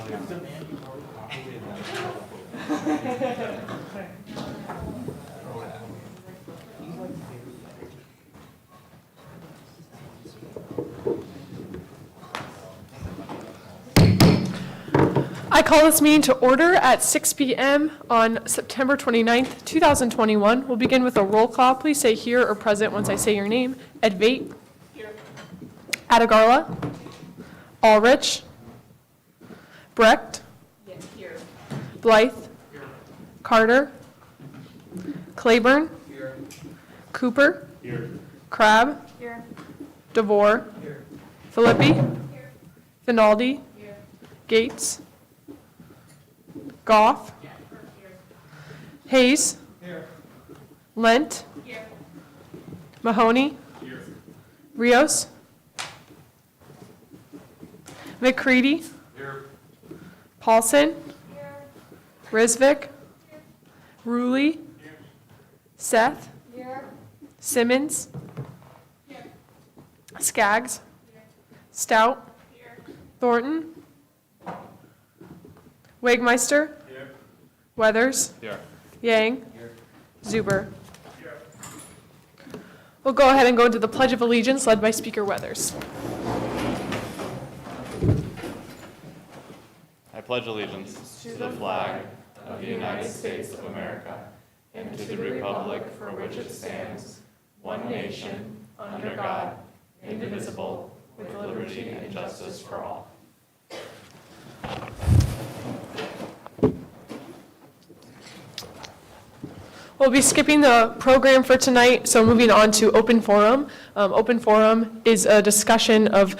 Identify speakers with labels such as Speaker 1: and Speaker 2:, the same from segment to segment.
Speaker 1: I call this meeting to order at 6 p.m. on September 29th, 2021. We'll begin with a roll call. Please say here or present once I say your name. Edvate. Here. Adagarla. Ulrich. Brecht.
Speaker 2: Yes, here.
Speaker 1: Blythe.
Speaker 2: Here.
Speaker 1: Carter. Claiborne.
Speaker 2: Here.
Speaker 1: Cooper.
Speaker 2: Here.
Speaker 1: Crab.
Speaker 2: Here.
Speaker 1: DeVore.
Speaker 2: Here.
Speaker 1: Filippi.
Speaker 2: Here.
Speaker 1: Finaldi.
Speaker 2: Here.
Speaker 1: Gates. Goff.
Speaker 2: Here.
Speaker 1: Hayes.
Speaker 2: Here.
Speaker 1: Lent.
Speaker 2: Here.
Speaker 1: Mahoney.
Speaker 2: Here.
Speaker 1: Rios. McCready.
Speaker 2: Here.
Speaker 1: Paulson.
Speaker 2: Here.
Speaker 1: Risvik.
Speaker 2: Here.
Speaker 1: Ruley.
Speaker 2: Here.
Speaker 1: Seth.
Speaker 2: Here.
Speaker 1: Simmons.
Speaker 2: Here.
Speaker 1: Skaggs.
Speaker 2: Here.
Speaker 1: Stout.
Speaker 2: Here.
Speaker 1: Thornton. Wegmeister.
Speaker 2: Here.
Speaker 1: Weathers.
Speaker 2: Here.
Speaker 1: Yang.
Speaker 2: Here.
Speaker 1: Zuber.
Speaker 2: Here.
Speaker 1: We'll go ahead and go into the Pledge of Allegiance led by Speaker Weathers.
Speaker 3: I pledge allegiance to the flag of the United States of America and to the republic for which it stands, one nation, under God, indivisible, with liberty and justice for all.
Speaker 1: We'll be skipping the program for tonight, so moving on to open forum. Open forum is a discussion open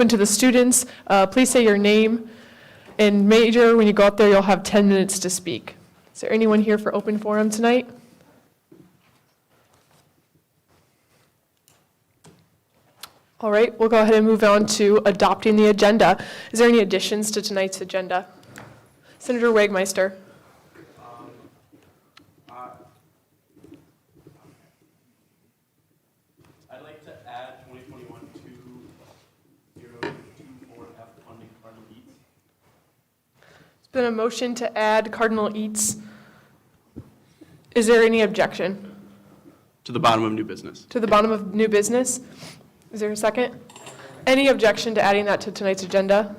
Speaker 1: to the students. Please say your name and major. When you go up there, you'll have 10 minutes to speak. Is there anyone here for open forum tonight? All right, we'll go ahead and move on to adopting the agenda. Is there any additions to tonight's agenda? Senator Wegmeister.
Speaker 4: I'd like to add 2021-2024F funding Cardinal Eats.
Speaker 1: There's been a motion to add Cardinal Eats. Is there any objection?
Speaker 4: To the bottom of new business.
Speaker 1: To the bottom of new business? Is there a second? Any objection to adding that to tonight's agenda?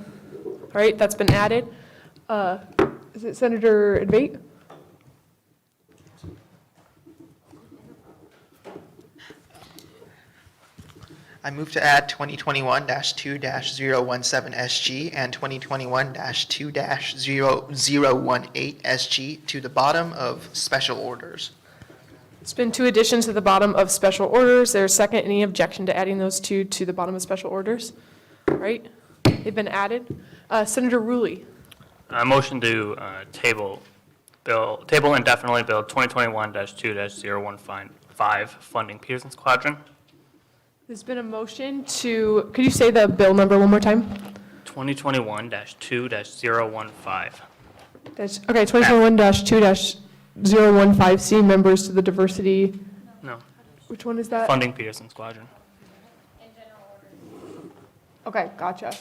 Speaker 1: All right, that's been added. Is it Senator Edvate?
Speaker 5: I move to add 2021-2-017SG and 2021-2-0018SG to the bottom of special orders.
Speaker 1: It's been two additions to the bottom of special orders. There's a second. Any objection to adding those two to the bottom of special orders? All right, they've been added. Senator Ruley.
Speaker 6: Motion to table indefinitely Bill 2021-2-015 funding Pearson Squadron.
Speaker 1: There's been a motion to, could you say the bill number one more time?
Speaker 6: 2021-2-015.
Speaker 1: Okay, 2021-2-015C, members to the diversity.
Speaker 6: No,
Speaker 1: Which one is that?
Speaker 6: funding Pearson Squadron.
Speaker 1: Okay, gotcha.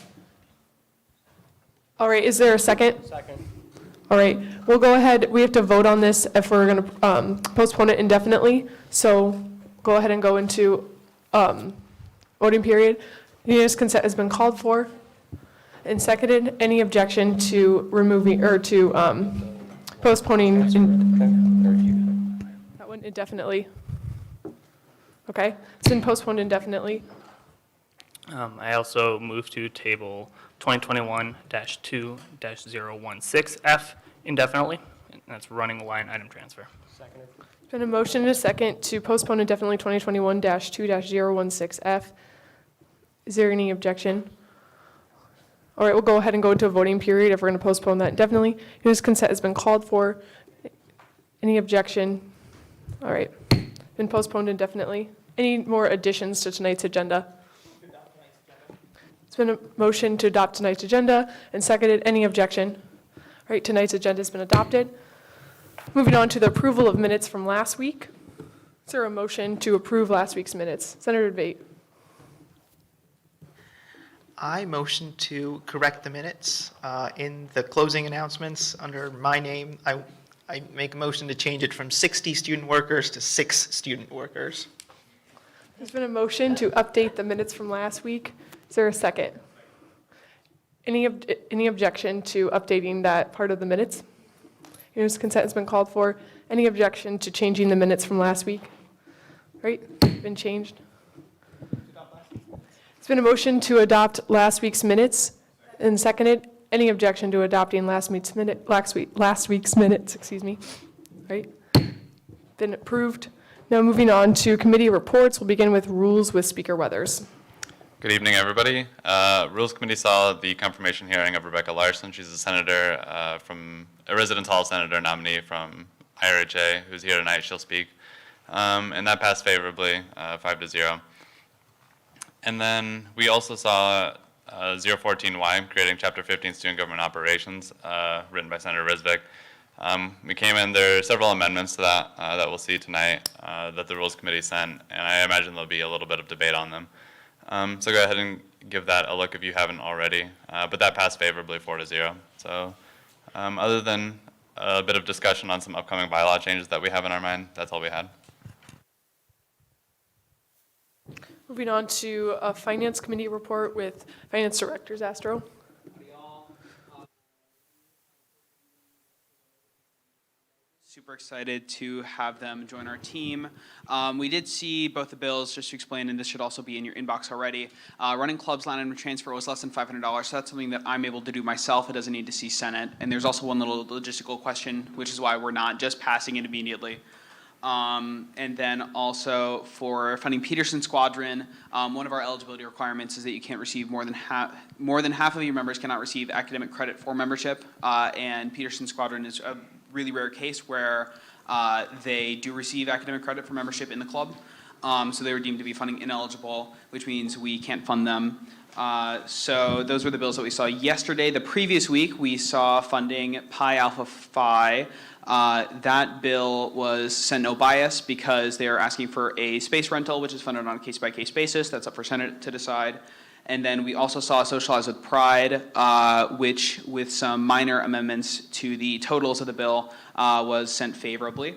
Speaker 1: All right, is there a second?
Speaker 6: Second.
Speaker 1: All right, we'll go ahead. We have to vote on this if we're going to postpone it indefinitely. So go ahead and go into voting period. Unanimous consent has been called for and seconded. Any objection to removing or to postponing that one indefinitely? Okay, it's been postponed indefinitely.
Speaker 6: I also move to table 2021-2-016F indefinitely. And that's running line item transfer.
Speaker 1: There's been a motion and a second to postpone indefinitely 2021-2-016F. Is there any objection? All right, we'll go ahead and go into a voting period if we're going to postpone that indefinitely. Unanimous consent has been called for. Any objection? All right, been postponed indefinitely. Any more additions to tonight's agenda? It's been a motion to adopt tonight's agenda and seconded. Any objection? All right, tonight's agenda has been adopted. Moving on to the approval of minutes from last week. Is there a motion to approve last week's minutes? Senator Debate.
Speaker 5: I motion to correct the minutes. In the closing announcements, under my name, I make a motion to change it from 60 student workers to 6 student workers.
Speaker 1: There's been a motion to update the minutes from last week. Is there a second? Any objection to updating that part of the minutes? Unanimous consent has been called for. Any objection to changing the minutes from last week? Right, been changed. It's been a motion to adopt last week's minutes and seconded. Any objection to adopting last week's minutes, excuse me? Right, been approved. Now moving on to committee reports, we'll begin with rules with Speaker Weathers.
Speaker 3: Good evening, everybody. Rules Committee saw the confirmation hearing of Rebecca Larson. She's a senator from a Residence Hall senator nominee from IRHA, who's here tonight. She'll speak. And that passed favorably, 5-0. And then we also saw 014Y, creating Chapter 15 Student Government Operations, written by Senator Risvik. We came in, there are several amendments to that that we'll see tonight that the Rules Committee sent, and I imagine there'll be a little bit of debate on them. So go ahead and give that a look if you haven't already. But that passed favorably, 4-0. So other than a bit of discussion on some upcoming bylaw changes that we have in our mind, that's all we had.
Speaker 1: Moving on to a Finance Committee report with Finance Director Zastro.
Speaker 7: Super excited to have them join our team. We did see both the bills, just to explain, and this should also be in your inbox already. Running clubs line item transfer was less than $500, so that's something that I'm able to do myself. It doesn't need to see Senate. And there's also one little logistical question, which is why we're not just passing it immediately. And then also for funding Peterson Squadron, one of our eligibility requirements is that you can't receive more than half of your members cannot receive academic credit for membership. And Peterson Squadron is a really rare case where they do receive academic credit for membership in the club. So they were deemed to be funding ineligible, which means we can't fund them. So those were the bills that we saw yesterday. The previous week, we saw funding Pi Alpha Phi. That bill was sent no bias because they are asking for a space rental, which is funded on a case-by-case basis. That's up for Senate to decide. And then we also saw Socialize with Pride, which, with some minor amendments to the totals of the bill, was sent favorably.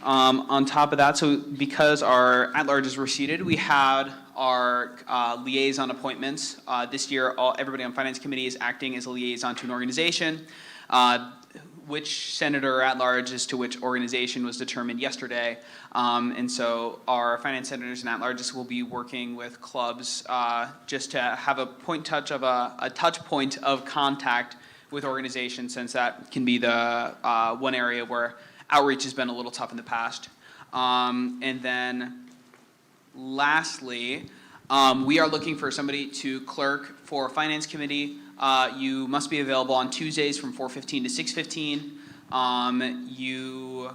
Speaker 7: On top of that, so because our at-larges were seated, we had our liaison appointments. This year, everybody on Finance Committee is acting as a liaison to an organization. Which senator at-large as to which organization was determined yesterday. And so our finance senators and at-larges will be working with clubs just to have a touch point of contact with organizations, since that can be the one area where outreach has been a little tough in the past. And then lastly, we are looking for somebody to clerk for Finance Committee. You must be available on Tuesdays from 4:15 to 6:15. You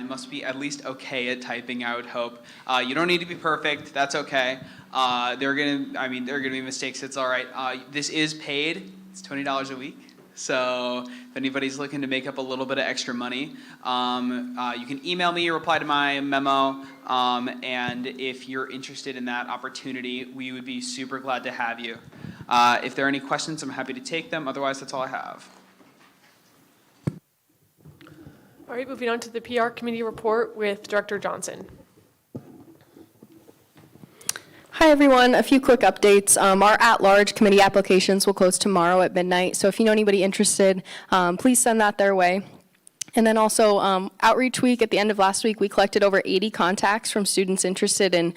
Speaker 7: must be at least okay at typing, I would hope. You don't need to be perfect. That's okay. There are gonna be mistakes. It's all right. This is paid. It's $20 a week. So if anybody's looking to make up a little bit of extra money, you can email me or reply to my memo. And if you're interested in that opportunity, we would be super glad to have you. If there are any questions, I'm happy to take them. Otherwise, that's all I have.
Speaker 1: All right, moving on to the PR Committee report with Director Johnson.
Speaker 8: Hi, everyone. A few quick updates. Our at-large committee applications will close tomorrow at midnight. So if you know anybody interested, please send that their way. And then also, Outreach Week, at the end of last week, we collected over 80 contacts from students interested in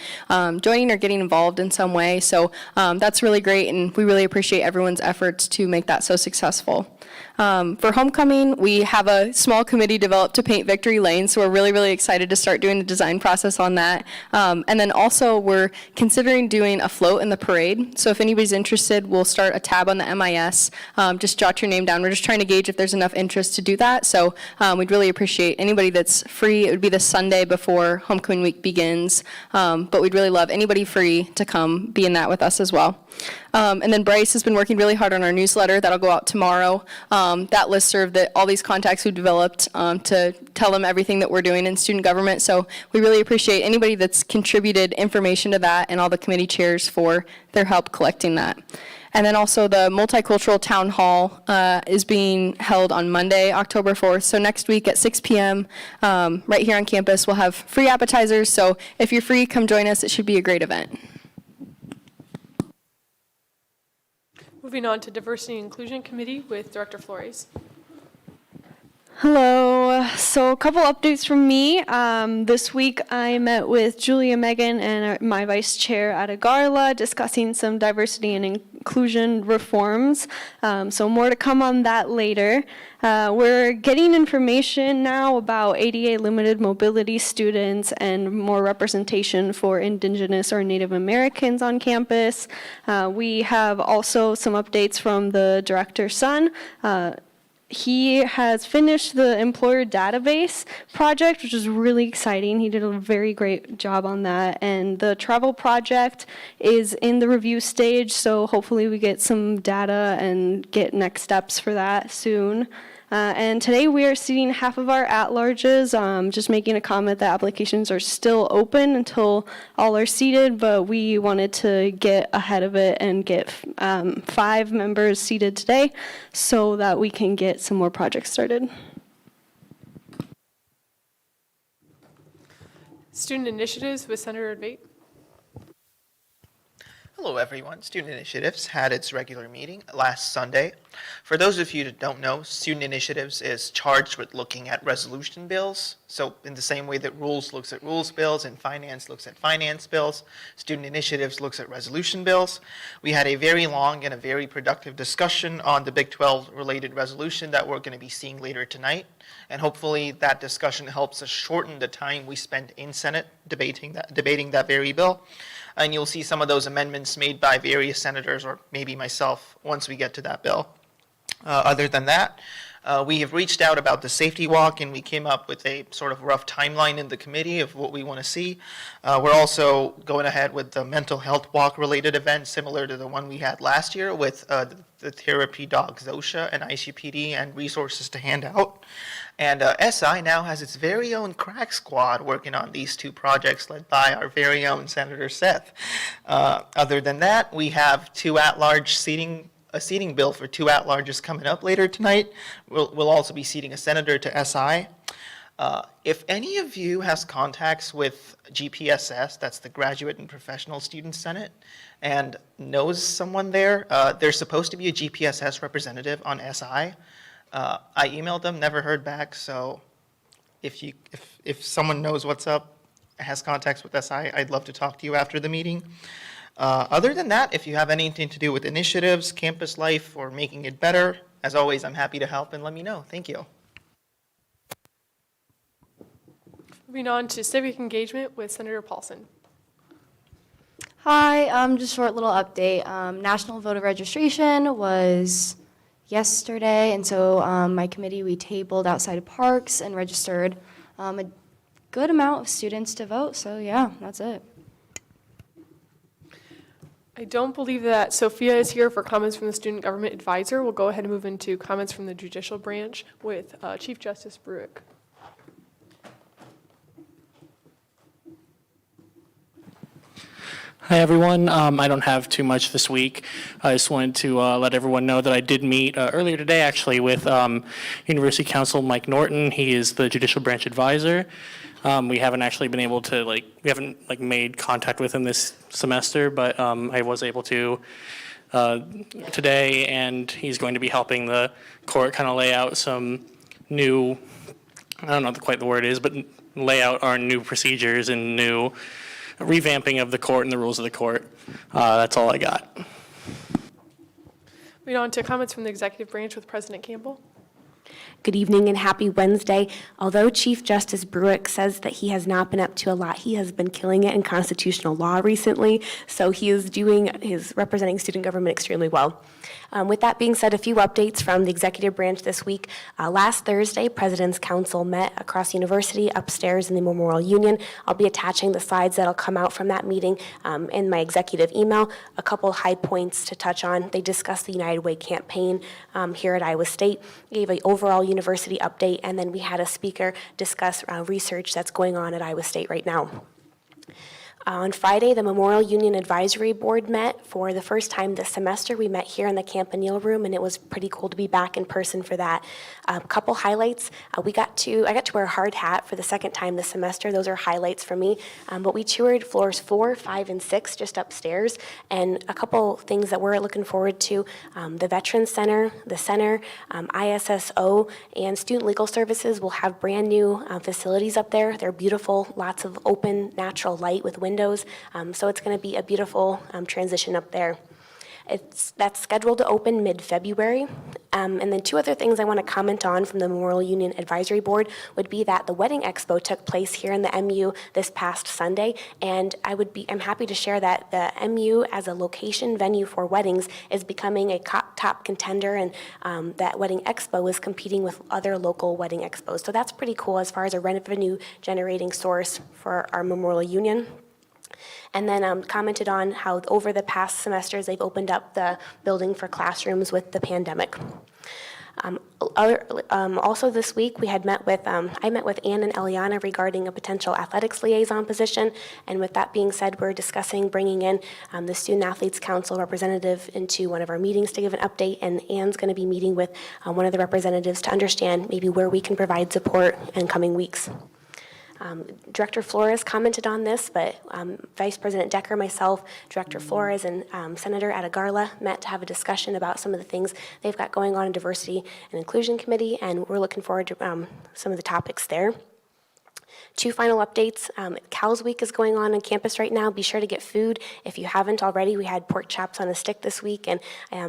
Speaker 8: joining or getting involved in some way. So that's really great, and we really appreciate everyone's efforts to make that so successful. For homecoming, we have a small committee developed to paint Victory Lane, so we're really, really excited to start doing the design process on that. And then also, we're considering doing a float in the parade. So if anybody's interested, we'll start a tab on the MIS. Just jot your name down. We're just trying to gauge if there's enough interest to do that. So we'd really appreciate anybody that's free. It would be the Sunday before homecoming week begins. But we'd really love anybody free to come be in that with us as well. And then Bryce has been working really hard on our newsletter that'll go out tomorrow. That listserv that all these contacts we've developed to tell them everything that we're doing in student government. So we really appreciate anybody that's contributed information to that and all the committee chairs for their help collecting that. And then also the Multicultural Town Hall is being held on Monday, October 4th. So next week at 6 p.m. Right here on campus, we'll have free appetizers. So if you're free, come join us. It should be a great event.
Speaker 1: Moving on to Diversity and Inclusion Committee with Director Flores.
Speaker 9: Hello. So a couple updates from me. This week I met with Julia Megan and my vice chair at a gala discussing some diversity and inclusion reforms. So more to come on that later. We're getting information now about ADA limited mobility students and more representation for Indigenous or Native Americans on campus. We have also some updates from the director's son. He has finished the employer database project, which is really exciting. He did a very great job on that. And the travel project is in the review stage, so hopefully we get some data and get next steps for that soon. And today we are seating half of our at-larges, just making a comment that applications are still open until all are seated, but we wanted to get ahead of it and get 5 members seated today so that we can get some more projects started.
Speaker 1: Student Initiatives with Senator Debate.
Speaker 5: Hello, everyone. Student Initiatives had its regular meeting last Sunday. For those of you that don't know, Student Initiatives is charged with looking at resolution bills. So in the same way that Rules looks at rules bills and Finance looks at finance bills, Student Initiatives looks at resolution bills. We had a very long and a very productive discussion on the Big 12 related resolution that we're going to be seeing later tonight. And hopefully that discussion helps us shorten the time we spend in Senate debating that very bill. And you'll see some of those amendments made by various senators or maybe myself once we get to that bill. Other than that, we have reached out about the safety walk and we came up with a sort of rough timeline in the committee of what we want to see. We're also going ahead with the mental health walk related event similar to the one we had last year with the therapy dog Zosha and ICPD and resources to hand out. And SI now has its very own crack squad working on these 2 projects led by our very own Senator Seth. Other than that, we have 2 at-large seating, a seating bill for 2 at-larges coming up later tonight. We'll also be seating a senator to SI. If any of you has contacts with GPSS, that's the Graduate and Professional Student Senate, and knows someone there, there's supposed to be a GPSS representative on SI. I emailed them, never heard back, so if someone knows what's up, has contacts with SI, I'd love to talk to you after the meeting. Other than that, if you have anything to do with initiatives, campus life, or making it better, as always, I'm happy to help and let me know. Thank you.
Speaker 1: Moving on to Civic Engagement with Senator Paulson.
Speaker 10: Hi, just a short little update. National voter registration was yesterday, and so my committee, we tabled outside of parks and registered a good amount of students to vote, so yeah, that's it.
Speaker 1: I don't believe that Sophia is here for comments from the Student Government Advisor. We'll go ahead and move into comments from the Judicial Branch with Chief Justice Bruick.
Speaker 6: Hi, everyone. I don't have too much this week. I just wanted to let everyone know that I did meet earlier today, actually, with University Counsel Mike Norton. He is the Judicial Branch Advisor. We haven't actually been able to, we haven't made contact with him this semester, but I was able to today, and he's going to be helping the court kind of lay out some new, I don't know what quite the word is, but lay out our new procedures and new revamping of the court and the rules of the court. That's all I got.
Speaker 1: Moving on to comments from the Executive Branch with President Campbell.
Speaker 11: Good evening and happy Wednesday. Although Chief Justice Bruick says that he has not been up to a lot, he has been killing it in constitutional law recently, so he is representing student government extremely well. With that being said, a few updates from the Executive Branch this week. Last Thursday, President's Council met across the university upstairs in the Memorial Union. I'll be attaching the slides that'll come out from that meeting in my executive email. A couple high points to touch on. They discussed the United Way campaign here at Iowa State, gave an overall university update, and then we had a speaker discuss research that's going on at Iowa State right now. On Friday, the Memorial Union Advisory Board met for the first time this semester. We met here in the Campanile Room, and it was pretty cool to be back in person for that. A couple highlights. I got to wear a hard hat for the second time this semester. Those are highlights for me. But we toured floors 4, 5, and 6 just upstairs, and a couple things that we're looking forward to. The Veterans Center, the Center, ISSO, and Student Legal Services will have brand new facilities up there. They're beautiful, lots of open, natural light with windows. So it's going to be a beautiful transition up there. That's scheduled to open mid-February. And then 2 other things I want to comment on from the Memorial Union Advisory Board would be that the Wedding Expo took place here in the MU this past Sunday, and I'm happy to share that the MU as a location venue for weddings is becoming a top contender, and that Wedding Expo is competing with other local wedding expos. So that's pretty cool as far as a revenue generating source for our Memorial Union. And then commented on how over the past semesters they've opened up the building for classrooms with the pandemic. Also this week I met with Ann and Eliana regarding a potential athletics liaison position, and with that being said, we're discussing bringing in the Student Athletes Council representative into one of our meetings to give an update, and Ann's going to be meeting with one of the representatives to understand maybe where we can provide support in coming weeks. Director Flores commented on this, but Vice President Decker, myself, Director Flores, and Senator Adegarla met to have a discussion about some of the things they've got going on in Diversity and Inclusion Committee, and we're looking forward to some of the topics there. 2 final updates. Cows Week is going on campus right now. Be sure to get food. If you haven't already, we had pork chops on a stick this week, and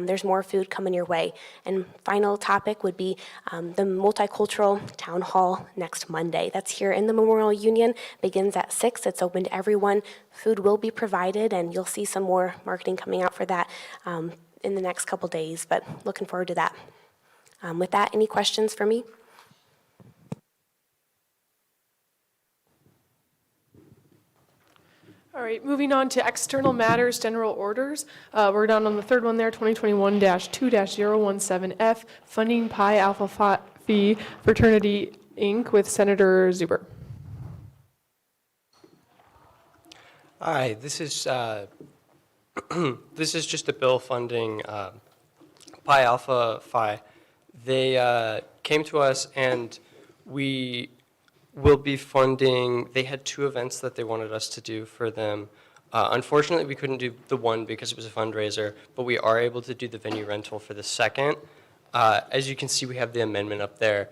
Speaker 11: there's more food coming your way. And final topic would be the Multicultural Town Hall next Monday. That's here in the Memorial Union. Begins at 6. It's open to everyone. Food will be provided, and you'll see some more marketing coming out for that in the next couple days, but looking forward to that. With that, any questions for me?
Speaker 1: All right, moving on to external matters, general orders. We're down on the third one there, 2021-2-017F, funding Pi Alpha Phi Fraternity, Inc. with Senator Zuber.
Speaker 12: Hi, this is this is just a bill funding Pi Alpha Phi. They came to us and we will be funding, they had 2 events that they wanted us to do for them. Unfortunately, we couldn't do the one because it was a fundraiser, but we are able to do the venue rental for the second. As you can see, we have the amendment up there,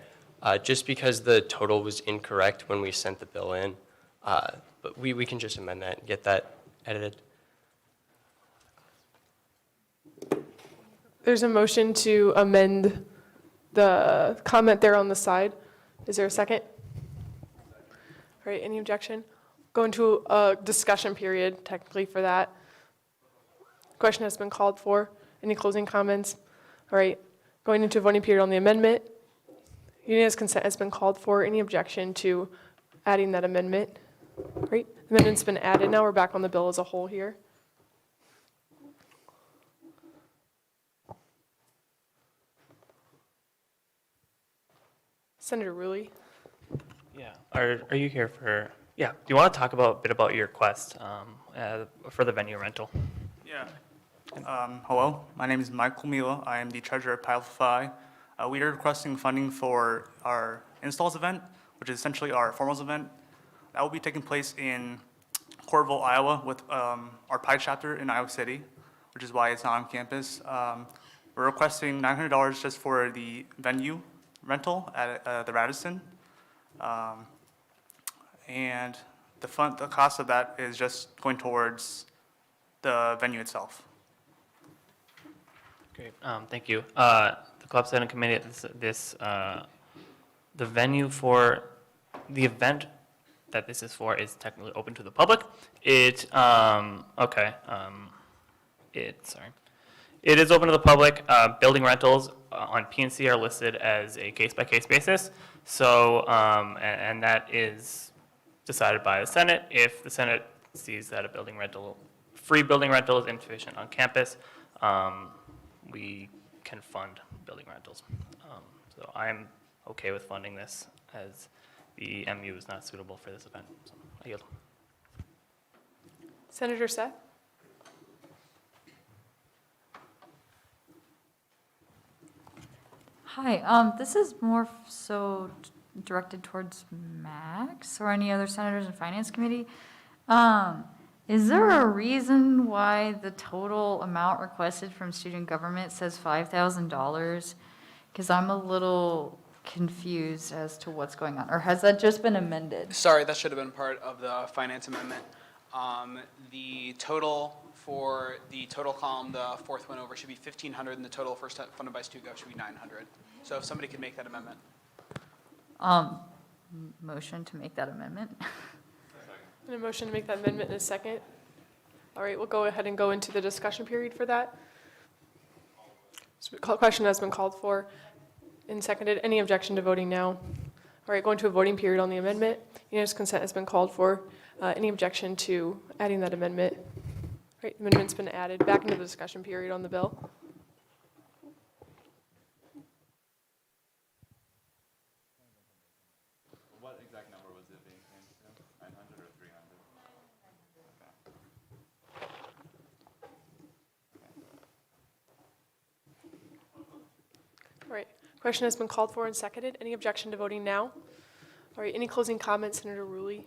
Speaker 12: just because the total was incorrect when we sent the bill in. But we can just amend that and get that edited.
Speaker 1: There's a motion to amend the comment there on the side. Is there a second? All right, any objection? Go into a discussion period, technically, for that. Question has been called for. Any closing comments? All right, going into a voting period on the amendment. Unanimous consent has been called for. Any objection to adding that amendment? Great, the amendment's been added. Now we're back on the bill as a whole here. Senator Rulli.
Speaker 3: Yeah, are you here for, do you want to talk a bit about your request for the venue rental?
Speaker 13: Yeah. Hello, my name is Michael Mila. I am the treasurer at Pi Alpha Phi. We are requesting funding for our installs event, which is essentially our formals event. That will be taking place in Corville, Iowa, with our Pi chapter in Iowa City, which is why it's not on campus. We're requesting $900 just for the venue rental at the Radisson. And the cost of that is just going towards the venue itself.
Speaker 3: Great, thank you. The Club Senate Committee, the venue for the event that this is for is technically open to the public. It is open to the public. Building rentals on PNC are listed as a case-by-case basis. So, and that is decided by the Senate. If the Senate sees that free building rental is insufficient on campus, we can fund building rentals. So I'm okay with funding this as the MU is not suitable for this event. So I yield.
Speaker 1: Senator Seth?
Speaker 14: Hi, this is more so directed towards Max or any other senators in Finance Committee. Is there a reason why the total amount requested from student government says $5,000? Because I'm a little confused as to what's going on, or has that just been amended?
Speaker 7: Sorry, that should have been part of the finance amendment. The total for the total column, the fourth one over, should be 1,500, and the total for funded by StuGov should be 900. So if somebody could make that amendment.
Speaker 14: Motion to make that amendment?
Speaker 1: And a motion to make that amendment in a second. All right, we'll go ahead and go into the discussion period for that. Question has been called for and seconded. Any objection to voting now? All right, going to a voting period on the amendment. Unanimous consent has been called for. Any objection to adding that amendment? All right, amendment's been added. Back into the discussion period on the bill.
Speaker 3: What exact number was it being changed to? 900 or 300?
Speaker 1: All right, question has been called for and seconded. Any objection to voting now? All right, any closing comments, Senator Rulli?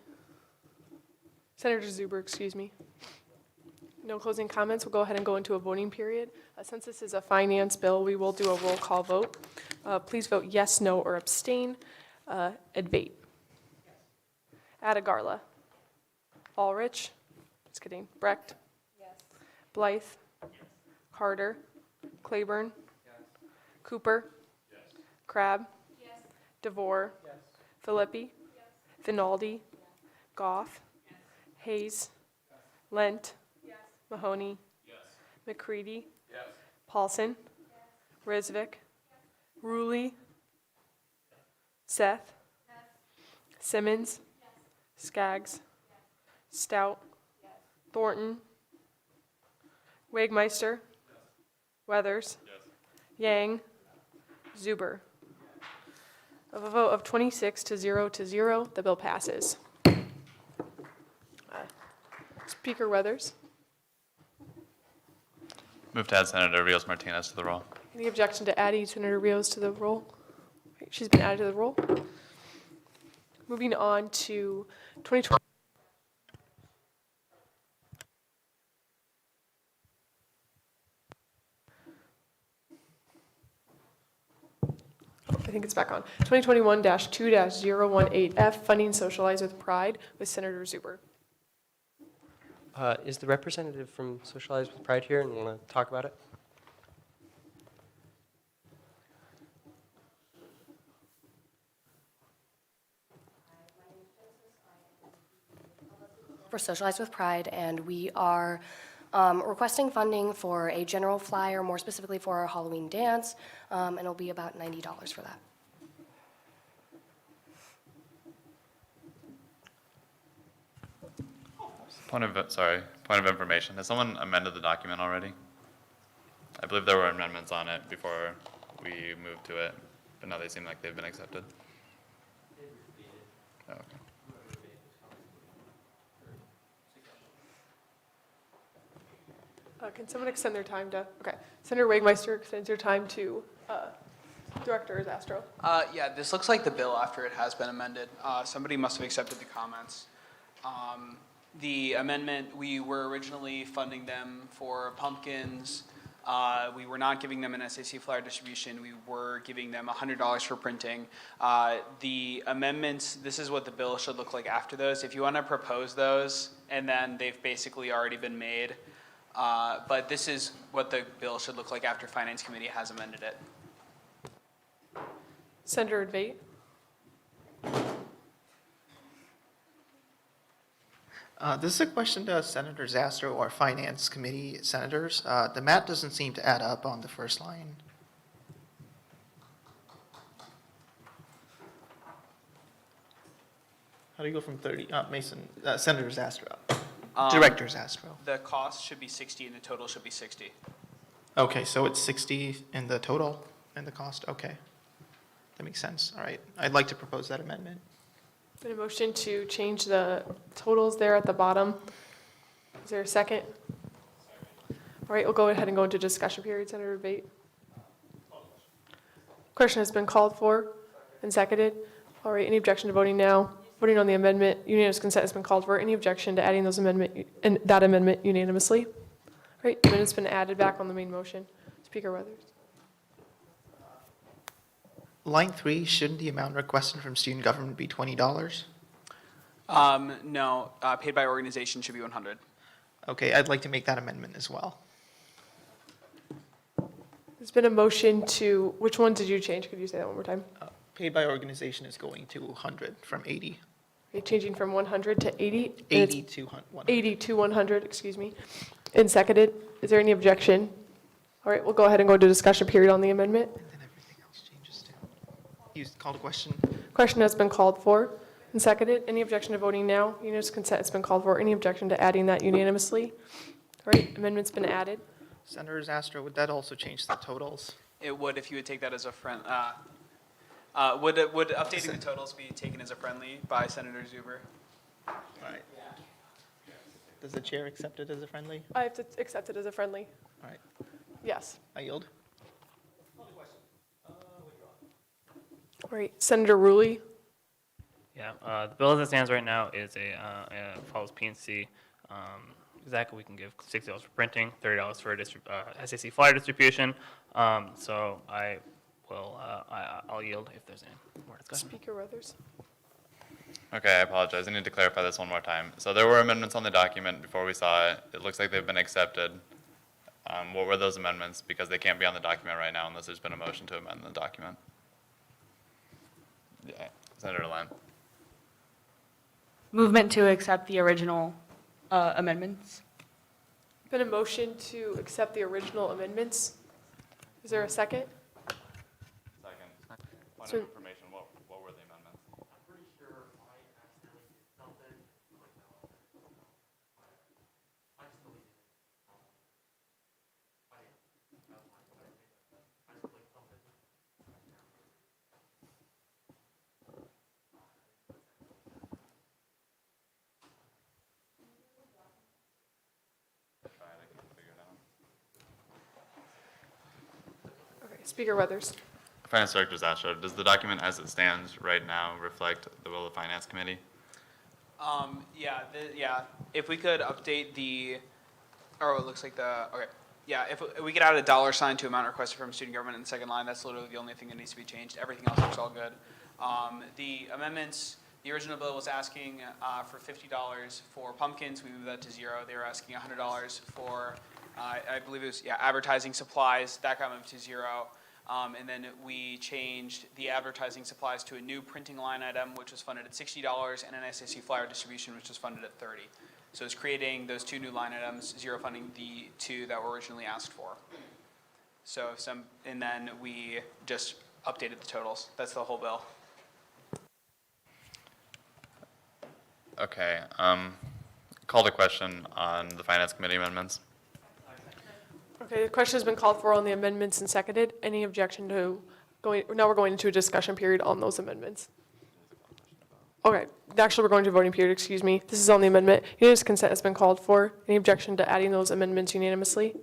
Speaker 1: Senator Zuber, excuse me. No closing comments. We'll go ahead and go into a voting period. Since this is a finance bill, we will do a roll call vote. Please vote yes, no, or abstain. Advait. Adegarla. Ulrich. Just kidding. Brecht. Yes. Blythe. Yes. Carter. Claiborne. Yes. Cooper. Yes. Crabb. Yes. DeVore. Yes. Filippi. Yes. Finaldi. Yes. Goff. Yes. Hayes. Yes. Lent. Yes. Mahoney. Yes. McCready. Yes. Paulson. Yes. Risvik. Yes. Rulli. Seth. Yes. Simmons. Yes. Skaggs. Yes. Stout. Yes. Thornton. Wagmeister. Yes. Weathers. Yes. Yang. Zuber. Of a vote of 26 to 0, the bill passes. Speaker Weathers.
Speaker 3: Move to add Senator Rios Martinez to the roll.
Speaker 1: Any objection to adding Senator Rios to the roll? She's been added to the roll. Moving on to 2020. I think it's back on. 2021-2-018F, Funding Socialize with Pride with Senator Zuber.
Speaker 12: Is the representative from Socialize with Pride here and want to talk about it?
Speaker 15: For Socialize with Pride, and we are requesting funding for a general flyer, more specifically for our Halloween dance, and it'll be about $90 for that.
Speaker 3: Point of information. Has someone amended the document already? I believe there were amendments on it before we moved to it, but now they seem like they've been accepted. Oh, okay.
Speaker 1: Can someone extend their time to, okay. Senator Wagmeister extends your time to Director Zastro.
Speaker 7: Yeah, this looks like the bill after it has been amended. Somebody must have accepted the comments. The amendment, we were originally funding them for pumpkins. We were not giving them an SAC flyer distribution. We were giving them $100 for printing. The amendments, this is what the bill should look like after those. If you want to propose those, and then they've basically already been made. But this is what the bill should look like after Finance Committee has amended it.
Speaker 1: Senator Advait.
Speaker 5: This is a question to Senator Zastro or Finance Committee senators. The math doesn't seem to add up on the first line. How do you go from 30, Senator Zastro, Director Zastro?
Speaker 7: The cost should be 60 and the total should be 60.
Speaker 5: Okay, so it's 60 in the total and the cost, okay. That makes sense, all right. I'd like to propose that amendment.
Speaker 1: Been a motion to change the totals there at the bottom. Is there a second? All right, we'll go ahead and go into discussion period. Senator Bate. Question has been called for and seconded. All right, any objection to voting now? Voting on the amendment, unanimous consent has been called for. Any objection to adding that amendment unanimously? All right, the amendment's been added back on the main motion. Speaker Weathers.
Speaker 5: Line 3, shouldn't the amount requested from student government be $20?
Speaker 7: No, paid by organization should be 100.
Speaker 5: Okay, I'd like to make that amendment as well.
Speaker 1: There's been a motion to, which one did you change? Could you say that one more time?
Speaker 5: Paid by organization is going to 100 from 80.
Speaker 1: Are you changing from 100 to 80? And
Speaker 5: 80
Speaker 1: it's
Speaker 5: to 100.
Speaker 1: 80 to 100, excuse me. And seconded. Is there any objection? All right, we'll go ahead and go to discussion period on the amendment.
Speaker 5: And then everything else changes too. You called a question?
Speaker 1: Question has been called for and seconded. Any objection to voting now? Unanimous consent has been called for. Any objection to adding that unanimously? All right, amendment's been added.
Speaker 5: Senator Zastrow, would that also change the totals?
Speaker 7: It would if you would take that as a friend. Would updating the totals be taken as a friendly by Senator Zuber?
Speaker 5: All right. Does the chair accept it as a friendly?
Speaker 1: I have to accept it as a friendly.
Speaker 5: All right,
Speaker 1: Yes.
Speaker 5: I yield.
Speaker 1: All right, Senator Rulli.
Speaker 3: Yeah, the bill as it stands right now is follows PNC. Exactly, we can give $60 for printing, $30 for SAC flyer distribution. So I'll yield if there's any more discussion.
Speaker 1: Speaker Weathers.
Speaker 3: Okay, I apologize. I need to clarify this one more time. So there were amendments on the document before we saw it. It looks like they've been accepted. What were those amendments? Because they can't be on the document right now unless there's been a motion to amend the document. Yeah, Senator Lamb.
Speaker 16: Movement to accept the original amendments.
Speaker 1: Been a motion to accept the original amendments. Is there a second?
Speaker 3: Second. Point
Speaker 1: So-
Speaker 3: of information, what were the amendments?
Speaker 6: I'm pretty sure I accidentally did something. I just deleted it.
Speaker 1: Okay, Speaker Weathers.
Speaker 3: Finance Director Zastrow, does the document as it stands right now reflect the will of the Finance Committee?
Speaker 7: Yeah. If we could update it looks like okay. Yeah, if we could add a dollar sign to amount requested from student government in the second line, that's literally the only thing that needs to be changed. Everything else looks all good. The amendments, the original bill was asking for $50 for pumpkins. We moved that to $0. They were asking $100 for, I believe it was, advertising supplies. That got moved to $0. And then we changed the advertising supplies to a new printing line item, which was funded at $60, and an SAC flyer distribution, which was funded at $30. So it's creating those two new line items, $0 funding the two that were originally asked for. So and then we just updated the totals. That's the whole bill.
Speaker 3: Okay, call the question on the Finance Committee amendments.
Speaker 1: Okay, the question has been called for on the amendments and seconded. Any objection to now we're going into a discussion period on those amendments. Okay, actually we're going to a voting period, excuse me. This is on the amendment. Unanimous consent has been called for. Any objection to adding those amendments unanimously?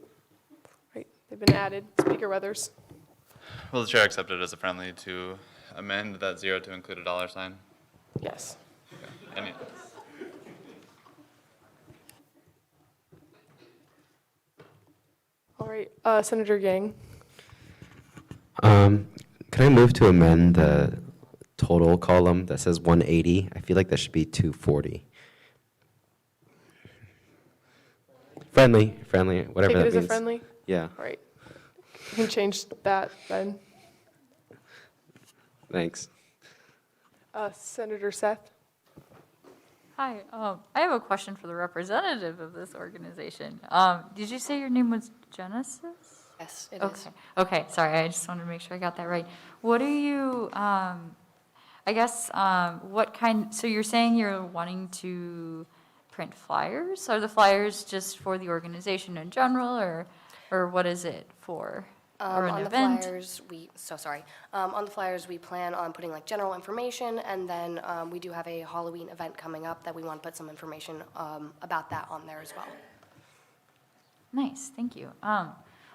Speaker 1: Right, they've been added. Speaker Weathers.
Speaker 3: Will the chair accept it as a friendly to amend that $0 to include a dollar sign?
Speaker 1: Yes.
Speaker 3: Okay.
Speaker 1: All right, Senator Yang.
Speaker 17: Can I move to amend the total column that says 180? I feel like that should be 240. Friendly, whatever
Speaker 1: Take
Speaker 17: that
Speaker 1: it as
Speaker 17: means.
Speaker 1: a friendly?
Speaker 17: Yeah,
Speaker 1: All right. You can change that then.
Speaker 17: thanks.
Speaker 1: Senator Seth.
Speaker 14: Hi, I have a question for the representative of this organization. Did you say your name was Genesis?
Speaker 15: Yes, it is.
Speaker 14: Okay, sorry, I just wanted to make sure I got that right. What are you, so you're saying you're wanting to print flyers? Are the flyers just for the organization in general, or what is it for? Or an
Speaker 15: On the
Speaker 14: event?
Speaker 15: flyers, on the flyers, we plan on putting like general information, and then we do have a Halloween event coming up that we want to put some information about that on there as well.
Speaker 14: Nice, thank you.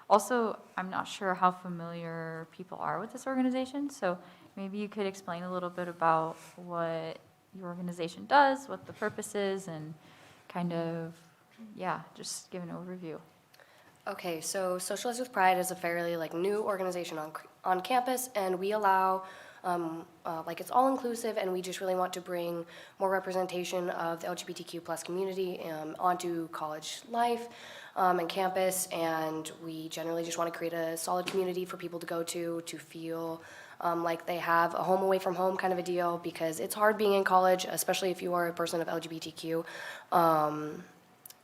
Speaker 14: Also, I'm not sure how familiar people are with this organization, so maybe you could explain a little bit about what your organization does, what the purpose is, and kind of, yeah, just give an overview.
Speaker 15: Okay, so Socialize with Pride is a fairly new organization on campus, and we allow it's all inclusive, and we just really want to bring more representation of the LGBTQ plus community onto college life and campus, and we generally just want to create a solid community for people to go to feel like they have a home away from home kind of a deal, because it's hard being in college, especially if you are a person of LGBTQ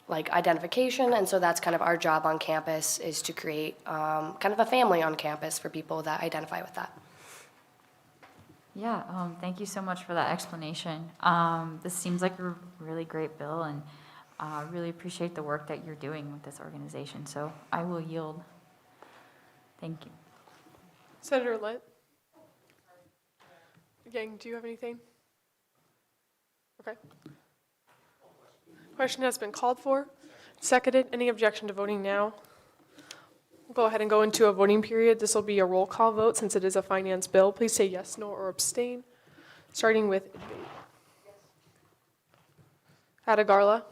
Speaker 15: identification, and so that's kind of our job on campus, is to create kind of a family on campus for people that identify with that.
Speaker 14: Yeah, thank you so much for that explanation. This seems like a really great bill, and really appreciate the work that you're doing with this organization, so I will yield. Thank you.
Speaker 1: Senator Litt? Yang, do you have anything? Okay. Question has been called for. Seconded. Any objection to voting now? We'll go ahead and go into a voting period. This will be a roll call vote since it is a finance bill. Please say yes, no, or abstain. Starting with Adagarla,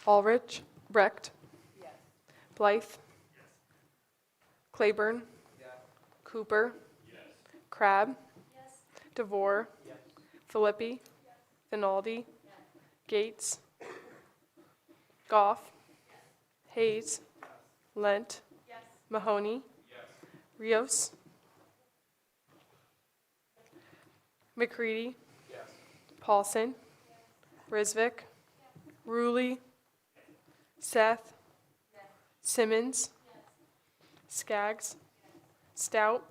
Speaker 1: Ulrich, Brecht, Blythe, Claiborne, Cooper, Crabb, DeVore, Filippi, Finaldi, Gates, Goff, Hayes, Lent, Mahoney, Rios, McCready, Paulson, Risvik, Ruley, Seth, Simmons, Skaggs, Stout,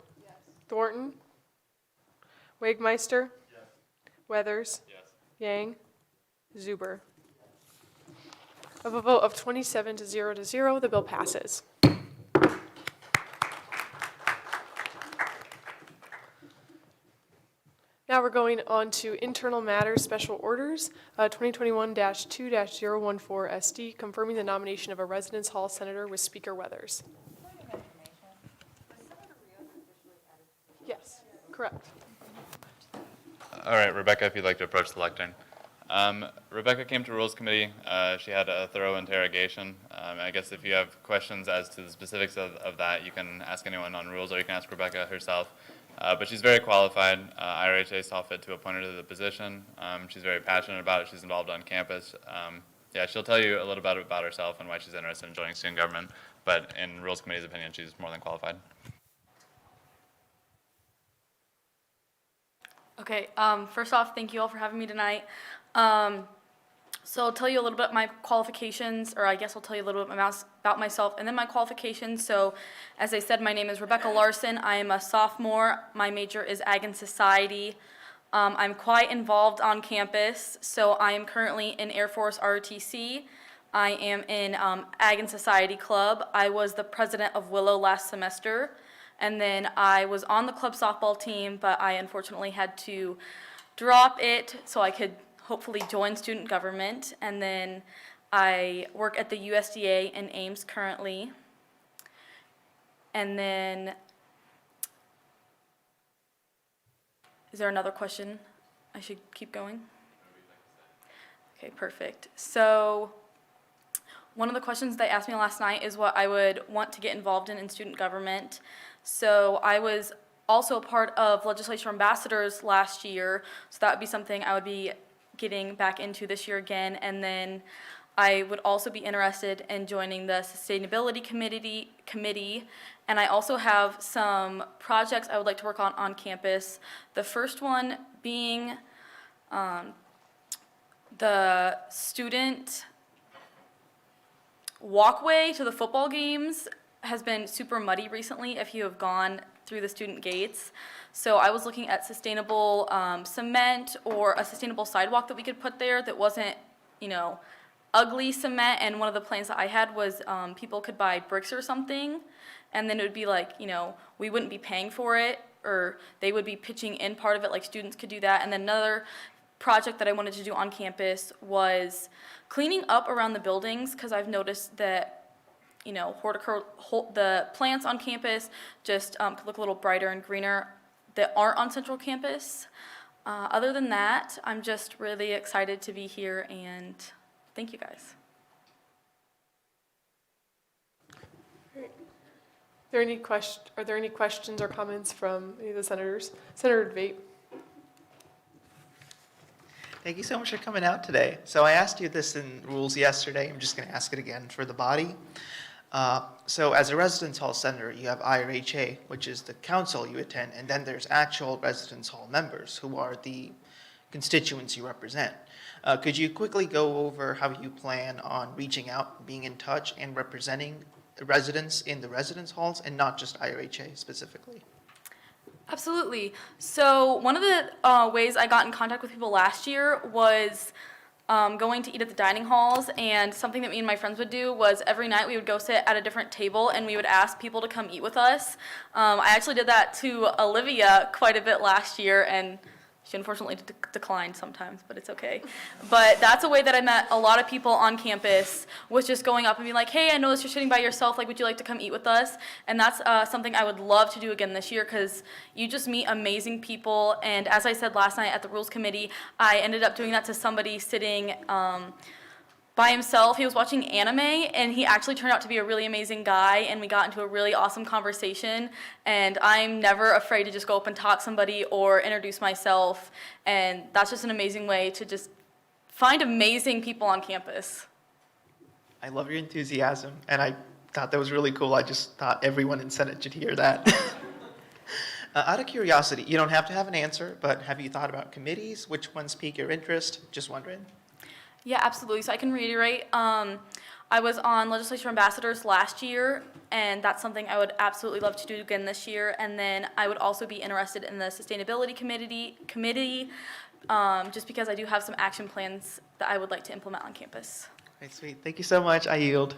Speaker 1: Thornton, Wagmeister, Weathers, Yang, Zuber. Of a vote of 27 to 0, the bill passes. Now we're going on to internal matters, special orders, 2021-2-014 SD, confirming the nomination of a residence hall senator with Speaker Weathers. Yes, correct.
Speaker 3: All right, Rebecca, if you'd like to approach the lectern. Rebecca came to Rules Committee. She had a thorough interrogation. I guess if you have questions as to the specifics of that, you can ask anyone on Rules, or you can ask Rebecca herself. But she's very qualified. IRHA saw fit to appoint her to the position. She's very passionate about it. She's involved on campus. Yeah, she'll tell you a little bit about herself and why she's interested in joining student government. But in Rules Committee's opinion, she's more than qualified.
Speaker 16: Okay, first off, thank you all for having me tonight. So I'll tell you a little bit my qualifications, or I guess I'll tell you a little bit about myself and then my qualifications. So as I said, my name is Rebecca Larson. I am a sophomore. My major is Ag and Society. I'm quite involved on campus. So I am currently in Air Force ROTC. I am in Ag and Society Club. I was the president of Willow last semester. And then I was on the club softball team, but I unfortunately had to drop it so I could hopefully join student government. And then I work at the USDA in Ames currently. And then, is there another question? I should keep going? Okay, perfect. So one of the questions they asked me last night is what I would want to get involved in student government. So I was also part of legislature ambassadors last year, so that would be something I would be getting back into this year again. And then I would also be interested in joining the sustainability committee, and I also have some projects I would like to work on campus. The first one being the student walkway to the football games has been super muddy recently if you have gone through the student gates. So I was looking at sustainable cement, or a sustainable sidewalk that we could put there that wasn't, ugly cement. And one of the plans that I had was people could buy bricks or something, and then it would be like, we wouldn't be paying for it, or they would be pitching in part of it, like students could do that. And then another project that I wanted to do on campus was cleaning up around the buildings, because I've noticed that the plants on campus just could look a little brighter and greener that aren't on Central Campus. Other than that, I'm just really excited to be here, and thank you guys.
Speaker 1: Are there any questions or comments from any of the senators? Senator DeVate.
Speaker 5: Thank you so much for coming out today. So I asked you this in rules yesterday. I'm just going to ask it again for the body. So as a residence hall senator, you have IRHA, which is the council you attend, and then there's actual residence hall members who are the constituents you represent. Could you quickly go over how you plan on reaching out, being in touch, and representing the residents in the residence halls, and not just IRHA specifically?
Speaker 16: Absolutely. So one of the ways I got in contact with people last year was going to eat at the dining halls, and something that me and my friends would do was every night we would go sit at a different table and we would ask people to come eat with us. I actually did that to Olivia quite a bit last year, and she unfortunately declined sometimes, but it's okay. But that's a way that I met a lot of people on campus, was just going up and being like, hey, I noticed you're sitting by yourself, like, would you like to come eat with us? And that's something I would love to do again this year, because you just meet amazing people. And as I said last night at the Rules Committee, I ended up doing that to somebody sitting by himself. He was watching anime, and he actually turned out to be a really amazing guy, and we got into a really awesome conversation. And I'm never afraid to just go up and talk to somebody or introduce myself, and that's just an amazing way to just find amazing people on campus.
Speaker 5: I love your enthusiasm, and I thought that was really cool. I just thought everyone in Senate should hear that. Out of curiosity, you don't have to have an answer, but have you thought about committees? Which ones pique your interest? Just wondering.
Speaker 16: Yeah, absolutely. So I can reiterate. I was on Legislature Ambassadors last year, and that's something I would absolutely love to do again this year. And then I would also be interested in the Sustainability Committee, just because I do have some action plans that I would like to implement on campus.
Speaker 5: Okay, sweet. Thank you so much. I yield.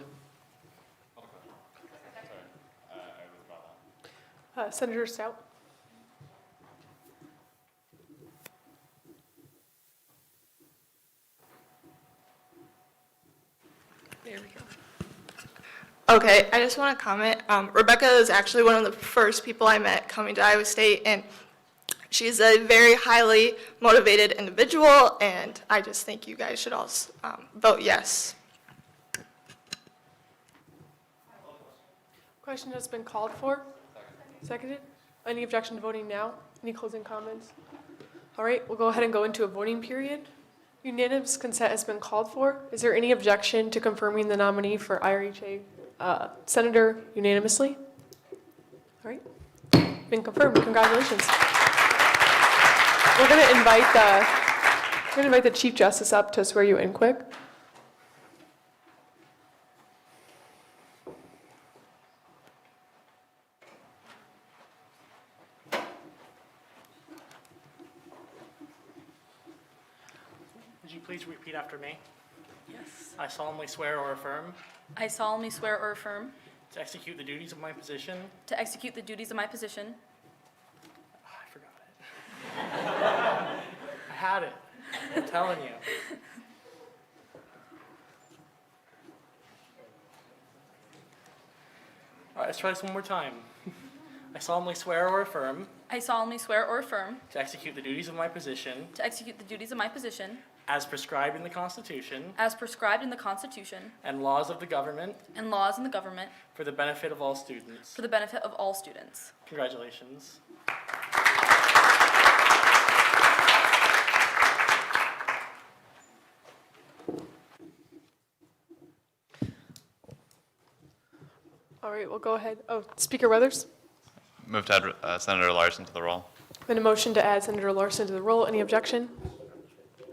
Speaker 1: Senator Stout. There we go.
Speaker 18: Okay, I just want to comment. Rebecca is actually one of the first people I met coming to Iowa State, and she's a very highly motivated individual, and I just think you guys should all vote yes.
Speaker 1: Question has been called for. Seconded. Any objection to voting now? Any closing comments? All right, we'll go ahead and go into a voting period. Unanimous consent has been called for. Is there any objection to confirming the nominee for IRHA Senator unanimously? All right, been confirmed. Congratulations. We're going to invite the Chief Justice up to swear you in quick.
Speaker 6: Would you please repeat after me? Yes. I solemnly swear or affirm
Speaker 16: I solemnly swear or affirm
Speaker 6: to execute the duties of my position.
Speaker 16: to execute the duties of my position.
Speaker 6: I forgot it. I had it. I'm telling you. All right, let's try this one more time. I solemnly swear or affirm
Speaker 16: I solemnly swear or affirm
Speaker 6: to execute the duties of my position
Speaker 16: to execute the duties of my position
Speaker 6: as prescribed in the Constitution
Speaker 16: as prescribed in the Constitution
Speaker 6: and laws of the government
Speaker 16: and laws in the government
Speaker 6: for the benefit of all students.
Speaker 16: for the benefit of all students.
Speaker 6: Congratulations.
Speaker 1: All right, we'll go ahead. Oh, Speaker Weathers.
Speaker 3: Move to add Senator Larson to the roll.
Speaker 1: Been a motion to add Senator Larson to the roll. Any objection?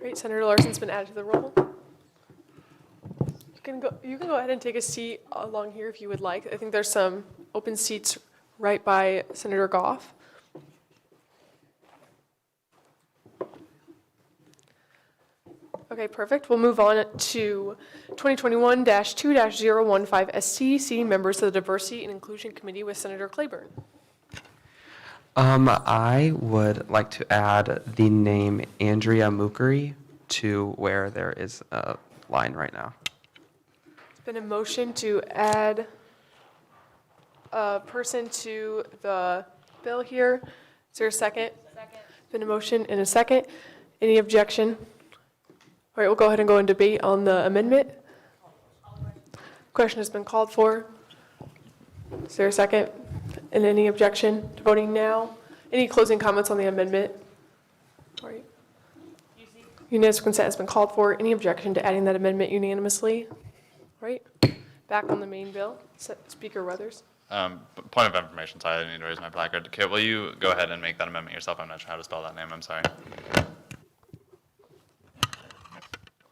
Speaker 1: Great, Senator Larson's been added to the roll. You can go ahead and take a seat along here if you would like. I think there's some open seats right by Senator Goff. Okay, perfect. We'll move on to 2021-2-015 ST, members of the Diversity and Inclusion Committee with Senator Claiborne.
Speaker 19: I would like to add the name Andrea Mukherjee to where there is a line right now.
Speaker 1: It's been a motion to add a person to the bill here. Is there a second? Second. Been a motion and a second. Any objection? All right, we'll go ahead and go in debate on the amendment. Question has been called for. Is there a second? And any objection to voting now? Any closing comments on the amendment? All right. Unanimous consent has been called for. Any objection to adding that amendment unanimously? All right. Back on the main bill. Speaker Weathers.
Speaker 3: Point of information, sorry, I need to raise my placard. Kit, will you go ahead and make that amendment yourself? I'm not sure how to spell that name, I'm sorry.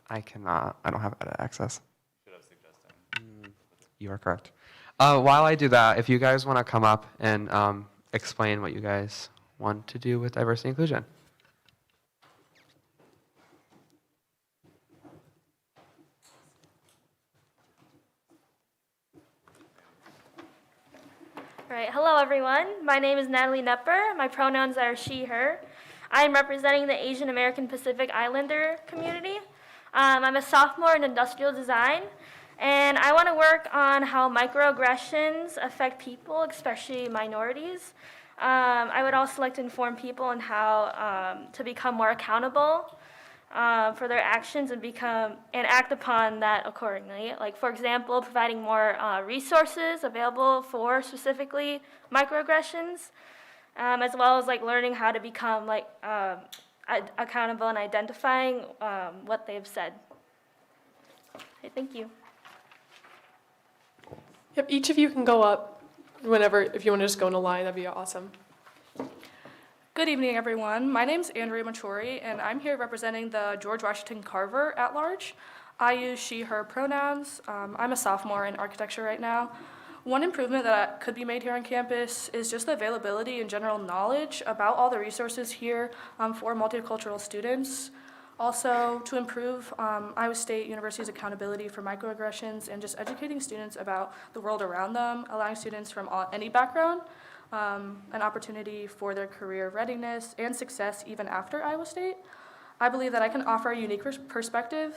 Speaker 19: I cannot. I don't have edit access.
Speaker 3: Should have suggested.
Speaker 19: You are correct. While I do that, if you guys want to come up and explain what you guys want to do with diversity and inclusion.
Speaker 20: All right, hello everyone. My name is Natalie Nepper. My pronouns are she, her. I am representing the Asian American Pacific Islander community. I'm a sophomore in industrial design, and I want to work on how microaggressions affect people, especially minorities. I would also like to inform people on how to become more accountable for their actions and act upon that accordingly. Like, for example, providing more resources available for specifically microaggressions, as well as like learning how to become like accountable and identifying what they've said. Okay, thank you.
Speaker 1: Yep, each of you can go up whenever, if you want to just go in a line, that'd be awesome.
Speaker 21: Good evening, everyone. My name is Andrea Machori, and I'm here representing the George Washington Carver at large. I use she, her pronouns. I'm a sophomore in architecture right now. One improvement that could be made here on campus is just the availability and general knowledge about all the resources here for multicultural students. Also, to improve Iowa State University's accountability for microaggressions and just educating students about the world around them, allowing students from any background an opportunity for their career readiness and success even after Iowa State. I believe that I can offer a unique perspective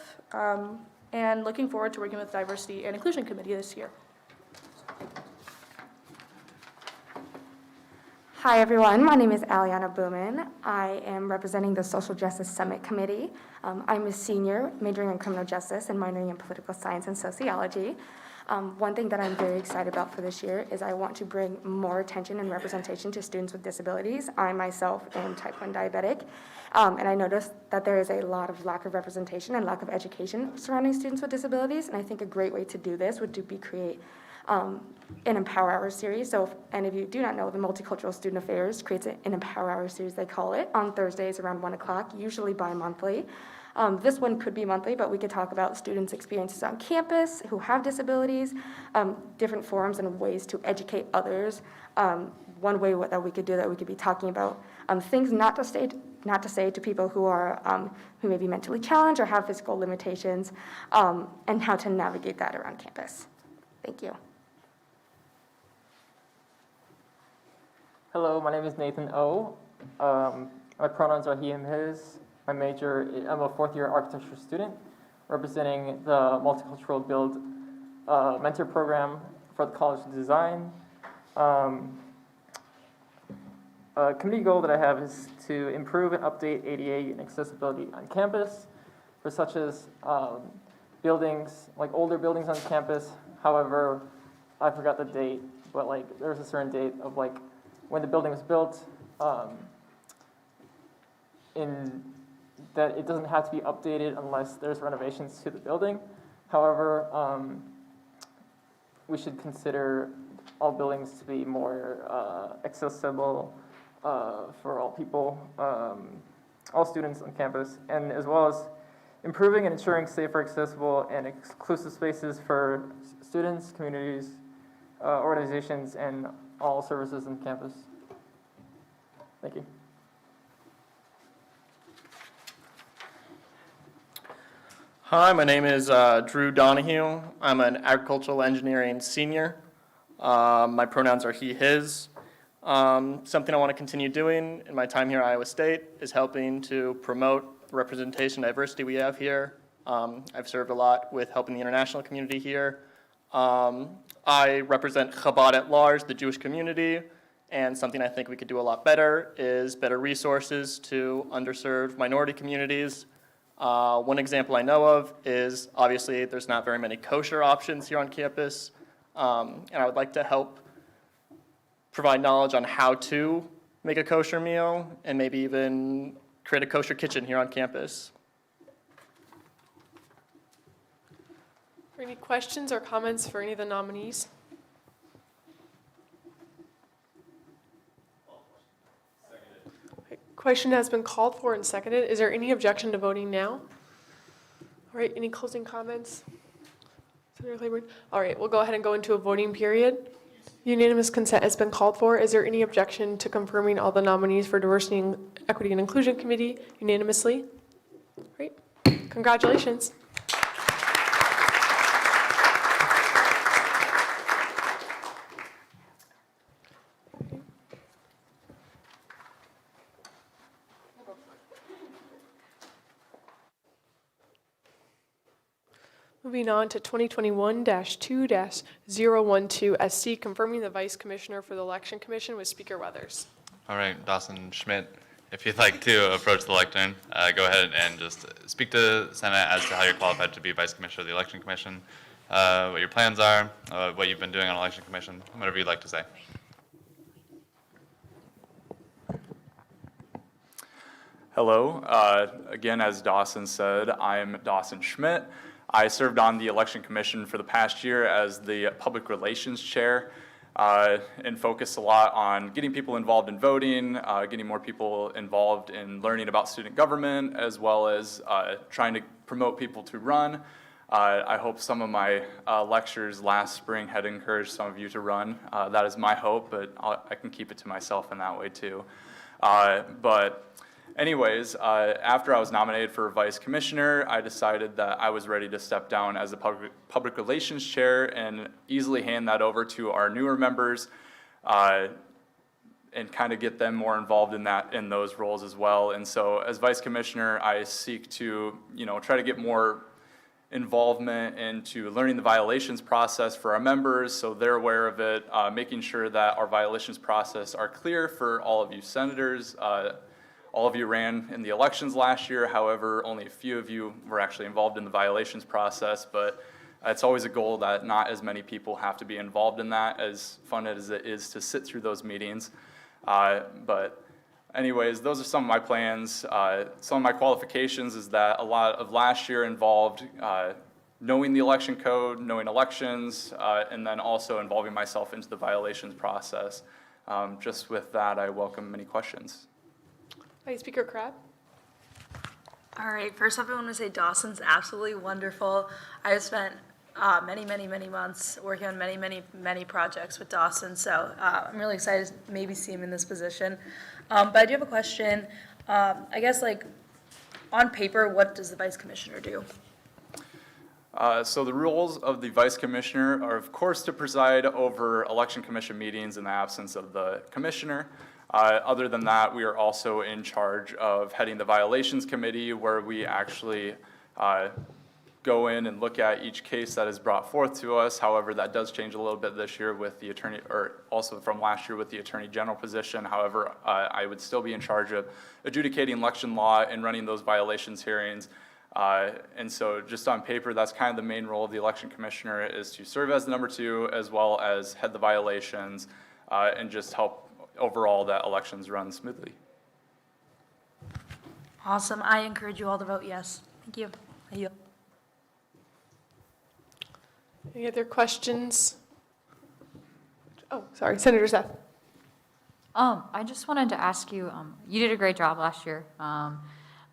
Speaker 21: and looking forward to working with the Diversity and Inclusion Committee this year.
Speaker 22: Hi everyone, my name is Aliana Booman. I am representing the Social Justice Summit Committee. I'm a senior majoring in criminal justice and minoring in political science and sociology. One thing that I'm very excited about for this year is I want to bring more attention and representation to students with disabilities. I myself am type 1 diabetic, and I noticed that there is a lot of lack of representation and lack of education surrounding students with disabilities, and I think a great way to do this would be create an Empower Hour series. So if any of you do not know, the Multicultural Student Affairs creates an Empower Hour series, they call it, on Thursdays around 1 o'clock, usually bi-monthly. This one could be monthly, but we could talk about students' experiences on campus who have disabilities, different forums and ways to educate others. One way that we could do that, we could be talking about things not to say to people who are who may be mentally challenged or have physical limitations, and how to navigate that around campus. Thank you.
Speaker 23: Hello, my name is Nathan O. My pronouns are he, him, his. My major, I'm a fourth-year architecture student representing the Multicultural Build mentor program for the College of Design. A committee goal that I have is to improve and update ADA and accessibility on campus for such as buildings, like older buildings on campus. However, I forgot the date, but like there's a certain date of like when the building was built, in that it doesn't have to be updated unless there's renovations to the building. However, we should consider all buildings to be more accessible for all people, all students on campus, and as well as improving and ensuring safer, accessible, and inclusive spaces for students, communities, organizations, and all services on campus. Thank you.
Speaker 6: Hi, my name is Drew Donahue. I'm an agricultural engineering senior. My pronouns are he, his. Something I want to continue doing in my time here at Iowa State is helping to promote the representation and diversity we have here. I've served a lot with helping the international community here,
Speaker 2: I represent Chabad at large, the Jewish community, and something I think we could do a lot better is better resources to underserved minority communities. One example I know of is obviously there's not very many kosher options here on campus, and I would like to help provide knowledge on how to make a kosher meal and maybe even create a kosher kitchen here on campus.
Speaker 1: Any questions or comments for any of the nominees? Question has been called for and seconded. Is there any objection to voting now? All right, any closing comments? Senator Claiborne? All right, we'll go ahead and go into a voting period. Unanimous consent has been called for. Is there any objection to confirming all the nominees for Diversity, Equity, and Inclusion Committee unanimously? Great. Congratulations. Moving on to 2021-2-012 SC, confirming the Vice Commissioner for the Election Commission with Speaker Weathers.
Speaker 3: All right, Dawson Schmidt, if you'd like to approach the lectern, go ahead and just speak to the Senate as to how you're qualified to be Vice Commissioner of the Election Commission, what your plans are, what you've been doing on Election Commission, whatever you'd like to say.
Speaker 4: Hello. Again, as Dawson said, I'm Dawson Schmidt. I served on the Election Commission for the past year as the Public Relations Chair and focused a lot on getting people involved in voting, getting more people involved in learning about student government, as well as trying to promote people to run. I hope some of my lectures last spring had encouraged some of you to run. That is my hope, but I can keep it to myself in that way too. Anyways, after I was nominated for Vice Commissioner, I decided that I was ready to step down as the Public Relations Chair and easily hand that over to our newer members and kind of get them more involved in those roles as well. And so as Vice Commissioner, I seek to, try to get more involvement into learning the violations process for our members so they're aware of it, making sure that our violations process are clear for all of you senators. All of you ran in the elections last year, however, only a few of you were actually involved in the violations process, but it's always a goal that not as many people have to be involved in that, as fun as it is to sit through those meetings. But anyways, those are some of my plans. Some of my qualifications is that a lot of last year involved knowing the election code, knowing elections, and then also involving myself into the violations process. Just with that, I welcome any questions.
Speaker 1: Hi, Speaker Crabb.
Speaker 8: All right, first off, I want to say Dawson's absolutely wonderful. I have spent many months working on many projects with Dawson, so I'm really excited to maybe see him in this position. But I do have a question. I guess, on paper, what does the Vice Commissioner do?
Speaker 4: So the roles of the Vice Commissioner are, of course, to preside over Election Commission meetings in the absence of the Commissioner. Other than that, we are also in charge of heading the Violations Committee, where we actually go in and look at each case that is brought forth to us. However, that does change a little bit this year with the attorney, or also from last year with the Attorney General position. However, I would still be in charge of adjudicating election law and running those violations hearings. And so just on paper, that's kind of the main role of the Election Commissioner, is to serve as the number 2, as well as head the violations and just help overall that elections run smoothly.
Speaker 8: Awesome. I encourage you all to vote yes. Thank you. Thank you.
Speaker 1: Any other questions? Oh, sorry, Senator Seth.
Speaker 14: I just wanted to ask you, you did a great job last year. Well,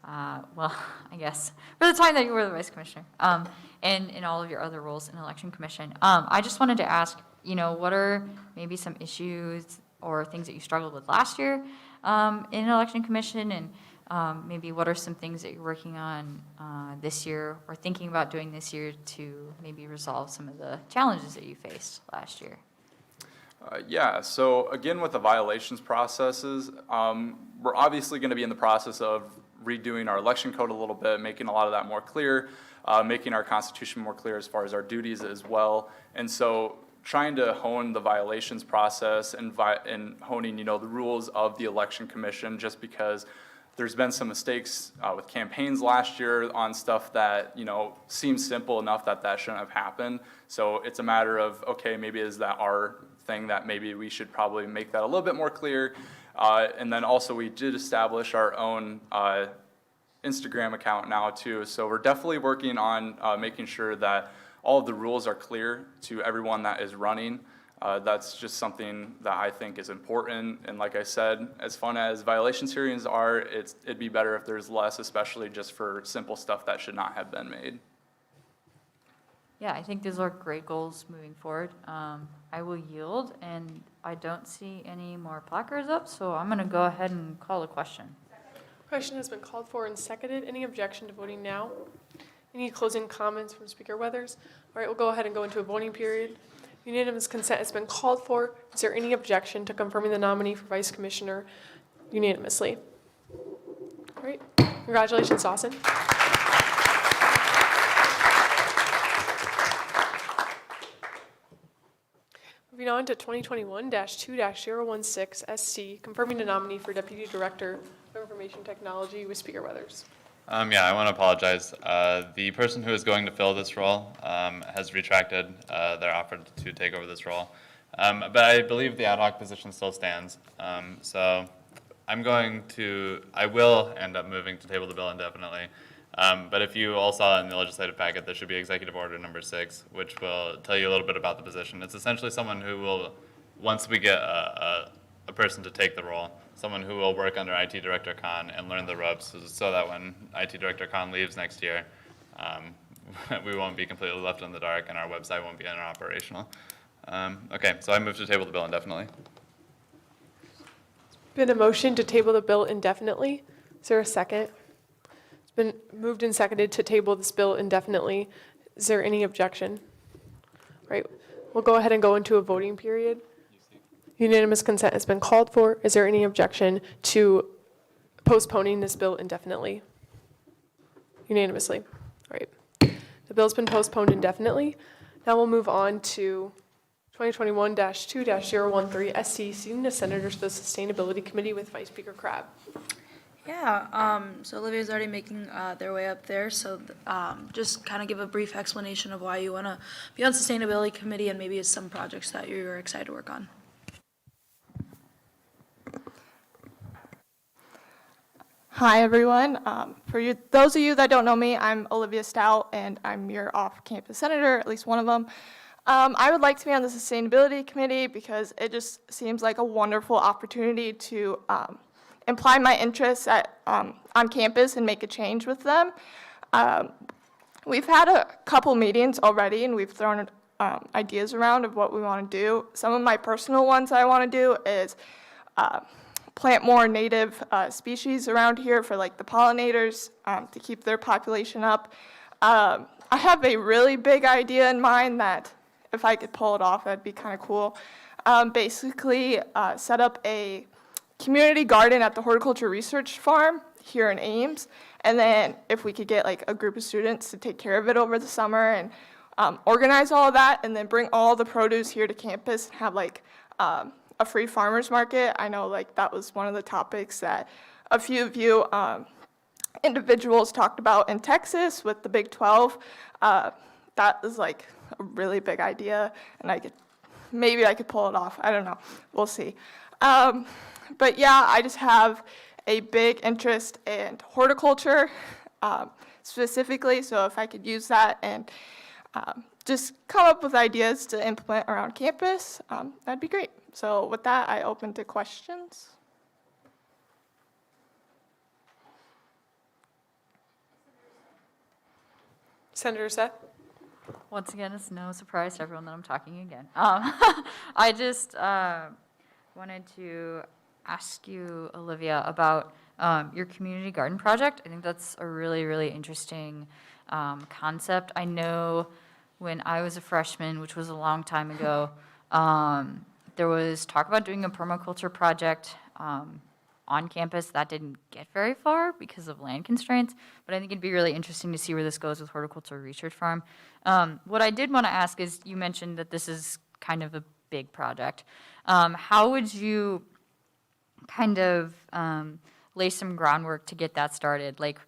Speaker 14: I guess, for the time that you were the Vice Commissioner, and in all of your other roles in Election Commission. I just wanted to ask, what are maybe some issues or things that you struggled with last year in Election Commission, and maybe what are some things that you're working on this year or thinking about doing this year to maybe resolve some of the challenges that you faced last year?
Speaker 4: Yeah, so again, with the violations processes, we're obviously going to be in the process of redoing our election code a little bit, making a lot of that more clear. making our Constitution more clear as far as our duties as well. And so trying to hone the violations process and honing, the rules of the Election Commission, just because there's been some mistakes with campaigns last year on stuff that, seems simple enough that shouldn't have happened. So it's a matter of, okay, maybe is that our thing that maybe we should probably make that a little bit more clear. And then also we did establish our own Instagram account now too. So we're definitely working on making sure that all of the rules are clear to everyone that is running. That's just something that I think is important. And like I said, as fun as violations hearings are, it'd be better if there's less, especially just for simple stuff that should not have been made.
Speaker 14: Yeah, I think those are great goals moving forward. I will yield, and I don't see any more placards up, so I'm going to go ahead and call a question.
Speaker 1: Question has been called for and seconded. Any objection to voting now? Any closing comments from Speaker Weathers? All right, we'll go ahead and go into a voting period. Unanimous consent has been called for. Is there any objection to confirming the nominee for Vice Commissioner unanimously? All right, congratulations, Dawson. Moving on to 2021-2-016 SC, confirming the nominee for Deputy Director of Information Technology with Speaker Weathers.
Speaker 3: Yeah, I want to apologize. The person who is going to fill this role has retracted their offer to take over this role. But I believe the ad hoc position still stands. So I will end up moving to table the bill indefinitely. But if you all saw in the legislative packet, there should be Executive Order number 6, which will tell you a little bit about the position. It's essentially someone who will, once we get a person to take the role, someone who will work under IT Director Khan and learn the ropes so that when IT Director Khan leaves next year, we won't be completely left in the dark and our website won't be interoperational. Okay, so I move to table the bill indefinitely.
Speaker 1: Been a motion to table the bill indefinitely. Is there a second? It's been moved and seconded to table this bill indefinitely. Is there any objection? All right, we'll go ahead and go into a voting period. Unanimous consent has been called for. Is there any objection to postponing this bill indefinitely? Unanimously. All right. The bill's been postponed indefinitely. Now we'll move on to 2021-2-013 SC, seating the senators for the Sustainability Committee with Vice Speaker Crabb.
Speaker 8: Yeah, so Olivia's already making their way up there, so just kind of give a brief explanation of why you want to be on Sustainability Committee and maybe some projects that you're excited to work on.
Speaker 18: Hi, everyone. Those of you that don't know me, I'm Olivia Stout, and I'm your off-campus senator, at least one of them. I would like to be on the Sustainability Committee because it just seems like a wonderful opportunity to imply my interests on campus and make a change with them. We've had a couple meetings already, and we've thrown ideas around of what we want to do. Some of my personal ones I want to do is plant more native species around here for like the pollinators to keep their population up. I have a really big idea in mind that if I could pull it off, that'd be kind of cool. Basically, set up a community garden at the Horticulture Research Farm here in Ames. And then if we could get like a group of students to take care of it over the summer and organize all of that and then bring all the produce here to campus and have like a free farmers market. I know like that was one of the topics that a few of you individuals talked about in Texas with the Big 12. That is like a really big idea, and maybe I could pull it off. I don't know. We'll see. But yeah, I just have a big interest in horticulture specifically, so if I could use that and just come up with ideas to implement around campus, that'd be great. So with that, I open to questions.
Speaker 1: Senator Seth?
Speaker 14: Once again, it's no surprise to everyone that I'm talking again. I just wanted to ask you, Olivia, about your community garden project. I think that's a really, really interesting concept. I know when I was a freshman, which was a long time ago, there was talk about doing a permaculture project on campus. That didn't get very far because of land constraints, but I think it'd be really interesting to see where this goes with Horticultural Research Farm. What I did want to ask is, you mentioned that this is kind of a big project. How would you kind of lay some groundwork to get that started? Like,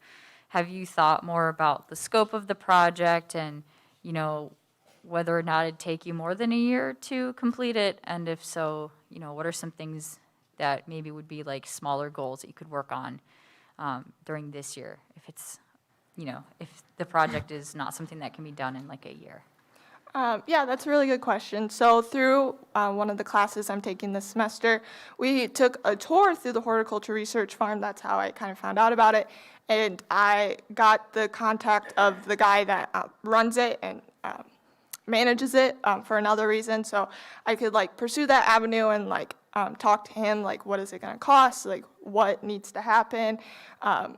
Speaker 14: have you thought more about the scope of the project and, you know, whether or not it'd take you more than a year to complete it? And if so, you know, what are some things that maybe would be like smaller goals that you could work on during this year, if it's, you know, if the project is not something that can be done in like a year?
Speaker 18: Yeah, that's a really good question. So through one of the classes I'm taking this semester, we took a tour through the Horticulture Research Farm. That's how I kind of found out about it. And I got the contact of the guy that runs it and manages it for another reason. So I could like pursue that avenue and like talk to him, like what is it going to cost, like what needs to happen,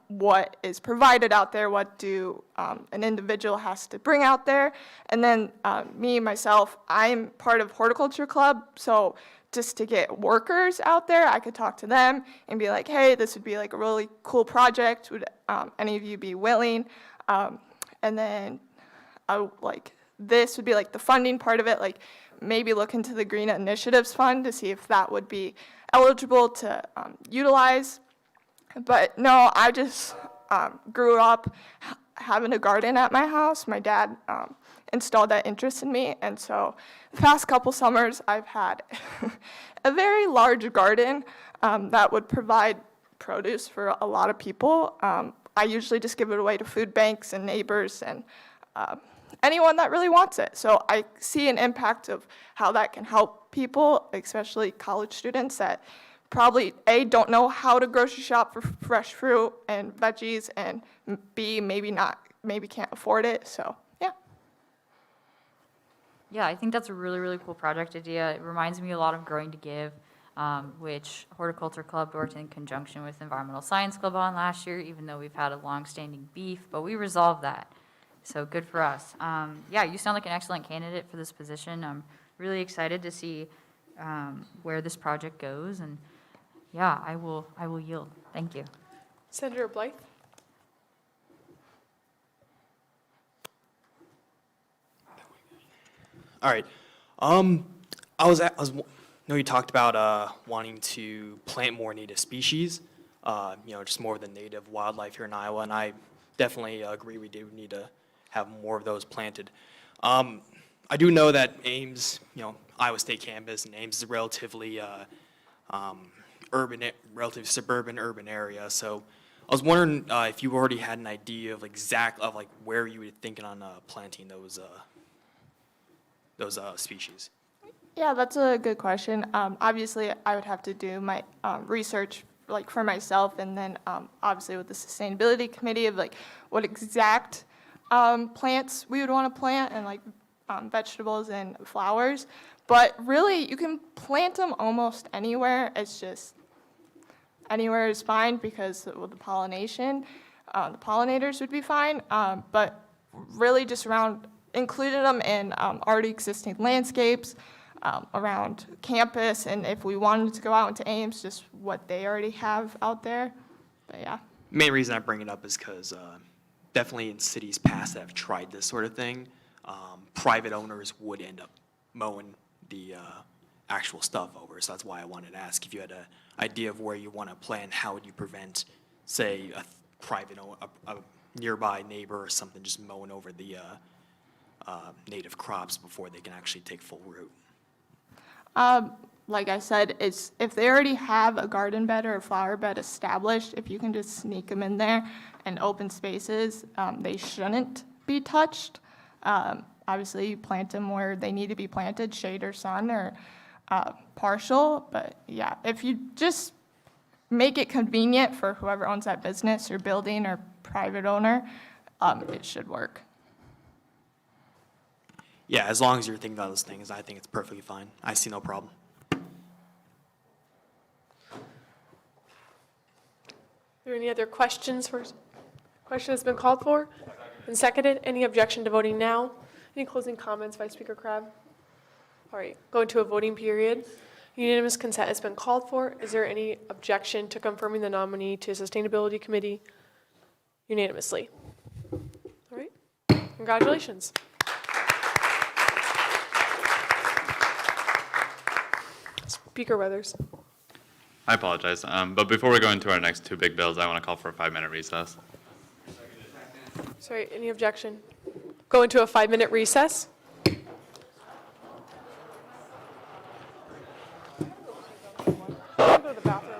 Speaker 18: what is provided out there, what do an individual has to bring out there. And then me, myself, I'm part of Horticulture Club, so just to get workers out there, I could talk to them and be like, hey, this would be like a really cool project. Would any of you be willing? And then this would be like the funding part of it, like maybe look into the Green Initiatives Fund to see if that would be eligible to utilize. But no, I just grew up having a garden at my house. My dad installed that interest in me, and so the past couple summers I've had a very large garden that would provide produce for a lot of people. I usually just give it away to food banks and neighbors and anyone that really wants it. So I see an impact of how that can help people, especially college students that probably A, don't know how to grocery shop for fresh fruit and veggies, and B, maybe can't afford it. So yeah.
Speaker 14: Yeah, I think that's a really, really cool project idea. It reminds me a lot of Growing to Give, which Horticulture Club worked in conjunction with Environmental Science Club on last year, even though we've had a long-standing beef, but we resolved that. So good for us. Yeah, you sound like an excellent candidate for this position. I'm really excited to see where this project goes, and yeah, I will yield. Thank you.
Speaker 1: Senator Blythe?
Speaker 9: All right. Know you talked about wanting to plant more native species, just more of the native wildlife here in Iowa, and I definitely agree we do need to have more of those planted. I do know that Ames, Iowa State campus, and Ames is a relatively relatively suburban urban area. So I was wondering if you already had an idea of where you were thinking on planting those species.
Speaker 18: Yeah, that's a good question. Obviously, I would have to do my research like for myself, and then obviously with the sustainability committee of like what exact plants we would want to plant, and like vegetables and flowers. But really, you can plant them almost anywhere. It's just anywhere is fine because with the pollination, the pollinators would be fine. But really, just around including them in already existing landscapes around campus, and if we wanted to go out into Ames, just what they already have out there. But yeah.
Speaker 9: Main reason I bring it up is because definitely in cities past that have tried this sort of thing, private owners would end up mowing the actual stuff over. So that's why I wanted to ask if you had an idea of where you want to plant. How would you prevent, say, a nearby neighbor or something just mowing over the native crops before they can actually take full root?
Speaker 18: Like I said, it's if they already have a garden bed or a flower bed established, if you can just sneak them in there and open spaces, they shouldn't be touched. Obviously, you plant them where they need to be planted, shade or sun or partial. But yeah, if you just make it convenient for whoever owns that business or building or private owner, it should work.
Speaker 9: Yeah, as long as you're thinking about those things, I think it's perfectly fine. I see no problem.
Speaker 1: Are there any other questions? Question has been called for and seconded. Any objection to voting now? Any closing comments, Vice Speaker Crabb? All right, go into a voting period. Unanimous consent has been called for. Is there any objection to confirming the nominee to Sustainability Committee unanimously? All right, congratulations. Speaker Weathers.
Speaker 3: I apologize, but before we go into our next two big bills, I want to call for a 5-minute recess.
Speaker 1: Sorry, any objection? Go into a 5-minute recess. Go to the bathroom.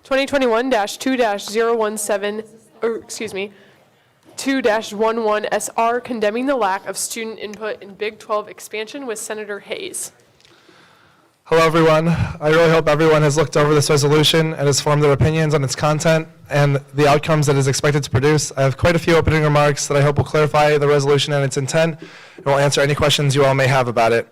Speaker 1: 2021-2-017, or excuse me, 2-11 SR, condemning the lack of student input in Big 12 expansion with Senator Hayes.
Speaker 10: Hello, everyone. I really hope everyone has looked over this resolution and has formed their opinions on its content and the outcomes that it is expected to produce. I have quite a few opening remarks that I hope will clarify the resolution and its intent, and will answer any questions you all may have about it.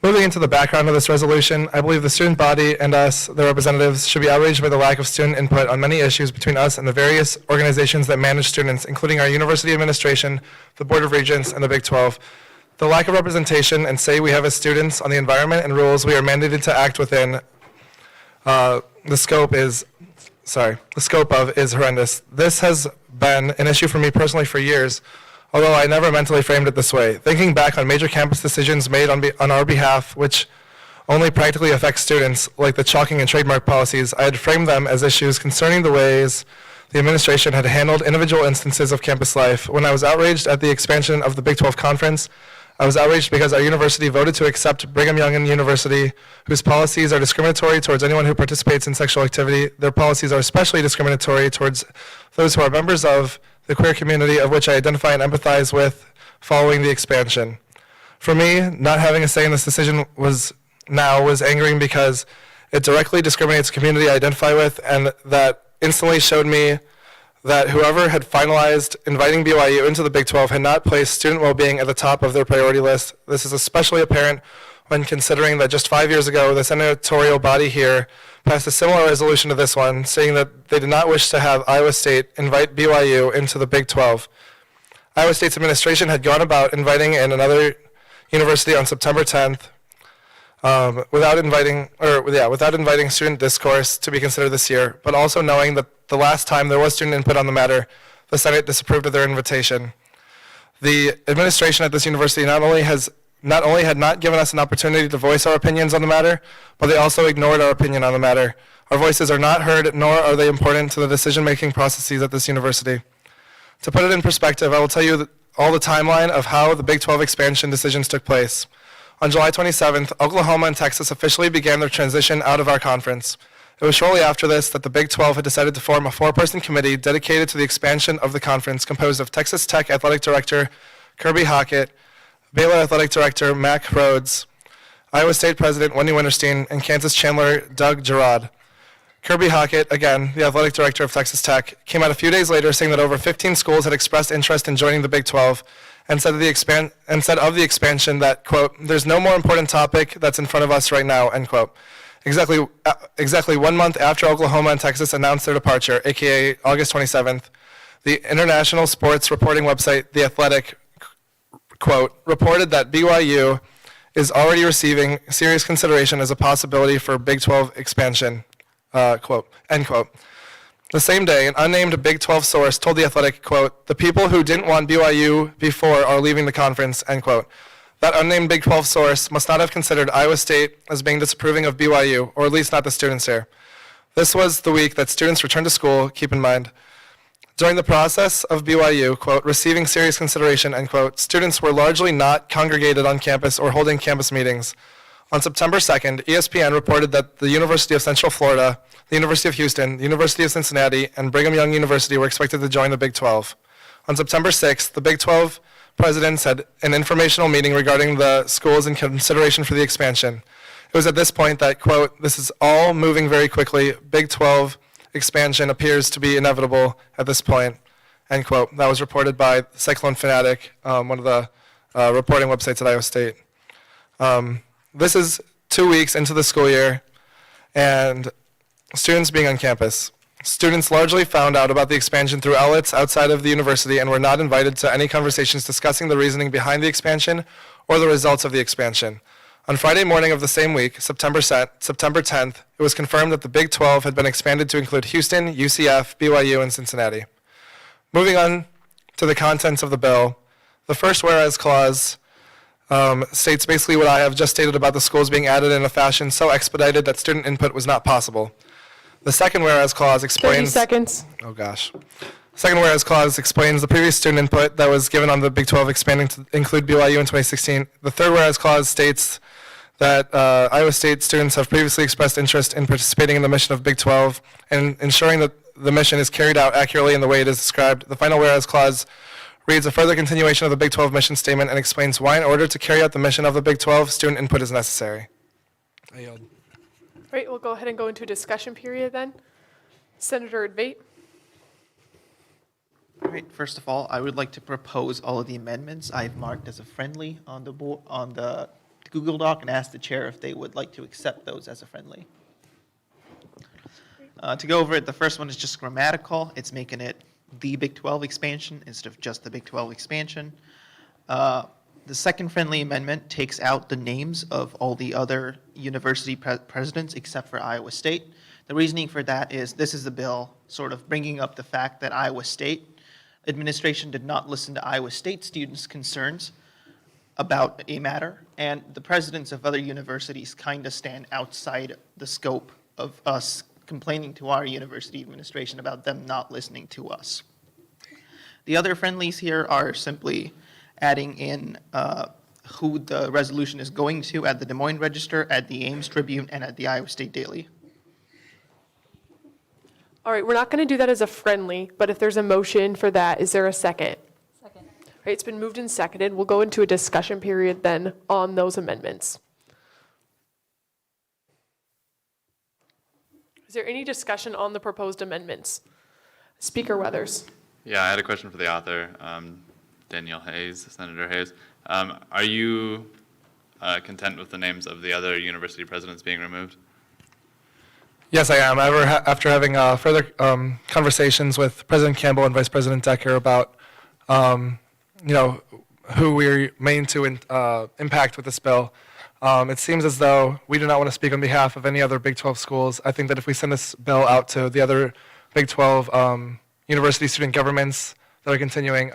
Speaker 10: Moving into the background of this resolution, I believe the student body and us, the representatives, should be outraged by the lack of student input on many issues between us and the various organizations that manage students, including our university administration, the Board of Regents, and the Big 12. The lack of representation and say we have as students on the environment and rules we are mandated to act within, the scope of is horrendous. This has been an issue for me personally for years, although I never mentally framed it this way. Thinking back on major campus decisions made on our behalf, which only practically affect students, like the chalking and trademark policies, I had framed them as issues concerning the ways the administration had handled individual instances of campus life. When I was outraged at the expansion of the Big 12 Conference, I was outraged because our university voted to accept Brigham Young University, whose policies are discriminatory towards anyone who participates in sexual activity. Their policies are especially discriminatory towards those who are members of the queer community, of which I identify and empathize with following the expansion. For me, not having a say in this decision was angering because it directly discriminates the community I identify with, and that instantly showed me that whoever had finalized inviting BYU into the Big 12 had not placed student well-being at the top of their priority list. This is especially apparent when considering that just 5 years ago, the senatorial body here passed a similar resolution to this one, saying that they did not wish to have Iowa State invite BYU into the Big 12. Iowa State's administration had gone about inviting in another university on September 10th without inviting student discourse to be considered this year, but also knowing that the last time there was student input on the matter, the Senate disapproved of their invitation. The administration at this university not only had not given us an opportunity to voice our opinions on the matter, but they also ignored our opinion on the matter. Our voices are not heard, nor are they important to the decision-making processes at this university. To put it in perspective, I will tell you all the timeline of how the Big 12 expansion decisions took place. On July 27th, Oklahoma and Texas officially began their transition out of our conference. It was shortly after this that the Big 12 had decided to form a 4-person committee dedicated to the expansion of the conference, composed of Texas Tech Athletic Director Kirby Hockett, Baylor Athletic Director Mack Rhodes, Iowa State President Wendy Winterstein, and Kansas Chandler Doug Gerard. Kirby Hockett, again, the athletic director of Texas Tech, came out a few days later saying that over 15 schools had expressed interest in joining the Big 12, and said of the expansion that, quote, "there's no more important topic that's in front of us right now," end quote. Exactly 1 month after Oklahoma and Texas announced their departure, aka August 27th, the international sports reporting website, The Athletic, quote, reported that BYU is already receiving serious consideration as a possibility for Big 12 expansion, quote, end quote. The same day, an unnamed Big 12 source told The Athletic, quote, "the people who didn't want BYU before are leaving the conference," end quote. That unnamed Big 12 source must not have considered Iowa State as being disapproving of BYU, or at least not the students here. This was the week that students returned to school, keep in mind. During the process of BYU, quote, "receiving serious consideration," end quote, students were largely not congregated on campus or holding campus meetings. On September 2nd, ESPN reported that the University of Central Florida, the University of Houston, the University of Cincinnati, and Brigham Young University were expected to join the Big 12. On September 6th, the Big 12 presidents had an informational meeting regarding the schools in consideration for the expansion. It was at this point that, quote, "this is all moving very quickly. Big 12 expansion appears to be inevitable at this point," end quote. That was reported by Cyclone Fanatic, one of the reporting websites at Iowa State. This is 2 weeks into the school year, and students being on campus. Students largely found out about the expansion through outlets outside of the university and were not invited to any conversations discussing the reasoning behind the expansion or the results of the expansion. On Friday morning of the same week, September 10th, it was confirmed that the Big 12 had been expanded to include Houston, UCF, BYU, and Cincinnati. Moving on to the contents of the bill, the first whereas clause states basically what I have just stated about the schools being added in a fashion so expedited that student input was not possible. The second whereas clause explains...
Speaker 1: 30 seconds.
Speaker 10: Oh, gosh. Second whereas clause explains the previous student input that was given on the Big 12 expanding to include BYU in 2016. The third whereas clause states that Iowa State students have previously expressed interest in participating in the mission of Big 12 and ensuring that the mission is carried out accurately in the way it is described. The final whereas clause reads a further continuation of the Big 12 mission statement and explains why in order to carry out the mission of the Big 12, student input is necessary. I yield.
Speaker 1: Right, we'll go ahead and go into a discussion period then. Senator Advait.
Speaker 5: All right, first of all, I would like to propose all of the amendments I've marked as a friendly on the board, on the Google Doc, and ask the chair if they would like to accept those as a friendly. To go over it, the first one is just grammatical. It's making it the Big 12 expansion instead of just the Big 12 expansion. The second friendly amendment takes out the names of all the other university presidents except for Iowa State. The reasoning for that is this is a bill sort of bringing up the fact that Iowa State administration did not listen to Iowa State students' concerns about a matter, and the presidents of other universities kind of stand outside the scope of us complaining to our university administration about them not listening to us. The other friendlies here are simply adding in who the resolution is going to at the Des Moines Register, at the Ames Tribune, and at the Iowa State Daily.
Speaker 1: All right, we're not going to do that as a friendly, but if there's a motion for that, is there a second?
Speaker 14: Second.
Speaker 1: All right, it's been moved and seconded. We'll go into a discussion period then on those amendments. Is there any discussion on the proposed amendments? Speaker Weathers.
Speaker 3: Yeah, I had a question for the author, Danielle Hayes, Senator Hayes. Are you content with the names of the other university presidents being removed?
Speaker 10: Yes, I am. After having further conversations with President Campbell and Vice President Decker about, who we mean to impact with this bill, it seems as though we do not want to speak on behalf of any other Big 12 schools. I think that if we send this bill out to the other Big 12 university student governments that are continuing,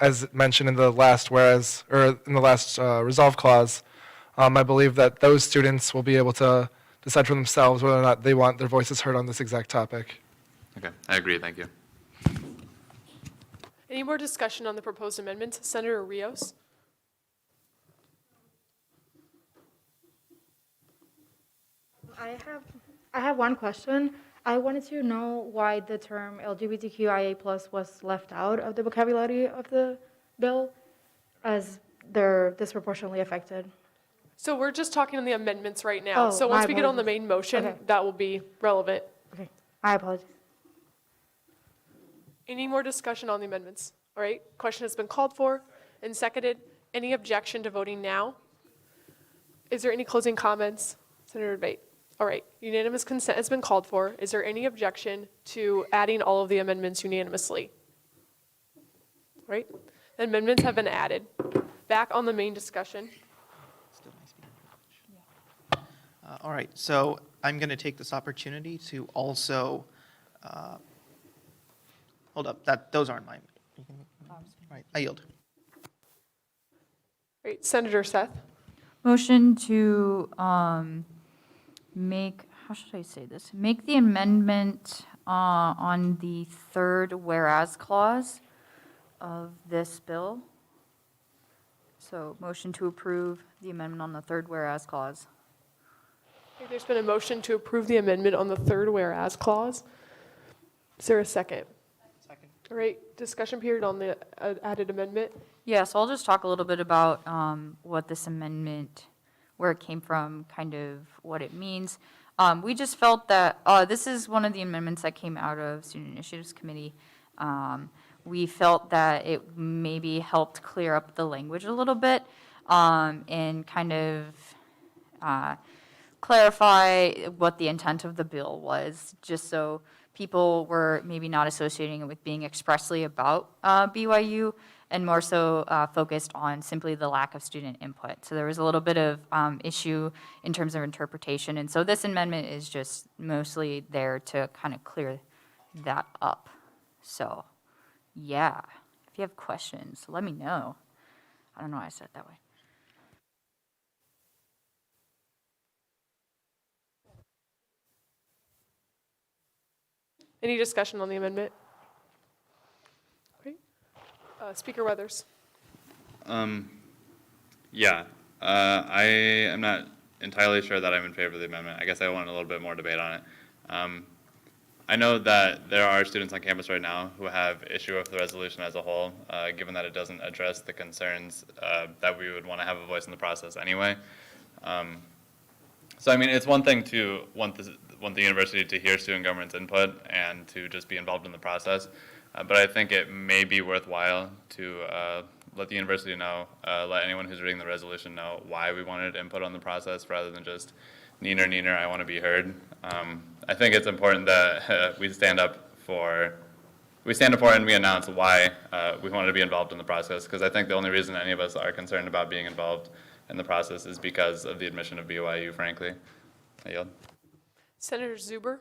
Speaker 10: as mentioned in the last resolve clause, I believe that those students will be able to decide for themselves whether or not they want their voices heard on this exact topic.
Speaker 3: Okay, I agree, thank you.
Speaker 1: Any more discussion on the proposed amendments? Senator Rios.
Speaker 11: I have one question. I wanted to know why the term LGBTQIA+ was left out of the vocabulary of the bill, as they're disproportionately affected.
Speaker 1: So we're just talking on the amendments right now.
Speaker 11: Oh,
Speaker 1: So
Speaker 11: my
Speaker 1: once we get on the
Speaker 11: apologies.
Speaker 1: main motion,
Speaker 11: Okay.
Speaker 1: that will be relevant.
Speaker 11: Okay, I apologize.
Speaker 1: Any more discussion on the amendments? All right, question has been called for and seconded. Any objection to voting now? Is there any closing comments? Senator Advait. All right, unanimous consent has been called for. Is there any objection to adding all of the amendments unanimously? All right, the amendments have been added. Back on the main discussion.
Speaker 5: All right, so I'm going to take this opportunity to also, hold up, those aren't mine. Right, I yield.
Speaker 1: All right, Senator Seth.
Speaker 14: Motion to make, how should I say this? Make the amendment on the third whereas clause of this bill. So motion to approve the amendment on the third whereas clause.
Speaker 1: Okay, there's been a motion to approve the amendment on the third whereas clause. Is there a second?
Speaker 5: Second.
Speaker 1: All right, discussion period on the added amendment.
Speaker 14: Yeah, so I'll just talk a little bit about what this amendment, where it came from, kind of what it means. We just felt that, this is one of the amendments that came out of Student Initiatives Committee. We felt that it maybe helped clear up the language a little bit and kind of clarify what the intent of the bill was, just so people were maybe not associating it with being expressly about BYU, and more so focused on simply the lack of student input. So there was a little bit of issue in terms of interpretation, and so this amendment is just mostly there to kind of clear that up. So, yeah, if you have questions, let me know. I don't know why I said it that way.
Speaker 1: Any discussion on the amendment? Okay. Speaker Weathers.
Speaker 3: Yeah, I am not entirely sure that I'm in favor of the amendment. I guess I want a little bit more debate on it. I know that there are students on campus right now who have issue with the resolution as a whole, given that it doesn't address the concerns that we would want to have a voice in the process anyway. So I mean, it's one thing to want the university to hear student government's input and to just be involved in the process, but I think it may be worthwhile to let the university know, let anyone who's reading the resolution know why we wanted input on the process rather than just neener, I want to be heard. I think it's important that we stand up for and we announce why we wanted to be involved in the process, because I think the only reason any of us are concerned about being involved in the process is because of the admission of BYU, frankly. I yield.
Speaker 1: Senator Zuber?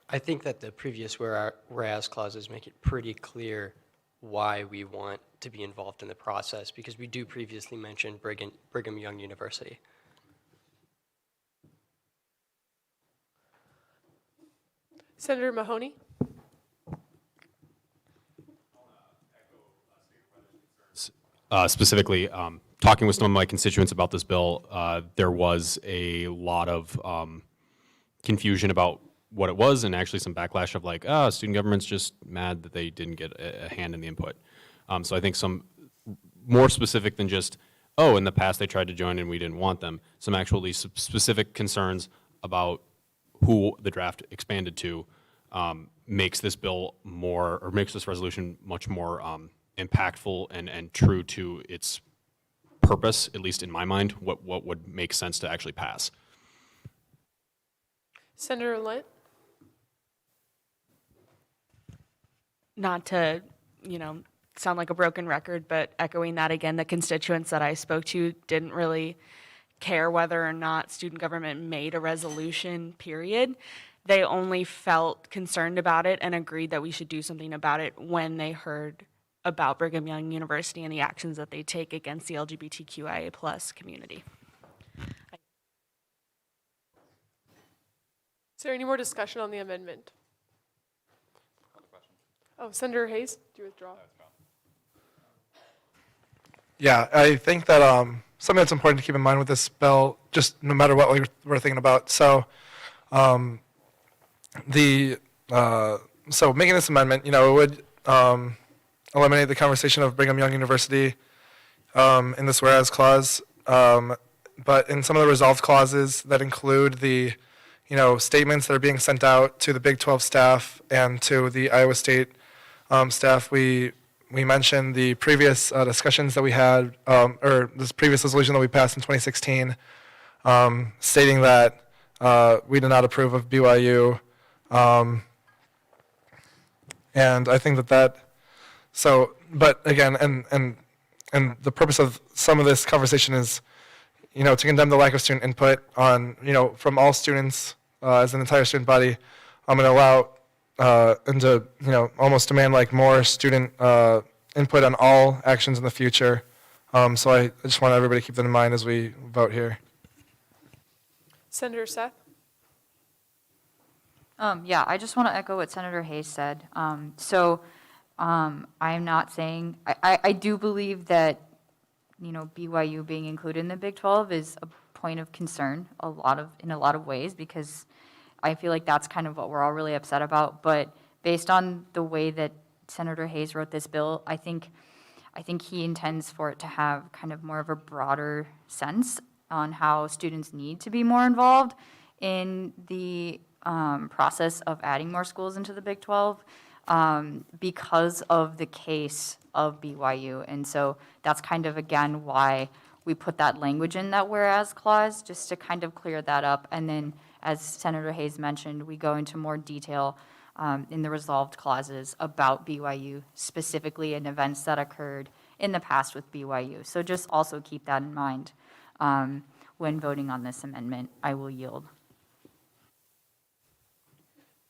Speaker 7: I think that the previous whereas clauses make it pretty clear why we want to be involved in the process, because we do previously mention Brigham Young University.
Speaker 1: Senator Mahoney?
Speaker 12: Specifically, talking with some of my constituents about this bill, there was a lot of confusion about what it was, and actually some backlash of like, student government's just mad that they didn't get a hand in the input. So I think some more specific than just, oh, in the past they tried to join and we didn't want them, some actually specific concerns about who the draft expanded to makes this bill more, or makes this resolution much more impactful and true to its purpose, at least in my mind, what would make sense to actually pass.
Speaker 1: Senator Litt?
Speaker 13: Not to, sound like a broken record, but echoing that again, the constituents that I spoke to didn't really care whether or not student government made a resolution, period. They only felt concerned about it and agreed that we should do something about it when they heard about Brigham Young University and the actions that they take against the LGBTQIA+ community.
Speaker 1: Is there any more discussion on the amendment? Oh, Senator Hayes, do you withdraw?
Speaker 10: Yeah, I think that something that's important to keep in mind with this bill, just no matter what we're thinking about. So, so making this amendment, it would eliminate the conversation of Brigham Young University in this whereas clause, but in some of the resolved clauses that include the statements that are being sent out to the Big 12 staff and to the Iowa State staff, we mentioned the previous discussions that we had, or this previous resolution that we passed in 2016, stating that we do not approve of BYU. And I think but again, and the purpose of some of this conversation is, to condemn the lack of student input on, from all students as an entire student body, I'm going to allow and to, almost demand like more student input on all actions in the future. So I just want everybody to keep that in mind as we vote here.
Speaker 1: Senator Seth?
Speaker 14: Yeah, I just want to echo what Senator Hayes said. I am not saying, I do believe that, BYU being included in the Big 12 is a point of concern in a lot of ways, because I feel like that's kind of what we're all really upset about. But based on the way that Senator Hayes wrote this bill, I think he intends for it to have kind of more of a broader sense on how students need to be more involved in the process of adding more schools into the Big 12 because of the case of BYU. And so that's kind of, again, why we put that language in that whereas clause, just to kind of clear that up. And then, as Senator Hayes mentioned, we go into more detail in the resolved clauses about BYU, specifically in events that occurred in the past with BYU. So just also keep that in mind when voting on this amendment. I will yield.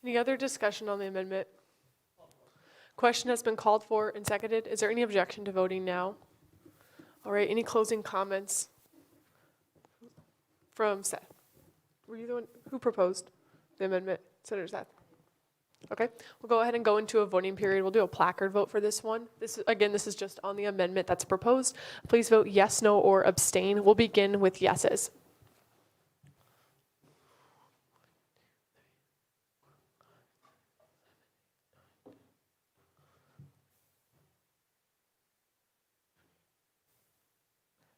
Speaker 1: Any other discussion on the amendment? Question has been called for and seconded. Is there any objection to voting now? All right, any closing comments from Seth? Were you the one who proposed the amendment, Senator Seth? Okay, we'll go ahead and go into a voting period. We'll do a placard vote for this one. This is just on the amendment that's proposed. Please vote yes, no, or abstain. We'll begin with yeses.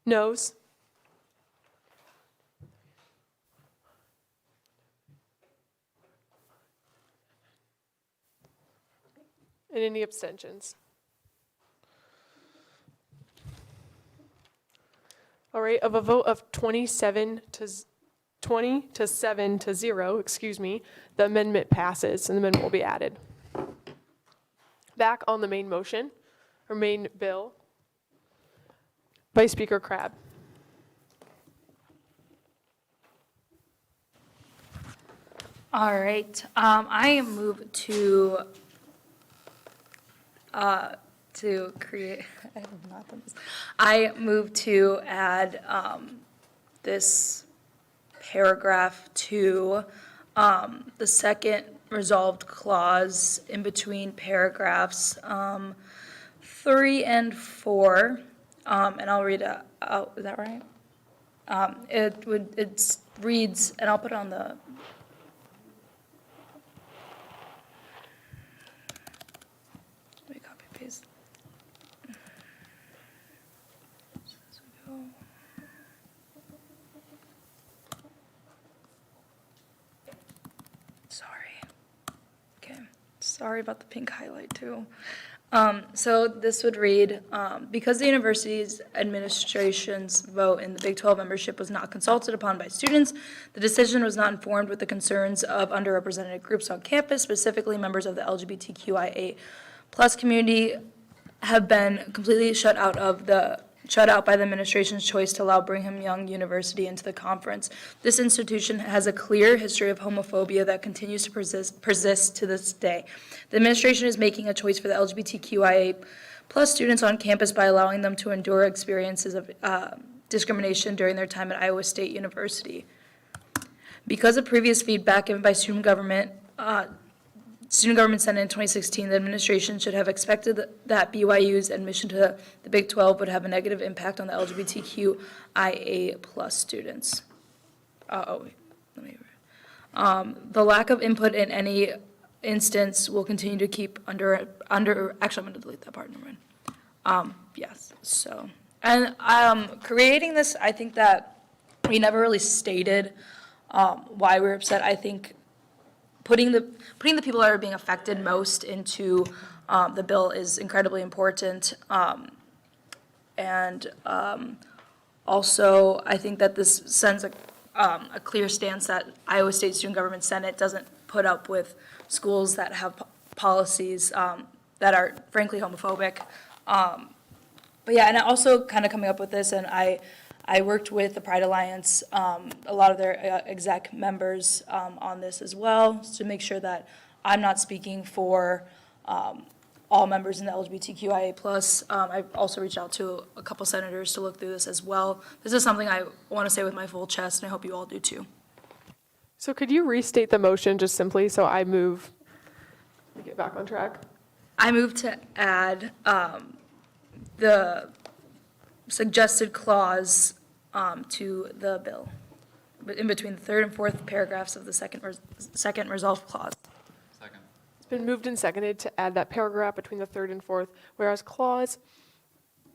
Speaker 1: Noes? And any abstentions? All right, of a vote of 20 to 7 to 0, excuse me, the amendment passes and the amendment will be added. Back on the main motion, or main bill, Vice Speaker Crabb.
Speaker 8: All right, I move to create, I have not done this. I move to add this paragraph to the second resolved clause in between paragraphs 3 and 4, and I'll read it out. Is that right? It reads, and I'll put it on the. Let me copy paste. Sorry about the pink highlight too. So this would read, because the university's administration's vote in the Big 12 membership was not consulted upon by students, the decision was not informed with the concerns of underrepresented groups on campus, specifically members of the LGBTQIA+ community have been completely shut out by the administration's choice to allow Brigham Young University into the conference. This institution has a clear history of homophobia that continues to persist to this day. The administration is making a choice for the LGBTQIA+ students on campus by allowing them to endure experiences of discrimination during their time at Iowa State University. Because of previous feedback given by Student Government Senate in 2016, the administration should have expected that BYU's admission to the Big 12 would have a negative impact on the LGBTQIA+ students. The lack of input in any instance will continue to keep actually, I'm going to delete that part, never mind. Yes, so, and creating this, I think that we never really stated why we're upset. I think putting the people that are being affected most into the bill is incredibly important. Also, I think that this sends a clear stance that Iowa State Student Government Senate doesn't put up with schools that have policies that are frankly homophobic. But yeah, and also kind of coming up with this, and I worked with the Pride Alliance, a lot of their exec members on this as well, to make sure that I'm not speaking for all members in the LGBTQIA+. I've also reached out to a couple senators to look through this as well. This is something I want to say with my full chest, and I hope you all do too.
Speaker 1: So could you restate the motion just simply so I move, get back on track?
Speaker 8: I move to add the suggested clause to the bill, but in between the third and fourth paragraphs of the second resolved clause.
Speaker 1: Second. It's been moved and seconded to add that paragraph between the third and fourth whereas clause.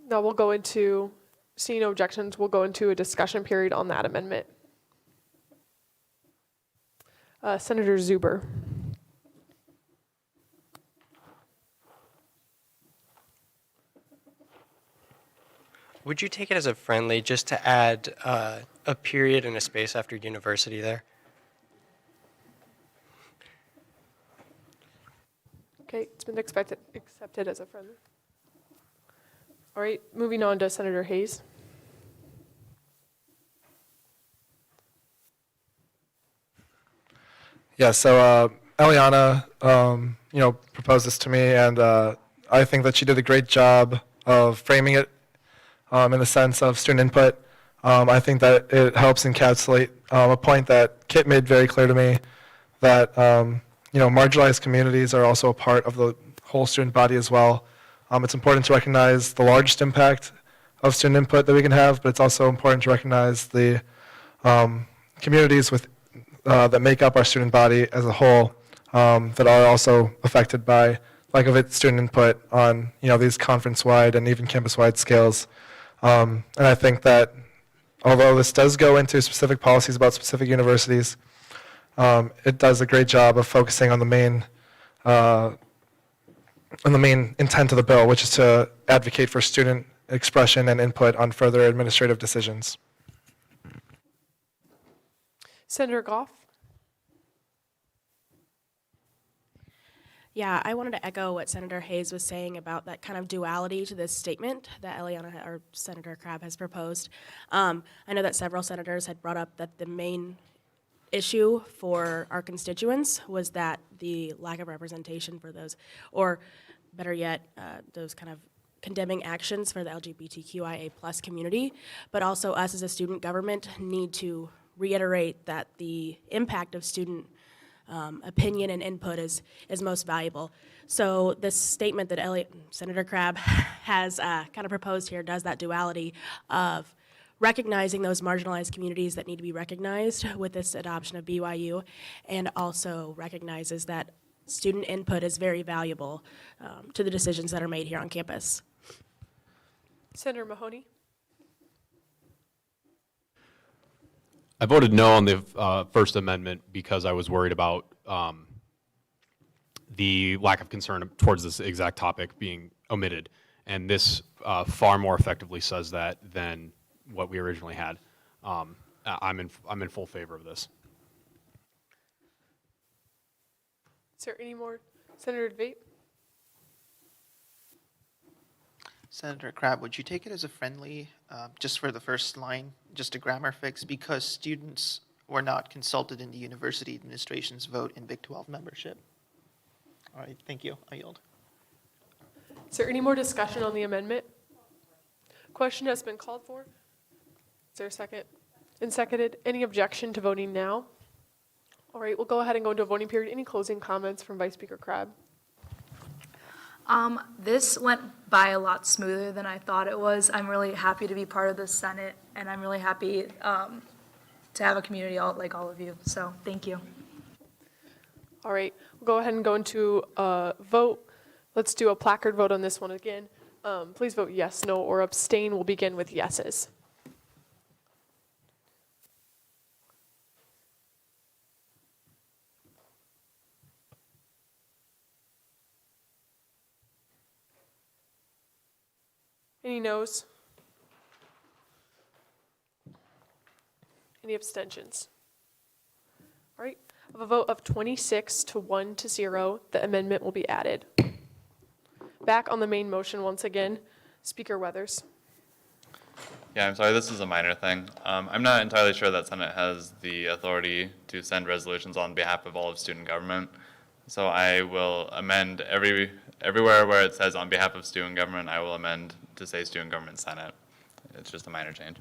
Speaker 1: Now we'll go into, seeing no objections, we'll go into a discussion period on that amendment. Senator Zuber.
Speaker 7: Would you take it as a friendly just to add a period and a space after university there?
Speaker 1: Okay, it's been accepted as a friendly. All right, moving on to Senator Hayes.
Speaker 10: Yeah, so Eliana, proposed this to me, and I think that she did a great job of framing it in the sense of student input. I think that it helps encapsulate a point that Kit made very clear to me, that marginalized communities are also a part of the whole student body as well. It's important to recognize the largest impact of student input that we can have, but it's also important to recognize the communities that make up our student body as a whole that are also affected by lack of student input on these conference-wide and even campus-wide scales. And I think that although this does go into specific policies about specific universities, it does a great job of focusing on the main intent of the bill, which is to advocate for student expression and input on further administrative decisions.
Speaker 1: Senator Goff?
Speaker 15: Yeah, I wanted to echo what Senator Hayes was saying about that kind of duality to this statement that Eliana or Senator Crabb has proposed. I know that several senators had brought up that the main issue for our constituents was that the lack of representation for those, or better yet, those kind of condemning actions for the LGBTQIA+ community, but also us as a student government need to reiterate that the impact of student opinion and input is most valuable. So this statement that Senator Crabb has kind of proposed here does that duality of recognizing those marginalized communities that need to be recognized with this adoption of BYU, and also recognizes that student input is very valuable to the decisions that are made here on campus.
Speaker 1: Senator Mahoney?
Speaker 12: I voted no on the First Amendment because I was worried about the lack of concern towards this exact topic being omitted. And this far more effectively says that than what we originally had. I'm in full favor of this.
Speaker 1: Is there any more? Senator DeVate?
Speaker 5: Senator Crabb, would you take it as a friendly, just for the first line, just a grammar fix, because students were not consulted in the university administration's vote in Big 12 membership? All right, thank you. I yield.
Speaker 1: Is there any more discussion on the amendment? Question has been called for. Is there a second? And seconded. Any objection to voting now? All right, we'll go ahead and go into a voting period. Any closing comments from Vice Speaker Crabb?
Speaker 8: This went by a lot smoother than I thought it was. I'm really happy to be part of the Senate, and I'm really happy to have a community like all of you. So thank you.
Speaker 1: All right, we'll go ahead and go into a vote. Let's do a placard vote on this one again. Please vote yes, no, or abstain. We'll begin with yeses. Any noes? Any abstentions? All right, of a vote of 26 to 1 to 0, the amendment will be added. Back on the main motion once again, Speaker Weathers.
Speaker 3: Yeah, I'm sorry, this is a minor thing. I'm not entirely sure that Senate has the authority to send resolutions on behalf of all of student government. So I will amend everywhere where it says on behalf of student government, I will amend to say student government Senate. It's just a minor change.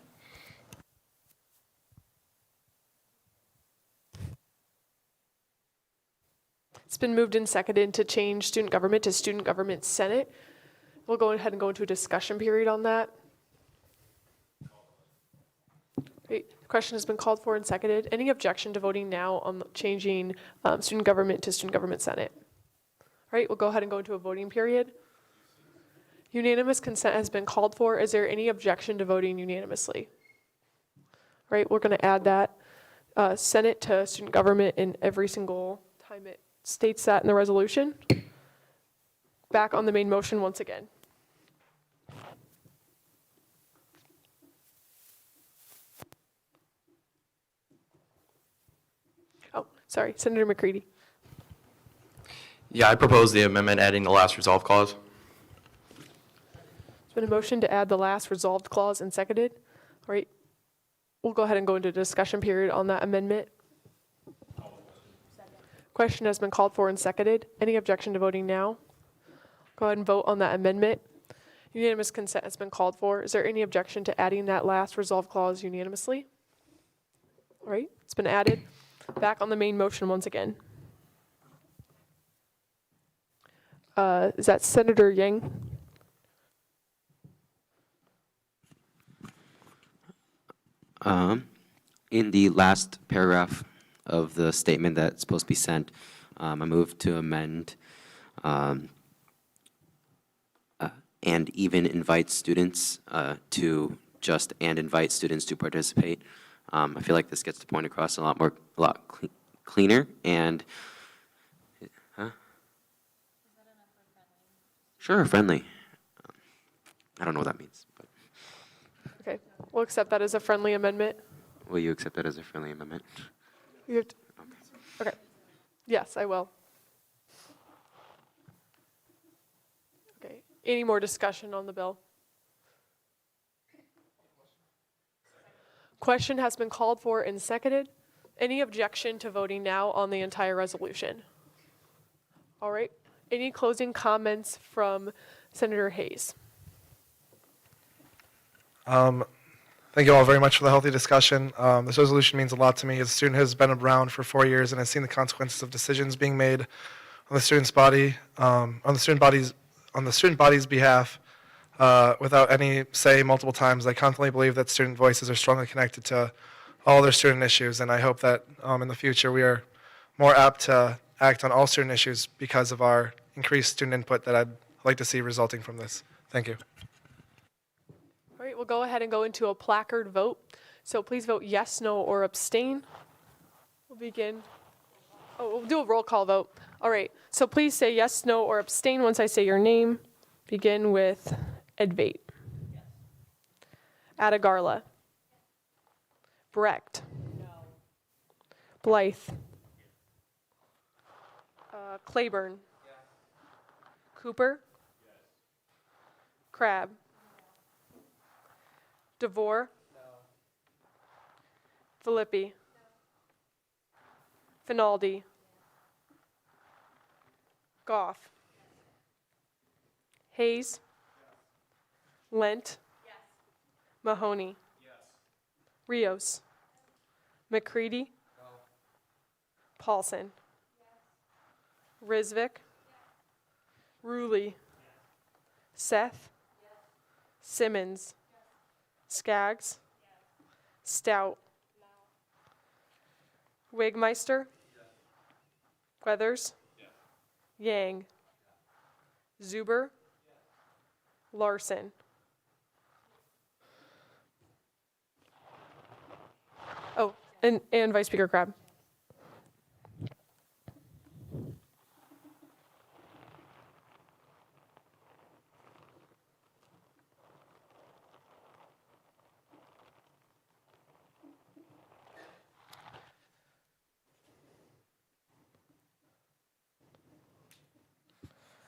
Speaker 1: It's been moved and seconded to change student government to student government Senate. We'll go ahead and go into a discussion period on that. Great. The question has been called for and seconded. Any objection to voting now on changing student government to student government Senate? All right, we'll go ahead and go into a voting period. Unanimous consent has been called for. Is there any objection to voting unanimously? All right, we're going to add that Senate to student government in every single time it states that in the resolution. Back on the main motion once again. Oh, sorry, Senator McCready.
Speaker 16: Yeah, I propose the amendment adding the last resolve clause.
Speaker 1: There's been a motion to add the last resolved clause and seconded. All right, we'll go ahead and go into a discussion period on that amendment. Question has been called for and seconded. Any objection to voting now? Go ahead and vote on that amendment. Unanimous consent has been called for. Is there any objection to adding that last resolve clause unanimously? All right, it's been added. Back on the main motion once again. Is that Senator Yang?
Speaker 17: In the last paragraph of the statement that's supposed to be sent, I move to amend and even invite students to just and invite students to participate. I feel like this gets the point across a lot cleaner and sure, friendly. I don't know what that means, but
Speaker 1: Okay, we'll accept that as a friendly amendment.
Speaker 17: will you accept that as a friendly amendment?
Speaker 1: You have to- Okay, yes, I will. Okay, any more discussion on the bill? Question has been called for and seconded. Any objection to voting now on the entire resolution? All right, any closing comments from Senator Hayes?
Speaker 10: Thank you all very much for the healthy discussion. This resolution means a lot to me as a student who has been around for 4 years and has seen the consequences of decisions being made on the student's body, on the student body's behalf, without any say multiple times. I confidently believe that student voices are strongly connected to all their student issues, and I hope that in the future we are more apt to act on all student issues because of our increased student input that I'd like to see resulting from this. Thank you.
Speaker 1: All right, we'll go ahead and go into a placard vote. So please vote yes, no, or abstain. We'll begin. Oh, we'll do a roll call vote. All right, so please say yes, no, or abstain once I say your name. Begin with Edvate. Adagarla. Brecht. Blythe. Claiborne. Cooper. Crab. DeVore. Filippi. Finaldi. Goff. Hayes. Lent. Mahoney. Rios. McCready. Paulson. Rizvik. Ruley. Seth. Simmons. Skaggs. Stout. Wigmeister. Weathers. Yang. Zuber. Larson. Oh, and Vice Speaker Crab.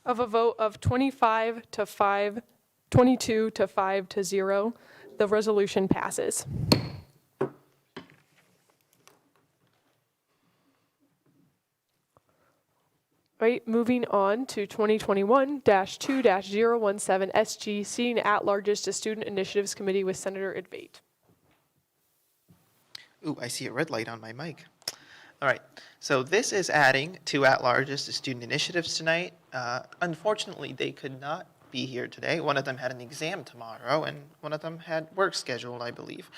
Speaker 1: Of a vote of 22 to 5 to 0, the resolution passes. Right, moving on to 2021-2-017 SG, seating at-larges to Student Initiatives Committee with Senator Edvate.
Speaker 5: Ooh, I see a red light on my mic. All right, so this is adding 2 at-larges to student initiatives tonight. Unfortunately, they could not be here today. One of them had an exam tomorrow, and one of them had work scheduled, I believe.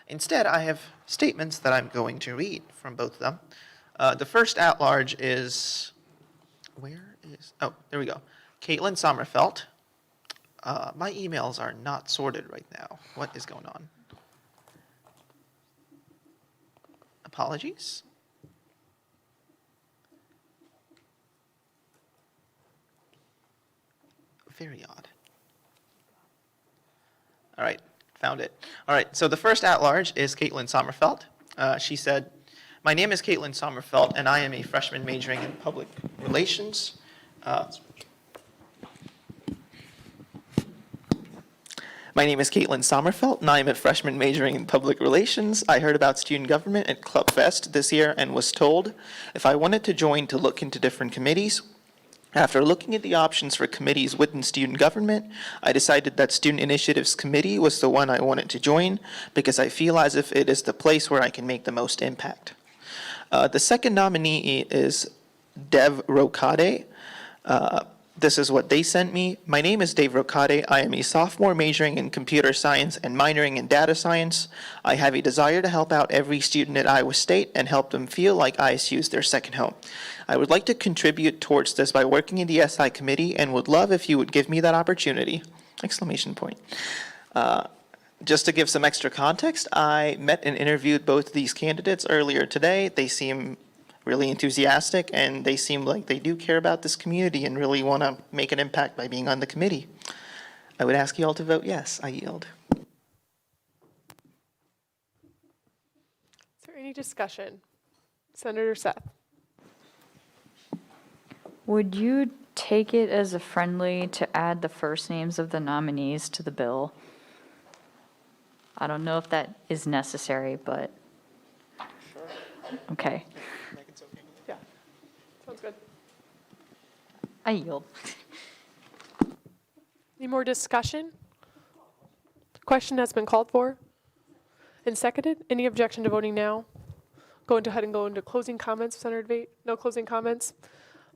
Speaker 5: Instead, I have statements that I'm going to read from both of them. The first at-large is, oh, there we go. Caitlin Sommerfeld. My emails are not sorted right now. What is going on? Apologies. Very odd. All right, found it. All right, so the first at-large is Caitlin Sommerfeld. She said, "My name is Caitlin Sommerfeld, and I am a freshman majoring in public relations." My name is Caitlin Sommerfeld, and I am a freshman majoring in public relations. I heard about student government at Club Fest this year and was told if I wanted to join to look into different committees. After looking at the options for committees within student government, I decided that Student Initiatives Committee was the one I wanted to join because I feel as if it is the place where I can make the most impact. The second nominee is Dev Rokade. This is what they sent me. My name is Dave Rocade. I am a sophomore majoring in computer science and minoring in data science. I have a desire to help out every student at Iowa State and help them feel like ISU is their second home. I would like to contribute towards this by working in the SI committee and would love if you would give me that opportunity! Exclamation point. Just to give some extra context, I met and interviewed both of these candidates earlier today. They seem really enthusiastic, and they seem like they do care about this community and really want to make an impact by being on the committee. I would ask you all to vote yes. I yield.
Speaker 1: Is there any discussion? Senator Seth.
Speaker 14: Would you take it as a friendly to add the first names of the nominees to the bill? I don't know if that is necessary, but. Okay.
Speaker 1: Yeah, sounds good.
Speaker 14: I yield.
Speaker 1: Any more discussion? Question has been called for and seconded. Any objection to voting now? Go ahead and go into closing comments, Senator Vate. No closing comments?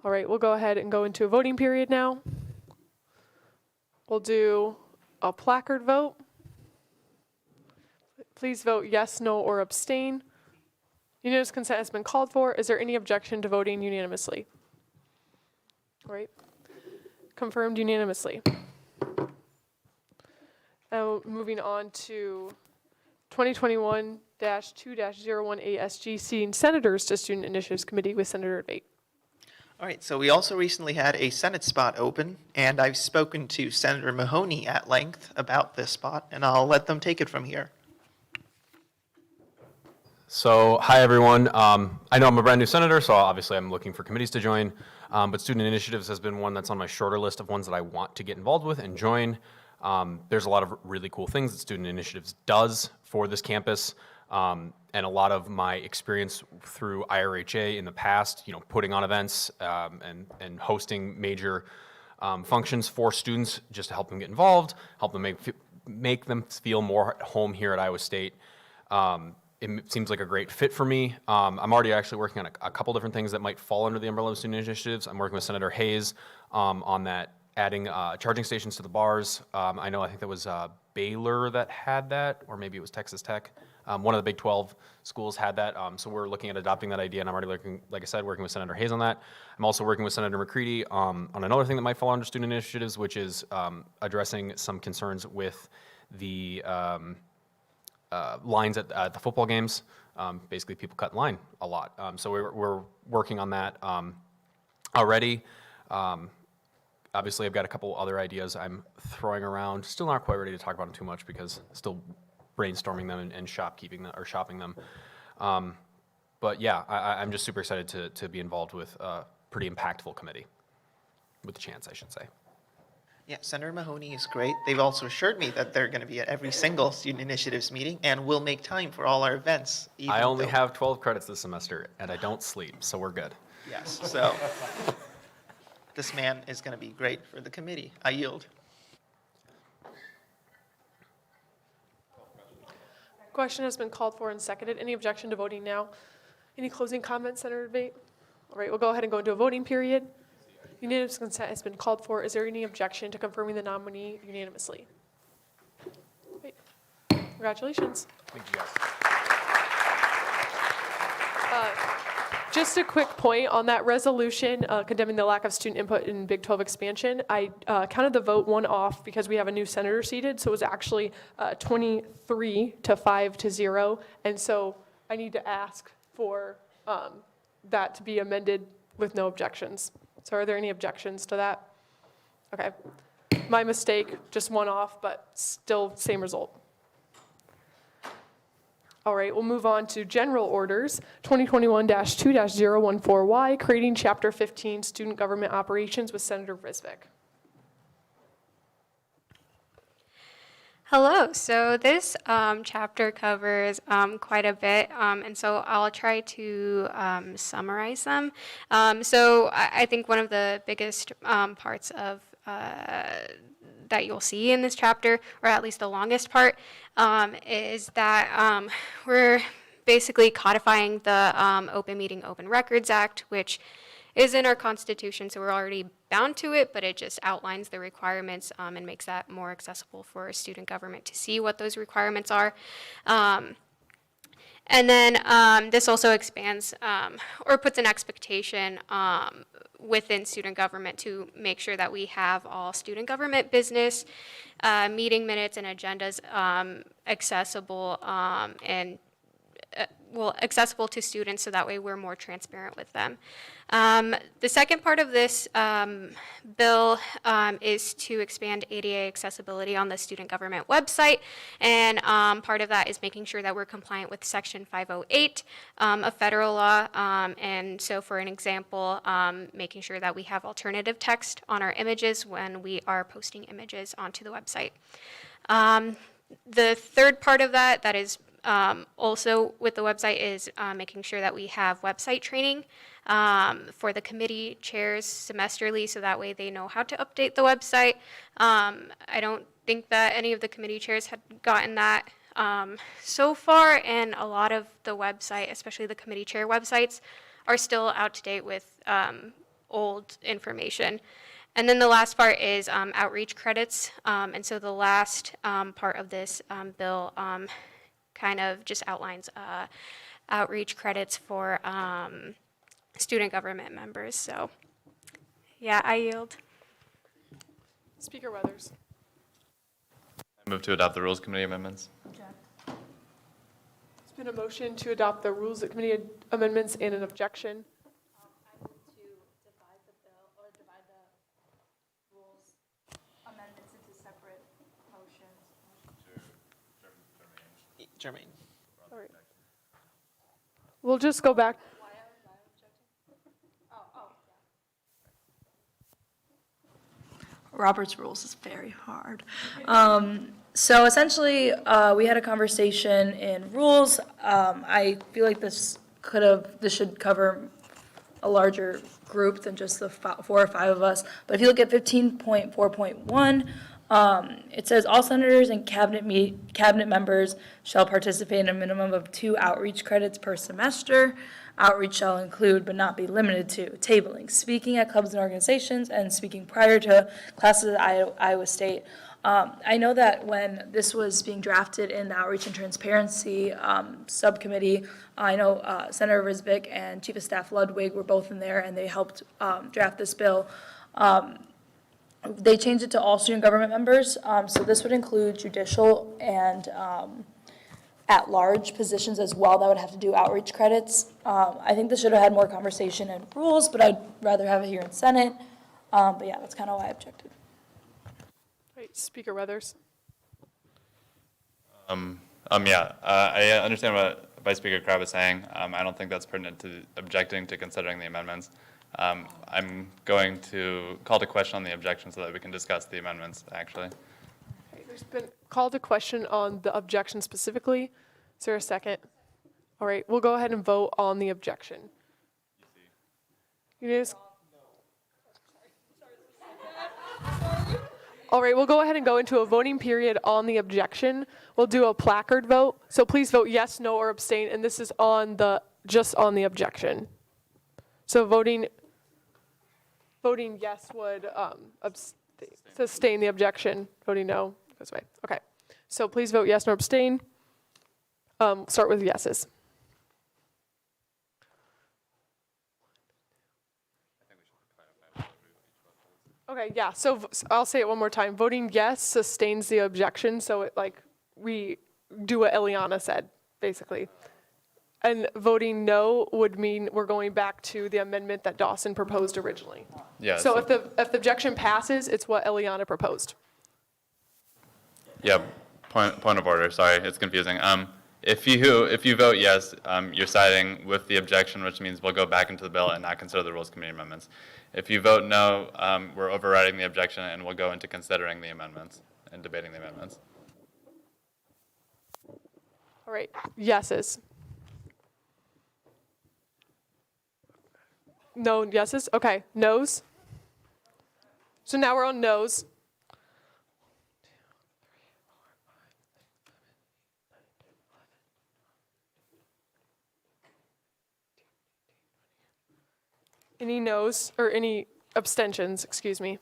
Speaker 1: All right, we'll go ahead and go into a voting period now. We'll do a placard vote. Please vote yes, no, or abstain. Unanimous consent has been called for. Is there any objection to voting unanimously? All right. Confirmed unanimously. Now moving on to 2021-2-01 ASG, seating senators to Student Initiatives Committee with Senator Vate.
Speaker 5: All right, so we also recently had a Senate spot open, and I've spoken to Senator Mahoney at length about this spot, and I'll let them take it from here.
Speaker 12: So, hi everyone. I know I'm a brand new senator, so obviously I'm looking for committees to join, but Student Initiatives has been one that's on my shorter list of ones that I want to get involved with and join. There's a lot of really cool things that Student Initiatives does for this campus, and a lot of my experience through IRHA in the past, putting on events and hosting major functions for students just to help them get involved, help them make them feel more at home here at Iowa State. It seems like a great fit for me. I'm already actually working on a couple different things that might fall under the umbrella of Student Initiatives. I'm working with Senator Hayes on that, adding charging stations to the bars. I think that was Baylor that had that, or maybe it was Texas Tech. One of the Big 12 schools had that, so we're looking at adopting that idea, and I'm already looking, like I said, working with Senator Hayes on that. I'm also working with Senator McCready on another thing that might fall under Student Initiatives, which is addressing some concerns with the lines at the football games. Basically, people cut in line a lot. So we're working on that already. Obviously, I've got a couple other ideas I'm throwing around. Still not quite ready to talk about them too much because still brainstorming them and shopping them. But yeah, I'm just super excited to be involved with a pretty impactful committee, with the chance, I should say.
Speaker 5: Yeah, Senator Mahoney is great. They've also assured me that they're going to be at every single Student Initiatives meeting and will make time for all our events.
Speaker 12: I only have 12 credits this semester, and I don't sleep, so we're good.
Speaker 5: Yes, so this man is going to be great for the committee. I yield.
Speaker 1: Question has been called for and seconded. Any objection to voting now? Any closing comments, Senator Vate? All right, we'll go ahead and go into a voting period. Unanimous consent has been called for. Is there any objection to confirming the nominee unanimously? Great. Congratulations.
Speaker 12: Thank you, guys.
Speaker 1: Just a quick point on that resolution condemning the lack of student input in Big 12 expansion. I counted the vote one off because we have a new senator seated, so it was actually 23-5-0, and so I need to ask for that to be amended with no objections. So are there any objections to that? Okay. My mistake, just one off, but still same result. All right, we'll move on to general orders, 2021-2-014Y, creating Chapter 15 Student Government Operations with Senator Risvik.
Speaker 19: Hello, so this chapter covers quite a bit, and so I'll try to summarize them. So I think one of the biggest parts of that you'll see in this chapter, or at least the longest part, is that we're basically codifying the Open Meeting, Open Records Act, which is in our Constitution, so we're already bound to it, but it just outlines the requirements and makes that more accessible for student government to see what those requirements are. And then this also expands or puts an expectation within student government to make sure that we have all student government business, meeting minutes and agendas accessible and accessible to students, so that way we're more transparent with them. The second part of this bill is to expand ADA accessibility on the student government website, and part of that is making sure that we're compliant with Section 508 of federal law, and so for an example, making sure that we have alternative text on our images when we are posting images onto the website. The third part of that is also with the website is making sure that we have website training for the committee chairs semesterly, so that way they know how to update the website. I don't think that any of the committee chairs had gotten that so far, and a lot of the website, especially the committee chair websites, are still out to date with old information. And then the last part is outreach credits, and so the last part of this bill kind of just outlines outreach credits for student government members. So, yeah, I yield.
Speaker 1: Speaker Weathers.
Speaker 3: I move to adopt the Rules Committee amendments.
Speaker 1: There's been a motion to adopt the Rules Committee amendments and an objection.
Speaker 8: I move to divide the bill, or divide the rules amendments into separate motions.
Speaker 5: Jermaine.
Speaker 1: All right. We'll just go back.
Speaker 8: Robert's rules is very hard. So essentially, we had a conversation in rules. I feel like this should cover a larger group than just the 4 or 5 of us. But if you look at 15.4.1, it says all senators and cabinet members shall participate in a minimum of 2 outreach credits per semester. Outreach shall include, but not be limited to, tabling, speaking at clubs and organizations, and speaking prior to classes at Iowa State. I know that when this was being drafted in the Outreach and Transparency subcommittee, I know Senator Risbick and Chief of Staff Ludwig were both in there, and they helped draft this bill. They changed it to all student government members, so this would include judicial and at-large positions as well that would have to do outreach credits. I think this should have had more conversation and rules, but I'd rather have it here in Senate. But yeah, that's kind of why I objected.
Speaker 1: Right, Speaker Weathers.
Speaker 3: Yeah, I understand what Vice Speaker Crabb is saying. I don't think that's pertinent to objecting to considering the amendments. I'm going to call to question on the objection so that we can discuss the amendments, actually.
Speaker 1: Okay, there's been called a question on the objection specifically. Is there a second? All right, we'll go ahead and vote on the objection. You guys? All right, we'll go ahead and go into a voting period on the objection. We'll do a placard vote. So please vote yes, no, or abstain. And this is on just on the objection. So voting yes would sustain the objection. Voting no goes away. Okay. So please vote yes or abstain. Start with yeses. Okay, yeah, so I'll say it one more time. Voting yes sustains the objection, so it we do what Eliana said, basically. And voting no would mean we're going back to the amendment that Dawson proposed originally.
Speaker 3: Yeah.
Speaker 1: So if the objection passes, it's what Eliana proposed.
Speaker 3: Yeah, point of order, sorry, it's confusing. If you vote yes, you're siding with the objection, which means we'll go back into the bill and not consider the Rules Committee amendments. If you vote no, we're overriding the objection and we'll go into considering the amendments and debating the amendments.
Speaker 1: All right, yeses. No yeses? Okay, noes? So now we're on noes. Any noes, or any abstentions, excuse me?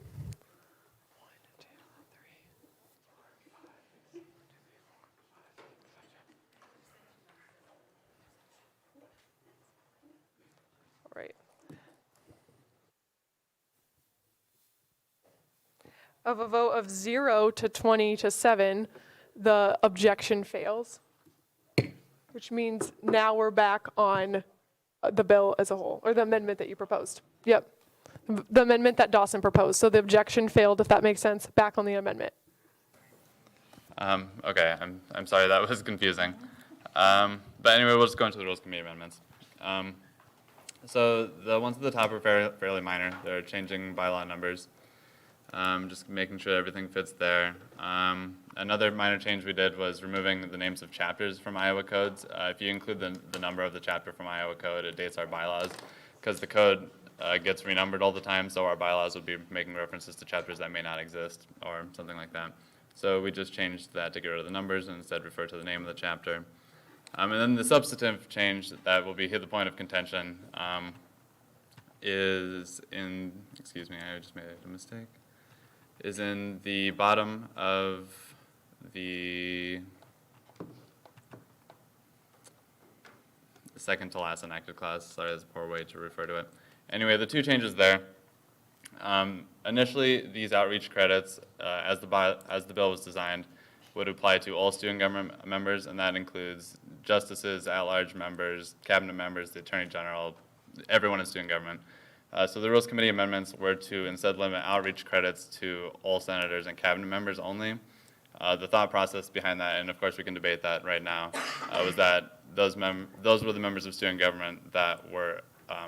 Speaker 1: All right. Of a vote of 0 to 20 to 7, the objection fails, which means now we're back on the bill as a whole, or the amendment that you proposed. Yep. The amendment that Dawson proposed. So the objection failed, if that makes sense, back on the amendment.
Speaker 4: Okay, I'm sorry, that was confusing. But anyway, we'll just go into the Rules Committee amendments. So the ones at the top are fairly minor. They're changing bylaw numbers, just making sure everything fits there. Another minor change we did was removing the names of chapters from Iowa codes. If you include the number of the chapter from Iowa code, it dates our bylaws, because the code gets renumbered all the time, so our bylaws would be making references to chapters that may not exist or something like that. So we just changed that to get rid of the numbers and instead refer to the name of the chapter. And then the substantive change that will be the point of contention is in, excuse me, I just made a mistake, is in the bottom of the second to last enacted clause. Sorry, that's a poor way to refer to it. Anyway, the two changes there. Initially, these outreach credits, as the bill was designed, would apply to all student government members, and that includes justices, at-large members, cabinet members, the attorney general, everyone in student government. So the Rules Committee amendments were to instead limit outreach credits to all senators and cabinet members only. The thought process behind that, and of course we can debate that right now, was that those were the members of student government that were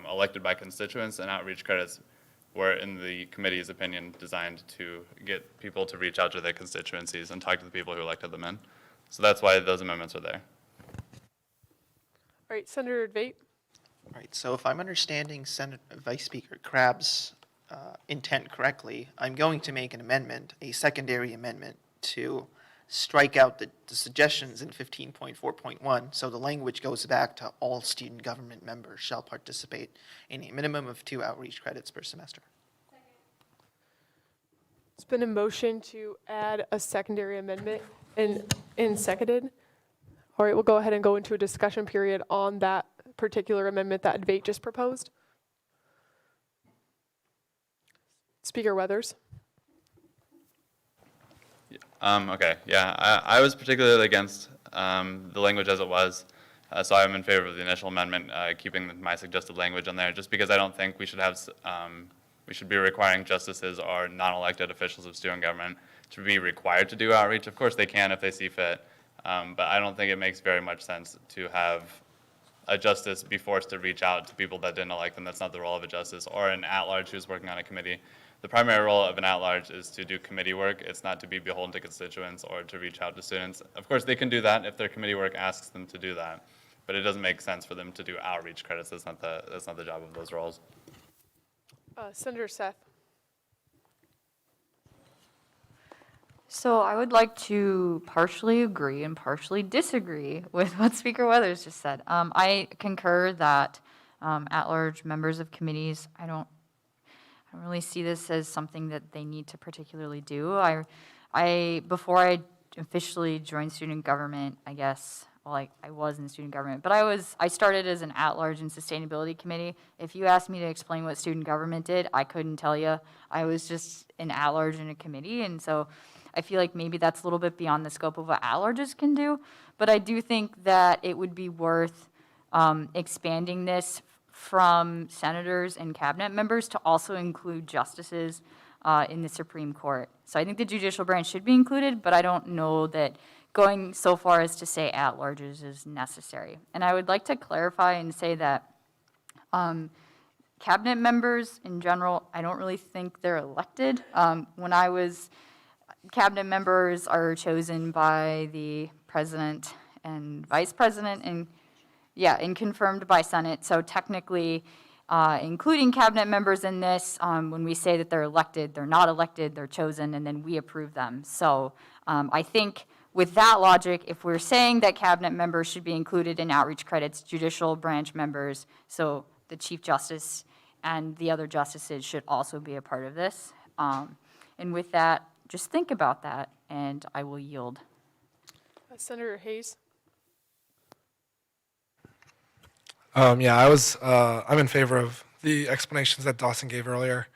Speaker 4: elected by constituents, and outreach credits were, in the committee's opinion, designed to get people to reach out to their constituencies and talk to the people who elected them in. So that's why those amendments are there.
Speaker 1: All right, Senator Dvait.
Speaker 5: All right, so if I'm understanding Vice Speaker Crabb's intent correctly, I'm going to make an amendment, a secondary amendment, to strike out the suggestions in 15.4.1, so the language goes back to all student government members shall participate in a minimum of 2 outreach credits per semester.
Speaker 1: It's been a motion to add a secondary amendment and seconded. All right, we'll go ahead and go into a discussion period on that particular amendment that Dvait just proposed. Speaker Weathers.
Speaker 4: Okay, yeah, I was particularly against the language as it was, so I'm in favor of the initial amendment, keeping my suggested language on there, just because I don't think we should have, we should be requiring justices or non-elected officials of student government to be required to do outreach. Of course they can if they see fit, but I don't think it makes very much sense to have a justice be forced to reach out to people that didn't elect them. That's not the role of a justice, or an at-large who's working on a committee. The primary role of an at-large is to do committee work. It's not to be beholden to constituents or to reach out to students. Of course, they can do that if their committee work asks them to do that, but it doesn't make sense for them to do outreach credits. That's not the job of those roles.
Speaker 1: Senator Seth.
Speaker 14: So I would like to partially agree and partially disagree with what Speaker Weathers just said. I concur that at-large members of committees, I don't really see this as something that they need to particularly do. Before I officially joined student government, I guess, well, I was in student government, but I started as an at-large in sustainability committee. If you asked me to explain what student government did, I couldn't tell you. I was just an at-large in a committee, and so I feel like maybe that's a little bit beyond the scope of what at-larges can do, but I do think that it would be worth expanding this from senators and cabinet members to also include justices in the Supreme Court. So I think the judicial branch should be included, but I don't know that going so far as to say at-larges is necessary. And I would like to clarify and say that cabinet members in general, I don't really think they're elected. Cabinet members are chosen by the president and vice president and confirmed by Senate. So technically, including cabinet members in this, when we say that they're elected, they're not elected, they're chosen, and then we approve them. So I think with that logic, if we're saying that cabinet members should be included in outreach credits, judicial branch members, so the Chief Justice and the other justices should also be a part of this. And with that, just think about that, and I will yield.
Speaker 1: Senator Hayes?
Speaker 10: I'm in favor of the explanations that Dawson gave earlier,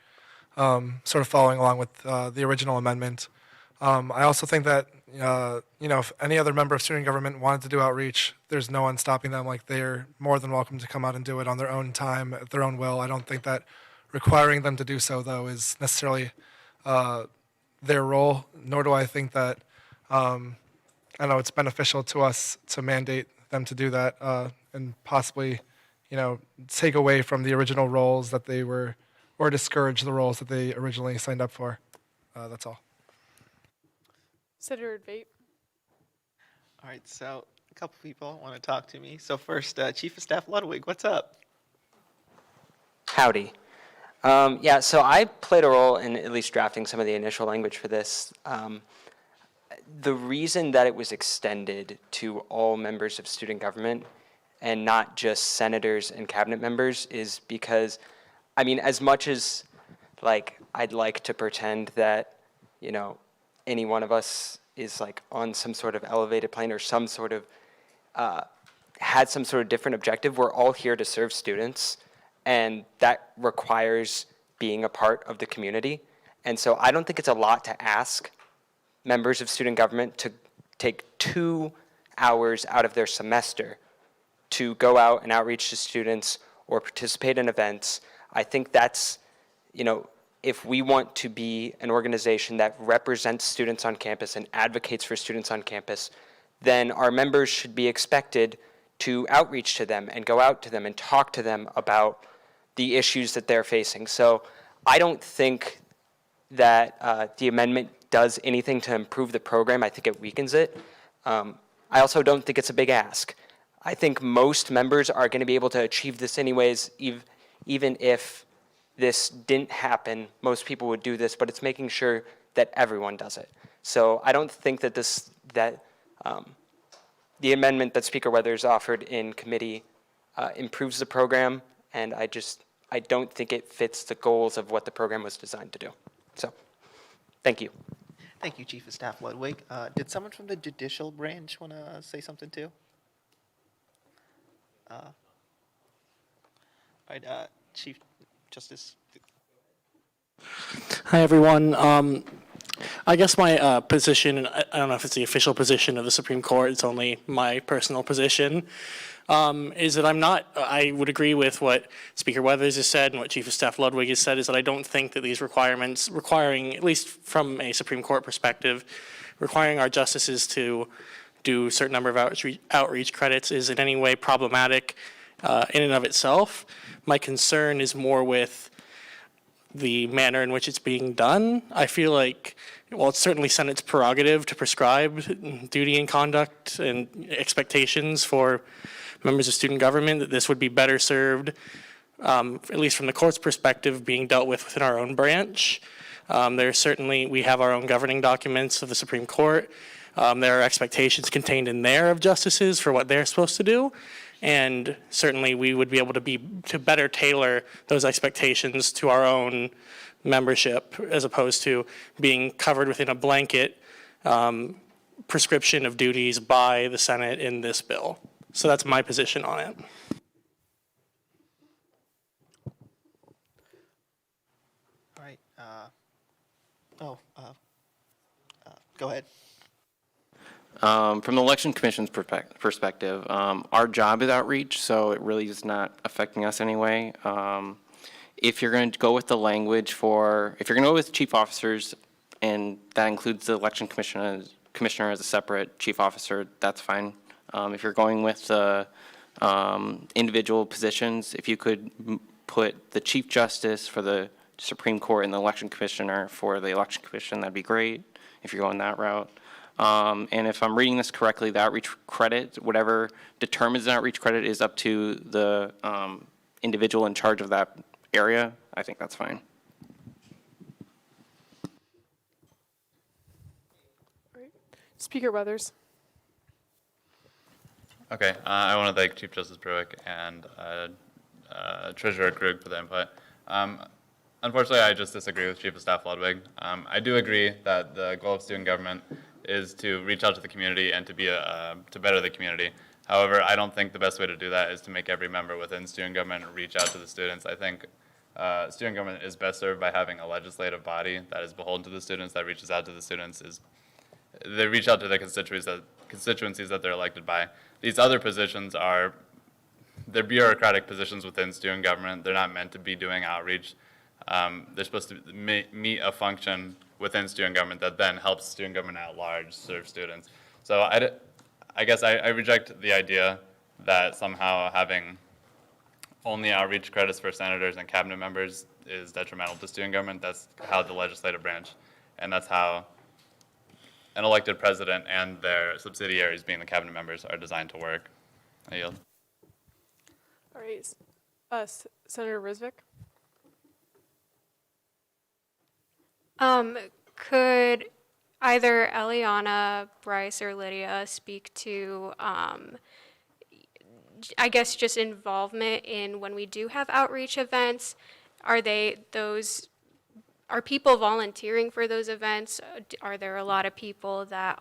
Speaker 10: sort of following along with the original amendment. I also think that, if any other member of student government wanted to do outreach, there's no one stopping them. Like, they're more than welcome to come out and do it on their own time, at their own will. I don't think that requiring them to do so, though, is necessarily their role, nor do I think that, it's beneficial to us to mandate them to do that and possibly, take away from the original roles that they were, or discourage the roles that they originally signed up for. That's all.
Speaker 1: Senator Vape?
Speaker 5: All right, so a couple people want to talk to me. So first, Chief of Staff Ludwig, what's up?
Speaker 20: Howdy. So I played a role in at least drafting some of the initial language for this. The reason that it was extended to all members of student government and not just senators and cabinet members is because, as much as I'd like to pretend that, any one of us is on some sort of elevated plane or some sort of, had some sort of different objective, we're all here to serve students. And that requires being a part of the community. And so I don't think it's a lot to ask members of student government to take 2 hours out of their semester to go out and outreach to students or participate in events. I think that's, if we want to be an organization that represents students on campus and advocates for students on campus, then our members should be expected to outreach to them and go out to them and talk to them about the issues that they're facing. So I don't think that the amendment does anything to improve the program. I think it weakens it. I also don't think it's a big ask. I think most members are going to be able to achieve this anyways, even if this didn't happen, most people would do this, but it's making sure that everyone does it. So I don't think that the amendment that Speaker Weathers offered in committee improves the program, and I don't think it fits the goals of what the program was designed to do. So, thank you.
Speaker 5: Thank you, Chief of Staff Ludwig. Did someone from the Judicial branch want to say something too? All right, Chief Justice.
Speaker 6: Hi, everyone. I guess my position, and I don't know if it's the official position of the Supreme Court, it's only my personal position, is that I would agree with what Speaker Weathers has said and what Chief of Staff Ludwig has said, is that I don't think that these requirements, requiring, at least from a Supreme Court perspective, requiring our justices to do a certain number of outreach credits is in any way problematic in and of itself. My concern is more with the manner in which it's being done. I feel like, it's certainly Senate's prerogative to prescribe duty and conduct and expectations for members of student government, that this would be better served, at least from the court's perspective, being dealt with within our own branch. We have our own governing documents of the Supreme Court. There are expectations contained in there of justices for what they're supposed to do. And certainly we would be able to better tailor those expectations to our own membership, as opposed to being covered within a blanket prescription of duties by the Senate in this bill. So that's my position on it.
Speaker 5: All right. Go ahead.
Speaker 16: From the Election Commission's perspective, our job is outreach, so it really is not affecting us anyway. If you're going to go with the language if you're going to go with chief officers, and that includes the Election Commissioner as a separate chief officer, that's fine. If you're going with the individual positions, if you could put the Chief Justice for the Supreme Court and the Election Commissioner for the Election Commission, that'd be great, if you're going that route. And if I'm reading this correctly, the outreach credit, whatever determines the outreach credit, is up to the individual in charge of that area. I think that's fine.
Speaker 1: Speaker Weathers.
Speaker 3: Okay, I want to thank Chief Justice Bruick and Treasurer Krug for the input.
Speaker 4: Unfortunately, I just disagree with Chief of Staff Ludwig. I do agree that the goal of student government is to reach out to the community and to be to better the community. However, I don't think the best way to do that is to make every member within student government reach out to the students. I think student government is best served by having a legislative body that is beholden to the students, that reaches out to the students, they reach out to the constituencies that they're elected by. These other positions they're bureaucratic positions within student government. They're not meant to be doing outreach. They're supposed to meet a function within student government that then helps student government at large serve students. So I guess I reject the idea that somehow having only outreach credits for senators and cabinet members is detrimental to student government. That's how the legislative branch, and that's how an elected president and their subsidiaries, being the cabinet members, are designed to work. I yield.
Speaker 1: All right, Senator Risvik.
Speaker 19: Could either Eliana, Bryce, or Lydia speak to, I guess, just involvement in when we do have outreach events? Are people volunteering for those events? Are there a lot of people that,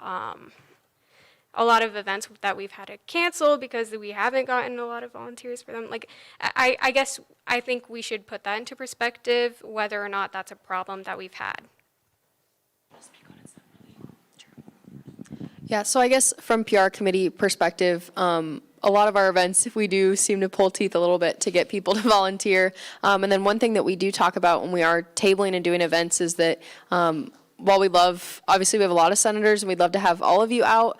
Speaker 19: a lot of events that we've had to cancel because we haven't gotten a lot of volunteers for them? Like, I guess I think we should put that into perspective, whether or not that's a problem that we've had.
Speaker 21: Yeah, so I guess from PR committee perspective, a lot of our events, we do seem to pull teeth a little bit to get people to volunteer. And then one thing that we do talk about when we are tabling and doing events is that while we love, obviously we have a lot of senators and we'd love to have all of you out,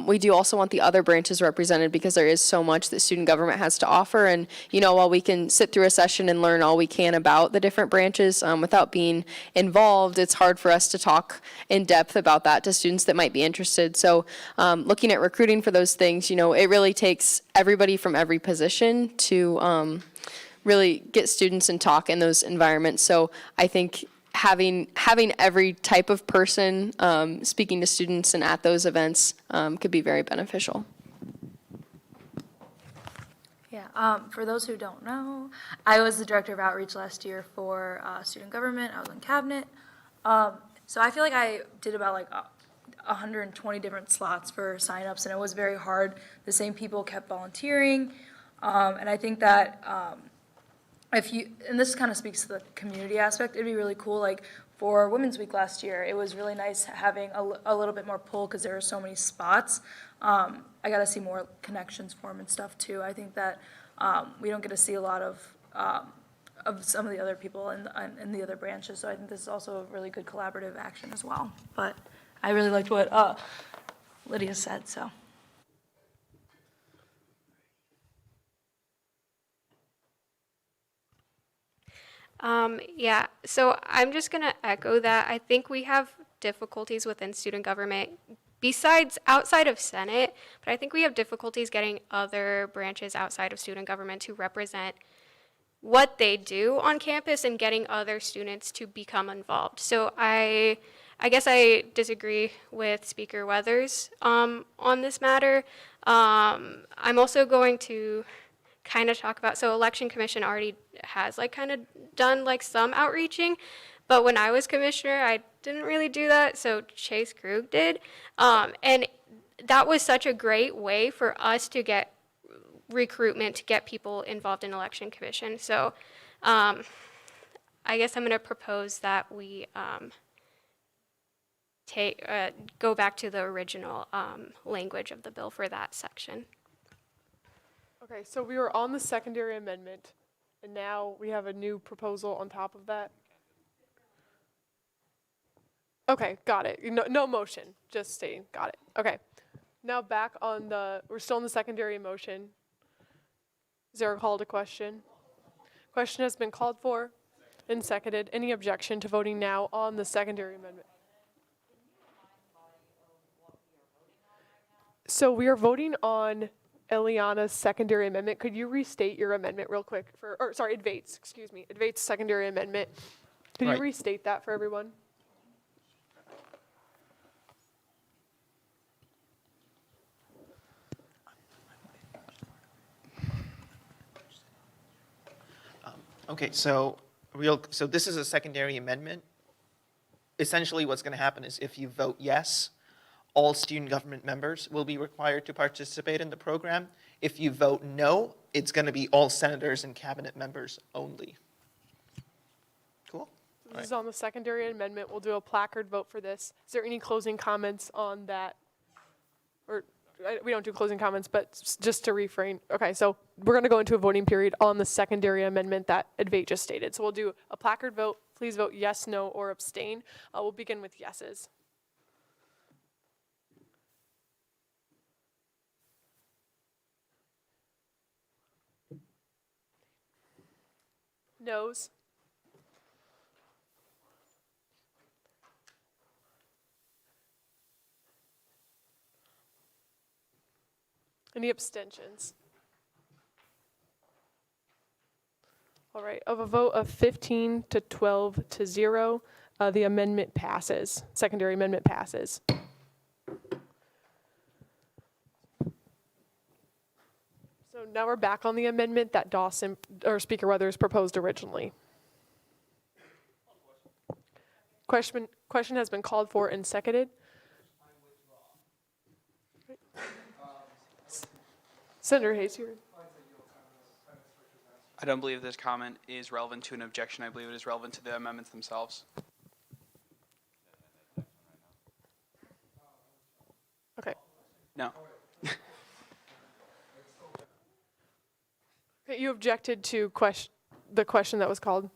Speaker 21: we do also want the other branches represented because there is so much that student government has to offer. And, you know, while we can sit through a session and learn all we can about the different branches without being involved, it's hard for us to talk in depth about that to students that might be interested. So looking at recruiting for those things, you know, it really takes everybody from every position to really get students and talk in those environments. So I think having every type of person speaking to students and at those events could be very beneficial.
Speaker 8: Yeah, for those who don't know, I was the director of outreach last year for student government. I was in cabinet. So I feel like I did about 120 different slots for signups, and it was very hard. The same people kept volunteering, and I think that and this kind of speaks to the community aspect, it'd be really cool, like for Women's Week last year, it was really nice having a little bit more pull because there were so many spots. I got to see more connections form and stuff too. I think that we don't get to see a lot of some of the other people in the other branches, so I think this is also a really good collaborative action as well. But I really liked what Lydia said, so.
Speaker 19: Yeah, so I'm just going to echo that. I think we have difficulties within student government outside of Senate, but I think we have difficulties getting other branches outside of student government to represent what they do on campus and getting other students to become involved. So I guess I disagree with Speaker Weathers on this matter. I'm also going to kind of talk about, so Election Commission already has kind of done some outreaching, but when I was commissioner, I didn't really do that, so Chase Krug did. And that was such a great way for us to get recruitment, to get people involved in Election Commission. So I guess I'm going to propose that we go back to the original language of the bill for that section.
Speaker 1: Okay, so we were on the secondary amendment, and now we have a new proposal on top of that. Okay, got it. No motion, just stating, got it. Okay, now back on we're still in the secondary motion. Is there a call to question? Question has been called for and seconded. Any objection to voting now on the secondary amendment? So we are voting on Eliana's secondary amendment. Could you restate your amendment real quick Advait's secondary amendment. Could you restate that for everyone?
Speaker 5: Okay, so so this is a secondary amendment. Essentially, what's going to happen is if you vote yes, all student government members will be required to participate in the program. If you vote no, it's going to be all senators and cabinet members only. Cool?
Speaker 1: This is on the secondary amendment. We'll do a placard vote for this. Is there any closing comments on that? Or we don't do closing comments, but just to refrain. Okay, so we're going to go into a voting period on the secondary amendment that Advait just stated. So we'll do a placard vote. Please vote yes, no, or abstain. We'll begin with yeses. Noes. Any abstentions? All right, of a vote of 15 to 12 to 0, the amendment passes. Secondary amendment passes. So now we're back on the amendment that Dawson, or Speaker Weathers proposed originally. Question has been called for and seconded. Senator Hayes, here.
Speaker 2: I don't believe this comment is relevant to an objection. I believe it is relevant to the amendments themselves.
Speaker 1: Okay.
Speaker 2: No.
Speaker 1: Okay, you objected to the question that was called.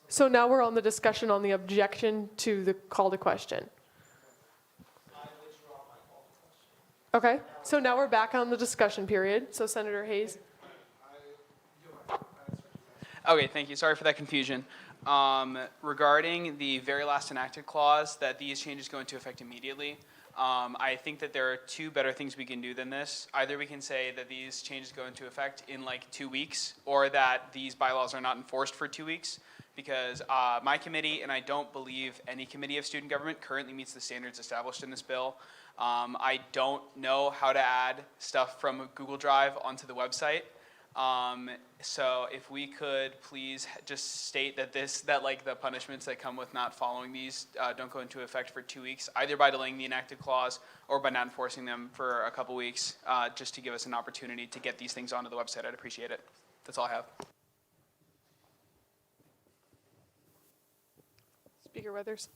Speaker 1: So now we're on the discussion on the objection to the call to question. Okay, so now we're back on the discussion period. So Senator Hayes.
Speaker 2: Okay, thank you. Sorry for that confusion. Regarding the very last enacted clause that these changes go into effect immediately, I think that there are two better things we can do than this. Either we can say that these changes go into effect in like 2 weeks, or that these bylaws are not enforced for 2 weeks, because my committee, and I don't believe any committee of student government, currently meets the standards established in this bill. I don't know how to add stuff from Google Drive onto the website. So if we could please just state that like the punishments that come with not following these don't go into effect for 2 weeks, either by delaying the enacted clause or by not enforcing them for a couple weeks, just to give us an opportunity to get these things onto the website. I'd appreciate it. That's all I have.
Speaker 1: Speaker Weathers.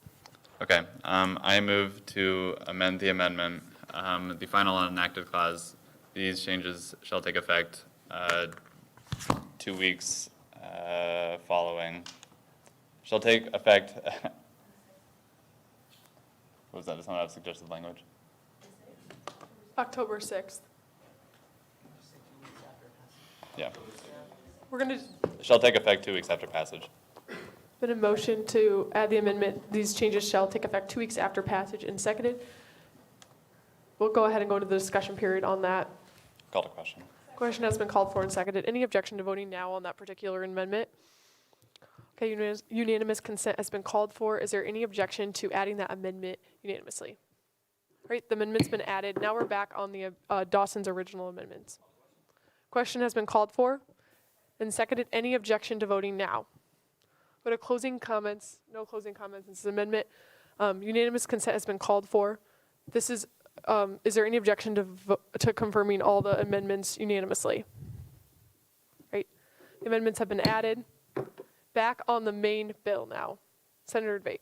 Speaker 3: Okay, I move to amend the amendment. The final enacted clause, these changes shall take effect 2 weeks following. Shall take effect. What was that? Does someone have suggested language?
Speaker 1: October 6th.
Speaker 3: Yeah.
Speaker 1: We're going to.
Speaker 3: Shall take effect 2 weeks after passage.
Speaker 1: Been a motion to add the amendment. These changes shall take effect 2 weeks after passage and seconded. We'll go ahead and go to the discussion period on that.
Speaker 3: Call to question.
Speaker 1: Question has been called for and seconded. Any objection to voting now on that particular amendment? Okay, unanimous consent has been called for. Is there any objection to adding that amendment unanimously? All right, the amendment's been added. Now we're back on the Dawson's original amendments. Question has been called for and seconded. Any objection to voting now? Go to closing comments. No closing comments. This is amendment. Unanimous consent has been called for. This is there any objection to confirming all the amendments unanimously? Right. The amendments have been added. Back on the main bill now. Senator Advait.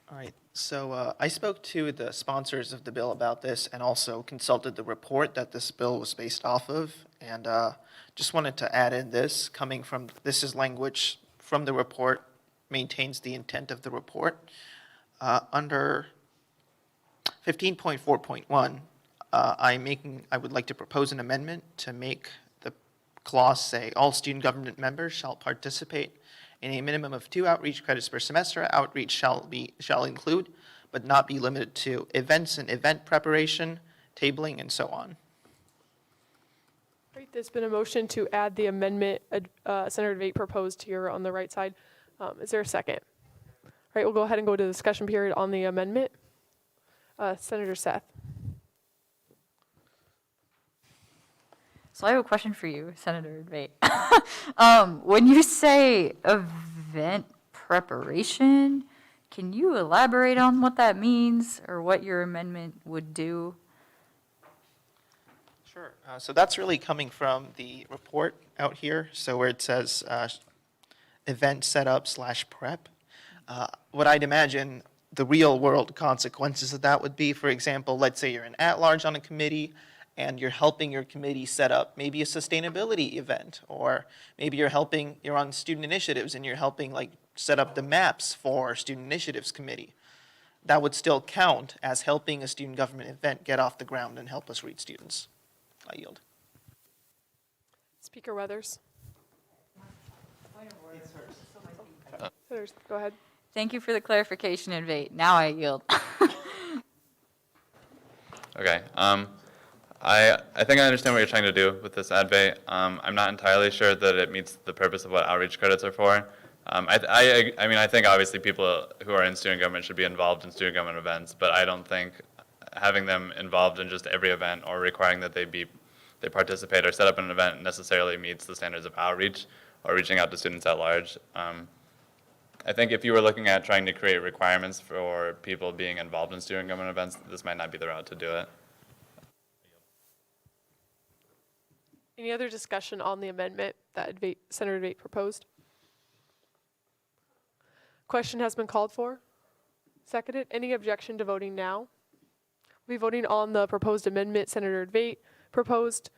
Speaker 5: All right, so I spoke to the sponsors of the bill about this and also consulted the report that this bill was based off of, and just wanted to add in this, this is language from the report, maintains the intent of the report. Under 15.4.1, I would like to propose an amendment to make the clause say, all student government members shall participate in a minimum of 2 outreach credits per semester. Outreach shall include, but not be limited to, events and event preparation, tabling, and so on.
Speaker 1: Right, there's been a motion to add the amendment Senator Advait proposed here on the right side. Is there a second? All right, we'll go ahead and go to the discussion period on the amendment. Senator Seth.
Speaker 14: So I have a question for you, Senator Debate. When you say event preparation, can you elaborate on what that means or what your amendment would do?
Speaker 5: Sure. So that's really coming from the report out here. So where it says event setup / prep. What I'd imagine the real world consequences of that would be, for example, let's say you're an at-large on a committee and you're helping your committee set up maybe a sustainability event, or maybe you're on student initiatives and you're helping like set up the maps for student initiatives committee. That would still count as helping a student government event get off the ground and help us reach students. I yield.
Speaker 1: Speaker Weathers. Go ahead.
Speaker 14: Thank you for the clarification, Debate. Now I yield.
Speaker 3: Okay. I think I understand what you're trying to do with this advait. I'm not entirely sure that it meets the purpose of what outreach credits are for. I mean, I think obviously people who are in student government should be involved in student government events, but I don't think having them involved in just every event or requiring that they participate or set up an event necessarily meets the standards of outreach or reaching out to students at large. I think if you were looking at trying to create requirements for people being involved in student government events, this might not be the route to do it.
Speaker 1: Any other discussion on the amendment that Senator Debate proposed? Question has been called for. Seconded. Any objection to voting now? We'll be voting on the proposed amendment Senator Debate proposed.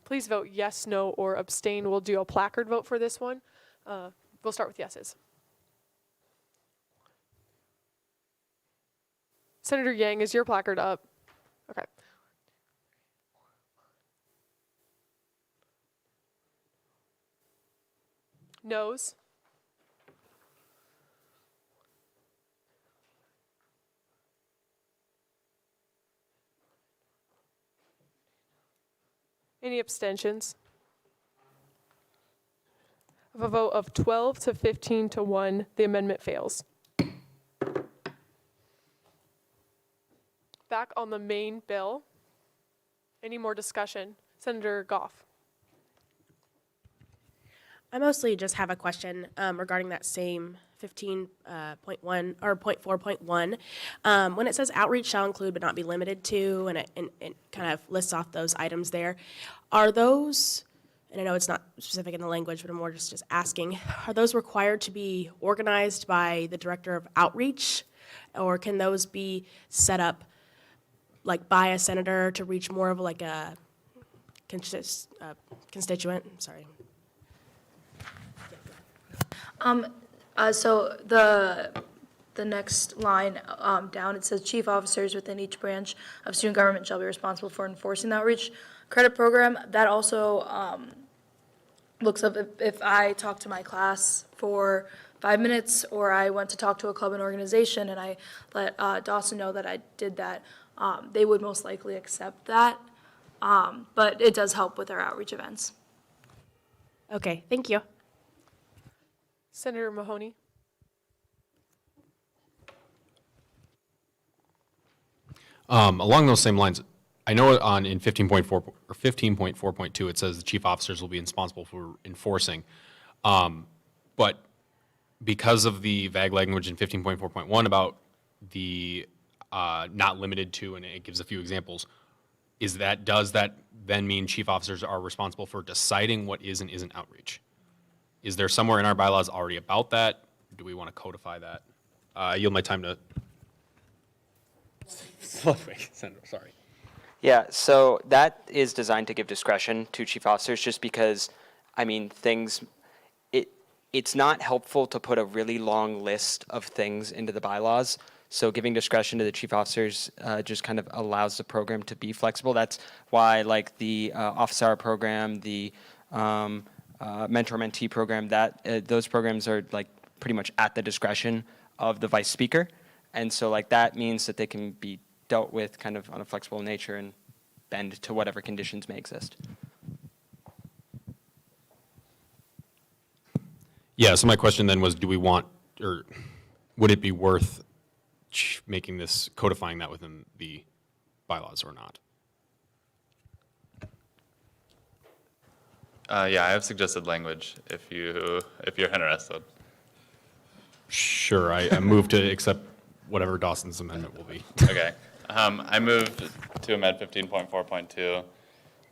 Speaker 1: Please vote yes, no, or abstain. We'll do a placard vote for this one. We'll start with yeses. Senator Yang, is your placard up? Okay. Noes? Any abstentions? Of a vote of 12 to 15 to 1, the amendment fails. Back on the main bill. Any more discussion? Senator Goff.
Speaker 15: I mostly just have a question regarding that same 15.1 or 0.4.1. When it says outreach shall include but not be limited to, and it kind of lists off those items there, are those, and I know it's not specific in the language, but I'm more just asking, are those required to be organized by the director of outreach, or can those be set up like by a senator to reach more of like a constituent? Sorry.
Speaker 8: So the next line down, it says chief officers within each branch of student government shall be responsible for enforcing the outreach credit program. That also looks up if I talk to my class for 5 minutes, or I went to talk to a club and organization and I let Dawson know that I did that, they would most likely accept that. But it does help with our outreach events.
Speaker 15: Okay, thank you.
Speaker 1: Senator Mahoney.
Speaker 12: Along those same lines, I know in 15.4 or 15.4.2 it says the chief officers will be responsible for enforcing, but because of the vague language in 15.4.1 about the not limited to, and it gives a few examples, does that then mean chief officers are responsible for deciding what is and isn't outreach? Is there somewhere in our bylaws already about that? Do we want to codify that? I yield my time to. Sorry.
Speaker 20: Yeah, so that is designed to give discretion to chief officers, just because, I mean, it's not helpful to put a really long list of things into the bylaws. So giving discretion to the chief officers just kind of allows the program to be flexible. That's why, like the office hour program, the mentor-mentee program, those programs are like pretty much at the discretion of the vice speaker. And so like that means that they can be dealt with kind of on a flexible nature and bend to whatever conditions may exist.
Speaker 12: Yeah, so my question then was, do we want, or would it be worth making this, codifying that within the bylaws or not?
Speaker 3: Yeah, I have suggested language if you're interested.
Speaker 12: Sure, I move to accept whatever Dawson's amendment will be.
Speaker 3: Okay. I move to amend 15.4.2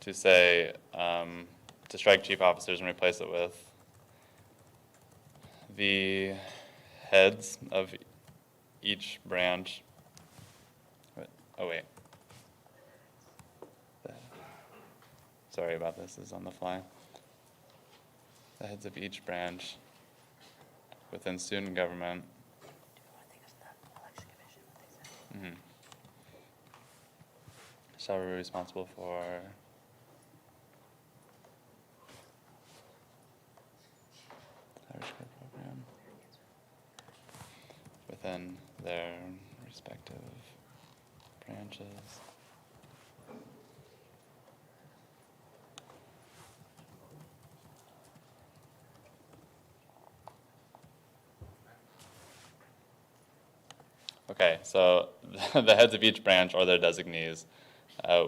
Speaker 3: to say, to strike chief officers and replace it with the heads of each branch. Oh, wait. Sorry about this, this is on the fly. The heads of each branch within student government. Shall be responsible for Irish Code program within their respective branches. Okay, so the heads of each branch or their designees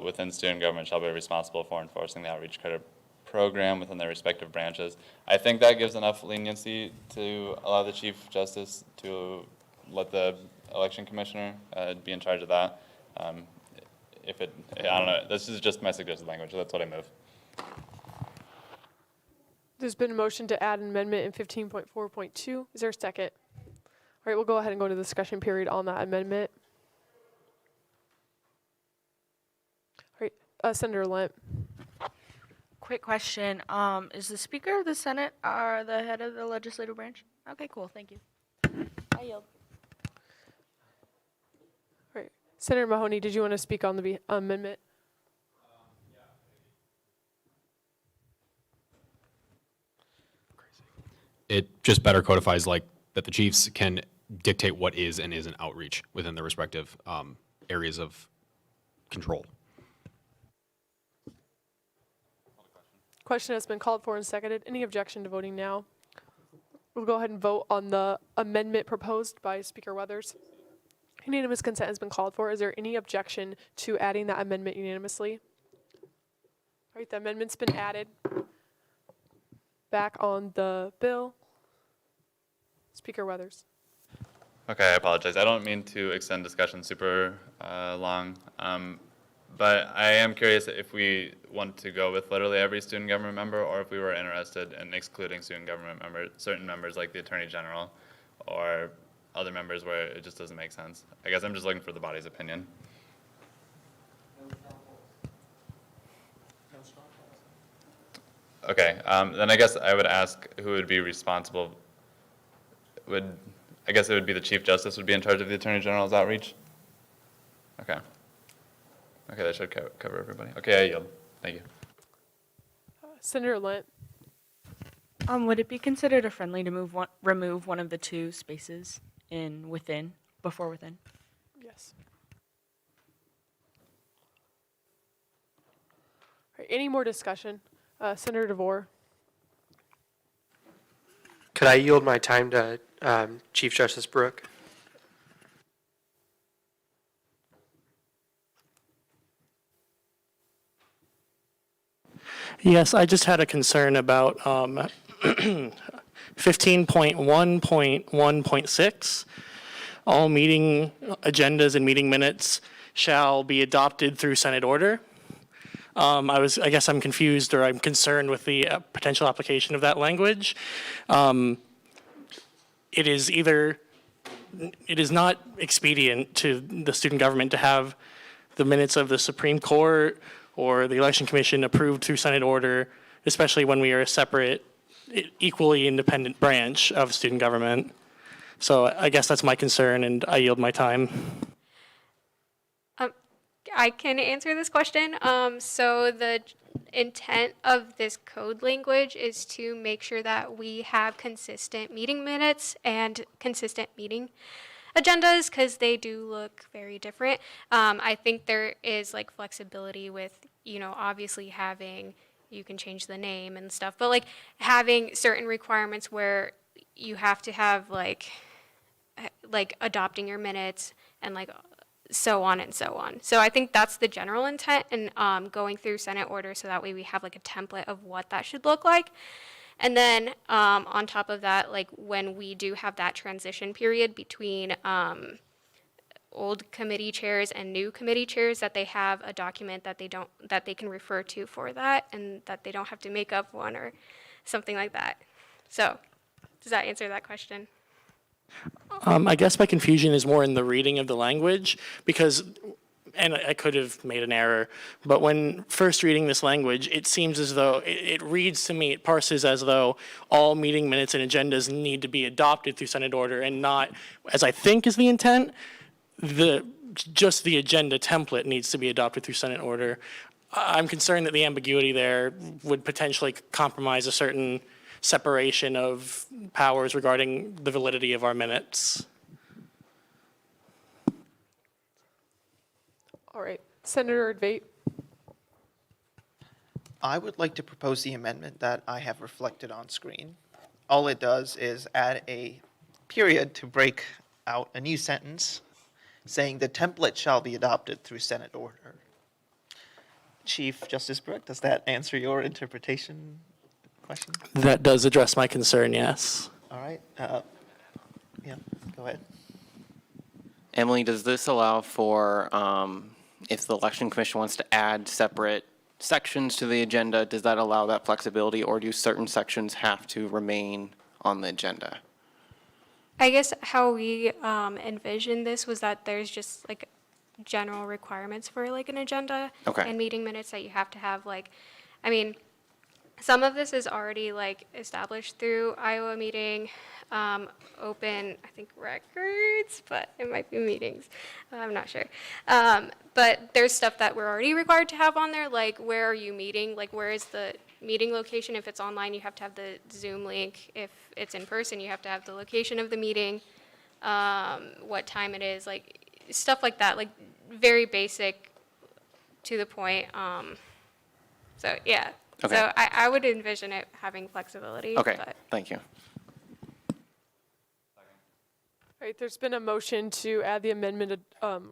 Speaker 3: within student government shall be responsible for enforcing the outreach credit program within their respective branches. I think that gives enough leniency to allow the Chief Justice to let the election commissioner be in charge of that. I don't know, this is just my suggested language, that's what I move.
Speaker 1: There's been a motion to add an amendment in 15.4.2. Is there a second? All right, we'll go ahead and go to the discussion period on that amendment. All right, Senator Lent.
Speaker 13: Quick question. Is the Speaker of the Senate the head of the legislative branch? Okay, cool. Thank you. I yield.
Speaker 1: All right, Senator Mahoney, did you want to speak on the amendment?
Speaker 12: It just better codifies like that the chiefs can dictate what is and isn't outreach within their respective areas of control.
Speaker 1: Question has been called for and seconded. Any objection to voting now? We'll go ahead and vote on the amendment proposed by Speaker Weathers. Unanimous consent has been called for. Is there any objection to adding that amendment unanimously? All right, the amendment's been added. Back on the bill. Speaker Weathers.
Speaker 3: Okay, I apologize. I don't mean to extend discussion super long, but I am curious if we want to go with literally every student government member, or if we were interested in excluding student government members, certain members like the Attorney General, or other members where it just doesn't make sense. I guess I'm just looking for the body's opinion. Okay, then I guess I would ask who would be responsible. I guess it would be the Chief Justice would be in charge of the Attorney General's outreach? Okay. Okay, that should cover everybody. Okay, I yield. Thank you.
Speaker 1: Senator Lent.
Speaker 13: Would it be considered a friendly to remove one of the two spaces before within?
Speaker 1: Yes. All right, any more discussion? Senator DeVore.
Speaker 18: Could I yield my time to Chief Justice Brooke?
Speaker 6: Yes, I just had a concern about 15.1.1.6. All meeting agendas and meeting minutes shall be adopted through Senate order. I guess I'm confused, or I'm concerned with the potential application of that language. It is not expedient to the student government to have the minutes of the Supreme Court or the Election Commission approved through Senate order, especially when we are a separate, equally independent branch of student government. So I guess that's my concern, and I yield my time.
Speaker 19: I can answer this question. So the intent of this code language is to make sure that we have consistent meeting minutes and consistent meeting agendas, because they do look very different. I think there is like flexibility with, obviously you can change the name and stuff, but like having certain requirements where you have to have like adopting your minutes and like so on and so on. So I think that's the general intent, and going through Senate order so that way we have like a template of what that should look like. And then on top of that, like when we do have that transition period between old committee chairs and new committee chairs, that they have a document that they can refer to for that, and that they don't have to make up one or something like that. So does that answer that question?
Speaker 6: I guess my confusion is more in the reading of the language, because, and I could have made an error, but when first reading this language, it seems as though, it reads to me, it parses as though all meeting minutes and agendas need to be adopted through Senate order, and not, as I think is the intent, just the agenda template needs to be adopted through Senate order. I'm concerned that the ambiguity there would potentially compromise a certain separation of powers regarding the validity of our minutes.
Speaker 1: All right, Senator Advait.
Speaker 5: I would like to propose the amendment that I have reflected on screen. All it does is add a period to break out a new sentence saying the template shall be adopted through Senate order. Chief Justice Brooke, does that answer your interpretation question?
Speaker 6: That does address my concern, yes.
Speaker 5: All right. Yeah, go ahead.
Speaker 16: Emily, does this allow for, if the Election Commission wants to add separate sections to the agenda, does that allow that flexibility, or do certain sections have to remain on the agenda?
Speaker 19: I guess how we envisioned this was that there's just like general requirements for like an agenda and meeting minutes that you have to have, like, I mean, some of this is already like established through Iowa meeting, open, I think, records, but it might be meetings. I'm not sure. But there's stuff that we're already required to have on there, like where are you meeting? Like where is the meeting location? If it's online, you have to have the Zoom link. If it's in person, you have to have the location of the meeting, what time it is, like stuff like that, like very basic, to the point. So yeah.
Speaker 16: Okay.
Speaker 19: So I would envision it having flexibility.
Speaker 16: Okay,
Speaker 19: But.
Speaker 16: thank you.
Speaker 1: All right, there's been a motion to add the amendment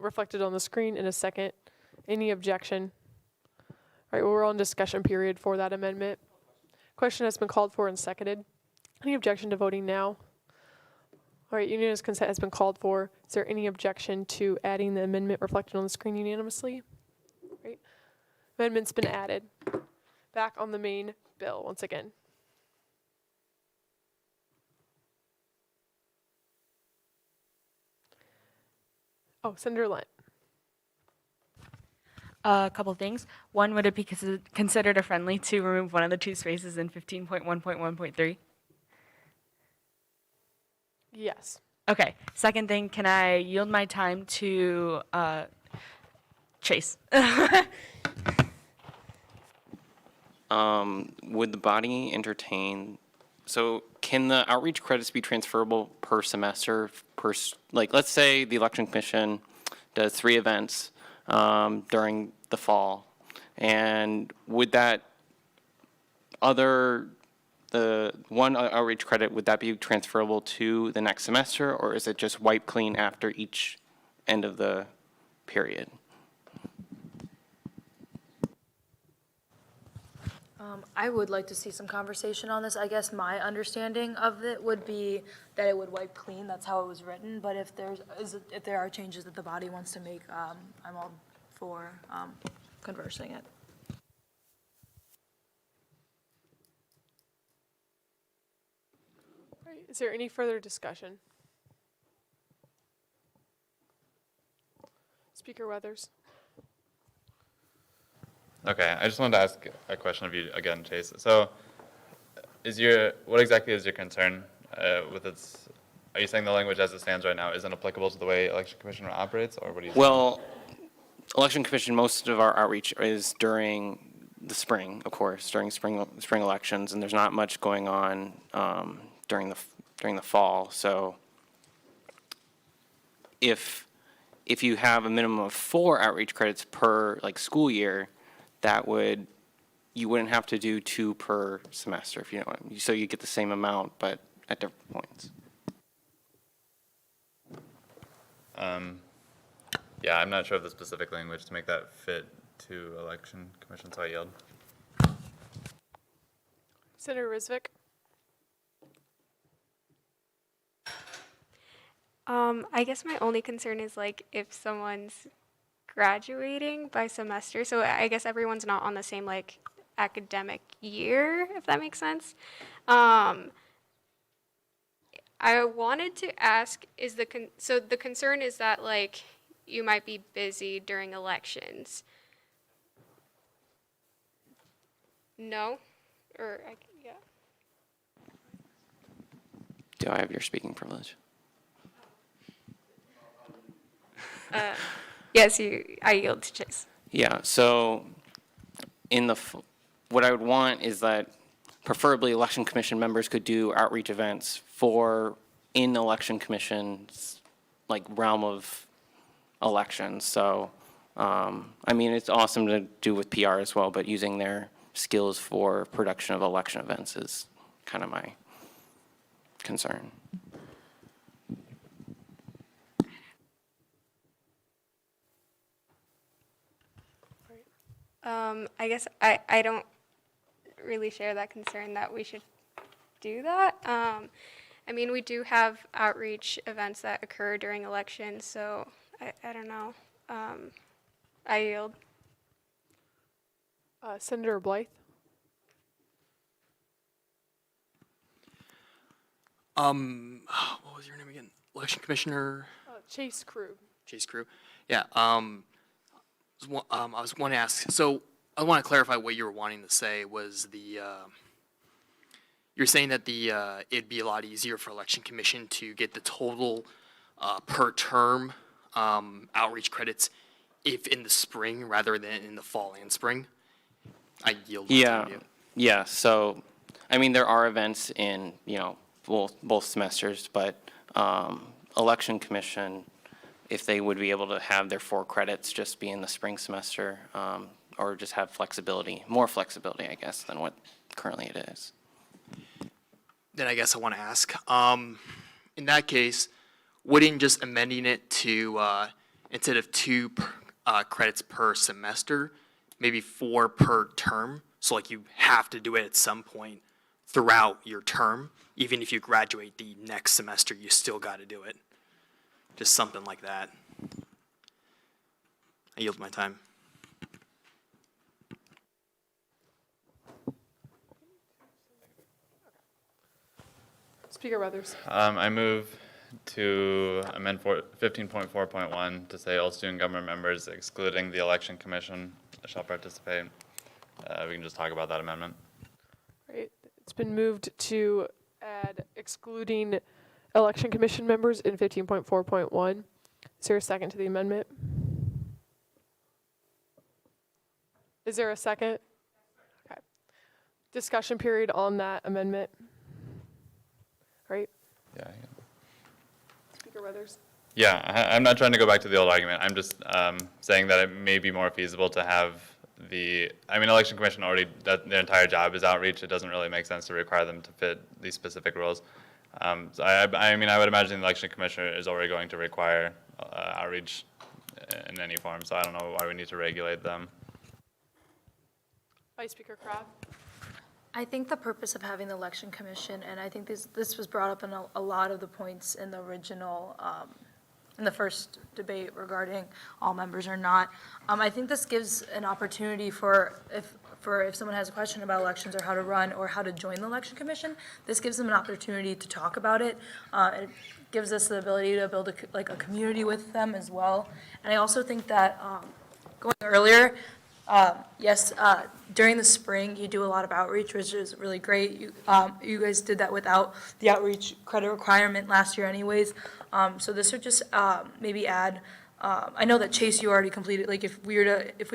Speaker 1: reflected on the screen in a second. Any objection? All right, well, we're on discussion period for that amendment. Question has been called for and seconded. Any objection to voting now? All right, unanimous consent has been called for. Is there any objection to adding the amendment reflected on the screen unanimously? Right. Amendment's been added. Back on the main bill once again. Oh, Senator Lent.
Speaker 13: A couple things. One, would it be considered a friendly to remove one of the two spaces in 15.1.1.3?
Speaker 1: Yes.
Speaker 13: Okay. Second thing, can I yield my time to Chase?
Speaker 16: Would the body entertain, so can the outreach credits be transferable per semester? Like, let's say the Election Commission does 3 events during the fall, and would that the one outreach credit, would that be transferable to the next semester, or is it just wiped clean after each end of the period?
Speaker 8: I would like to see some conversation on this. I guess my understanding of it would be that it would wipe clean. That's how it was written. But if there are changes that the body wants to make, I'm all for conversing it.
Speaker 1: All right, is there any further discussion? Speaker Weathers.
Speaker 3: Okay, I just wanted to ask a question of you again, Chase. So, what exactly is your concern with its? Are you saying the language as it stands right now isn't applicable to the way Election Commission operates, or what do you?
Speaker 16: Well, Election Commission, most of our outreach is during the spring, of course, during spring elections, and there's not much going on during the fall. So, if you have a minimum of 4 outreach credits per school year, you wouldn't have to do 2 per semester, if you know what I mean. So you get the same amount, but at different points.
Speaker 3: Yeah, I'm not sure of the specific language to make that fit to election commission, so I yield.
Speaker 1: Senator Rizvik.
Speaker 19: I guess my only concern is like if someone's graduating by semester, so I guess everyone's not on the same like academic year, if that makes sense. I wanted to ask, is so the concern is that like you might be busy during elections. No? Or, yeah.
Speaker 16: Do I have your speaking privilege?
Speaker 19: Yes, I yield to Chase.
Speaker 16: Yeah, so what I would want is that preferably election commission members could do outreach events in election commission's like realm of elections. So, I mean, it's awesome to do with PR as well, but using their skills for production of election events is kind of my concern.
Speaker 19: I guess I don't really share that concern that we should do that. I mean, we do have outreach events that occur during elections, so I don't know. I yield.
Speaker 1: Senator Blythe.
Speaker 9: What was your name again? Election Commissioner?
Speaker 1: Chase Krug.
Speaker 9: Chase Crew. Yeah, I was wanting to ask, so I want to clarify what you were wanting to say was you're saying that it'd be a lot easier for Election Commission to get the total per term outreach credits if in the spring rather than in the fall and spring? I yield.
Speaker 16: Yeah, so, I mean, there are events in, both semesters, but Election Commission, if they would be able to have their 4 credits just be in the spring semester, or just have more flexibility, I guess, than what currently it is.
Speaker 9: Then I guess I want to ask, in that case, wouldn't just amending it to, instead of 2 credits per semester, maybe 4 per term? So like you have to do it at some point throughout your term. Even if you graduate the next semester, you still got to do it. Just something like that. I yield my time.
Speaker 1: Speaker Weathers.
Speaker 3: I move to amend 15.4.1 to say all student government members, excluding the election commission, shall participate. We can just talk about that amendment.
Speaker 1: Right. It's been moved to add excluding election commission members in 15.4.1. Is there a second to the amendment? Is there a second? Okay. Discussion period on that amendment. Right?
Speaker 3: Yeah.
Speaker 1: Speaker Weathers.
Speaker 3: Yeah, I'm not trying to go back to the old argument. I'm just saying that it may be more feasible to have election commission already, their entire job is outreach. It doesn't really make sense to require them to fit these specific rules. So I would imagine the election commissioner is already going to require outreach in any form, so I don't know why we need to regulate them.
Speaker 1: Vice Speaker Crab.
Speaker 8: I think the purpose of having the election commission, and I think this was brought up in a lot of the points in the original, in the first debate regarding all members or not. I think this gives an opportunity for if someone has a question about elections or how to run or how to join the election commission, this gives them an opportunity to talk about it. It gives us the ability to build a community with them as well. And I also think that going earlier, yes, during the spring, you do a lot of outreach, which is really great. You guys did that without the outreach credit requirement last year anyways. So this would just maybe add, I know that Chase, you already completed, like if we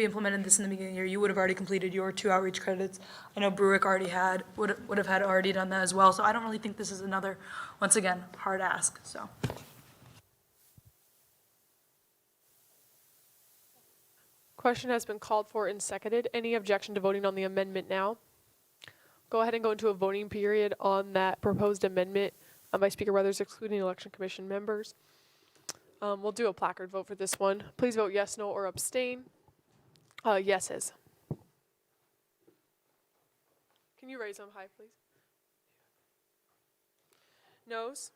Speaker 8: implemented this in the beginning of the year, you would have already completed your 2 outreach credits. I know Bruick would have had already done that as well. So I don't really think this is another, once again, hard ask, so.
Speaker 1: Question has been called for and seconded. Any objection to voting on the amendment now? Go ahead and go into a voting period on that proposed amendment by Speaker Weathers excluding election commission members. We'll do a placard vote for this one. Please vote yes, no, or abstain. Yeses. Can you raise them high, please? Noes?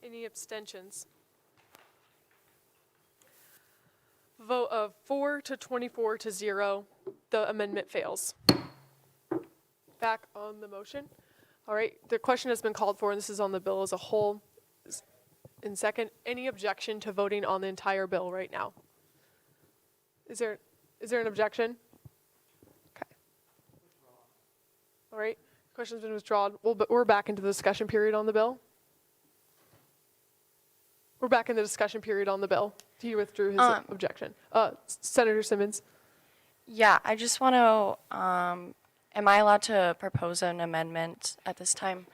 Speaker 1: Any abstentions? Vote of 4 to 24 to 0. The amendment fails. Back on the motion. All right, the question has been called for, and this is on the bill as a whole. In second, any objection to voting on the entire bill right now? Is there an objection? Okay. All right, question's been withdrawn. We're back into the discussion period on the bill. We're back in the discussion period on the bill. He withdrew his objection. Senator Simmons.
Speaker 11: Yeah, I just want to, am I allowed to propose an amendment at this time?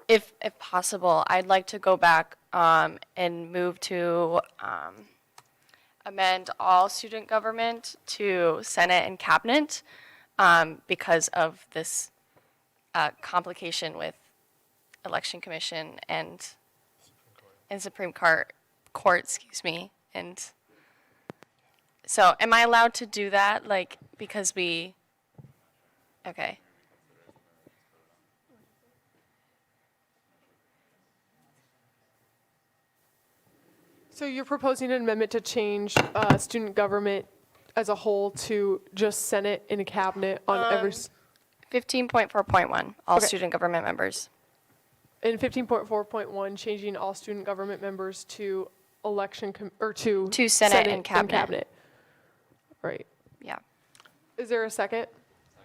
Speaker 11: If possible, I'd like to go back and move to amend all student government to Senate and Cabinet because of this complication with Election Commission and Supreme Court, excuse me. And so am I allowed to do that? Like, because we, okay.
Speaker 1: So you're proposing an amendment to change student government as a whole to just Senate and Cabinet on every...
Speaker 11: 15.4.1, all
Speaker 1: Okay.
Speaker 11: student government members.
Speaker 1: In 15.4.1, changing all student government members to to
Speaker 11: Senate and Cabinet.
Speaker 1: Right.
Speaker 11: Yeah.
Speaker 1: Is there a second?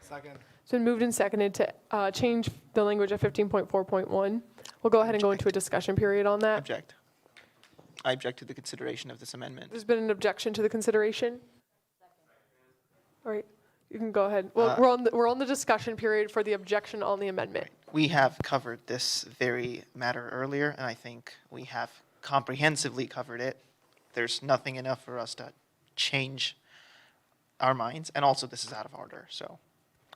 Speaker 10: Second.
Speaker 1: It's been moved and seconded to change the language of 15.4.1. We'll go ahead and go into a discussion period on that.
Speaker 5: Object. I object to the consideration of this amendment.
Speaker 1: There's been an objection to the consideration. All right, you can go ahead. Well, we're on the discussion period for the objection on the amendment.
Speaker 5: We have covered this very matter earlier, and I think we have comprehensively covered it. There's nothing enough for us to change our minds, and also this is out of order, so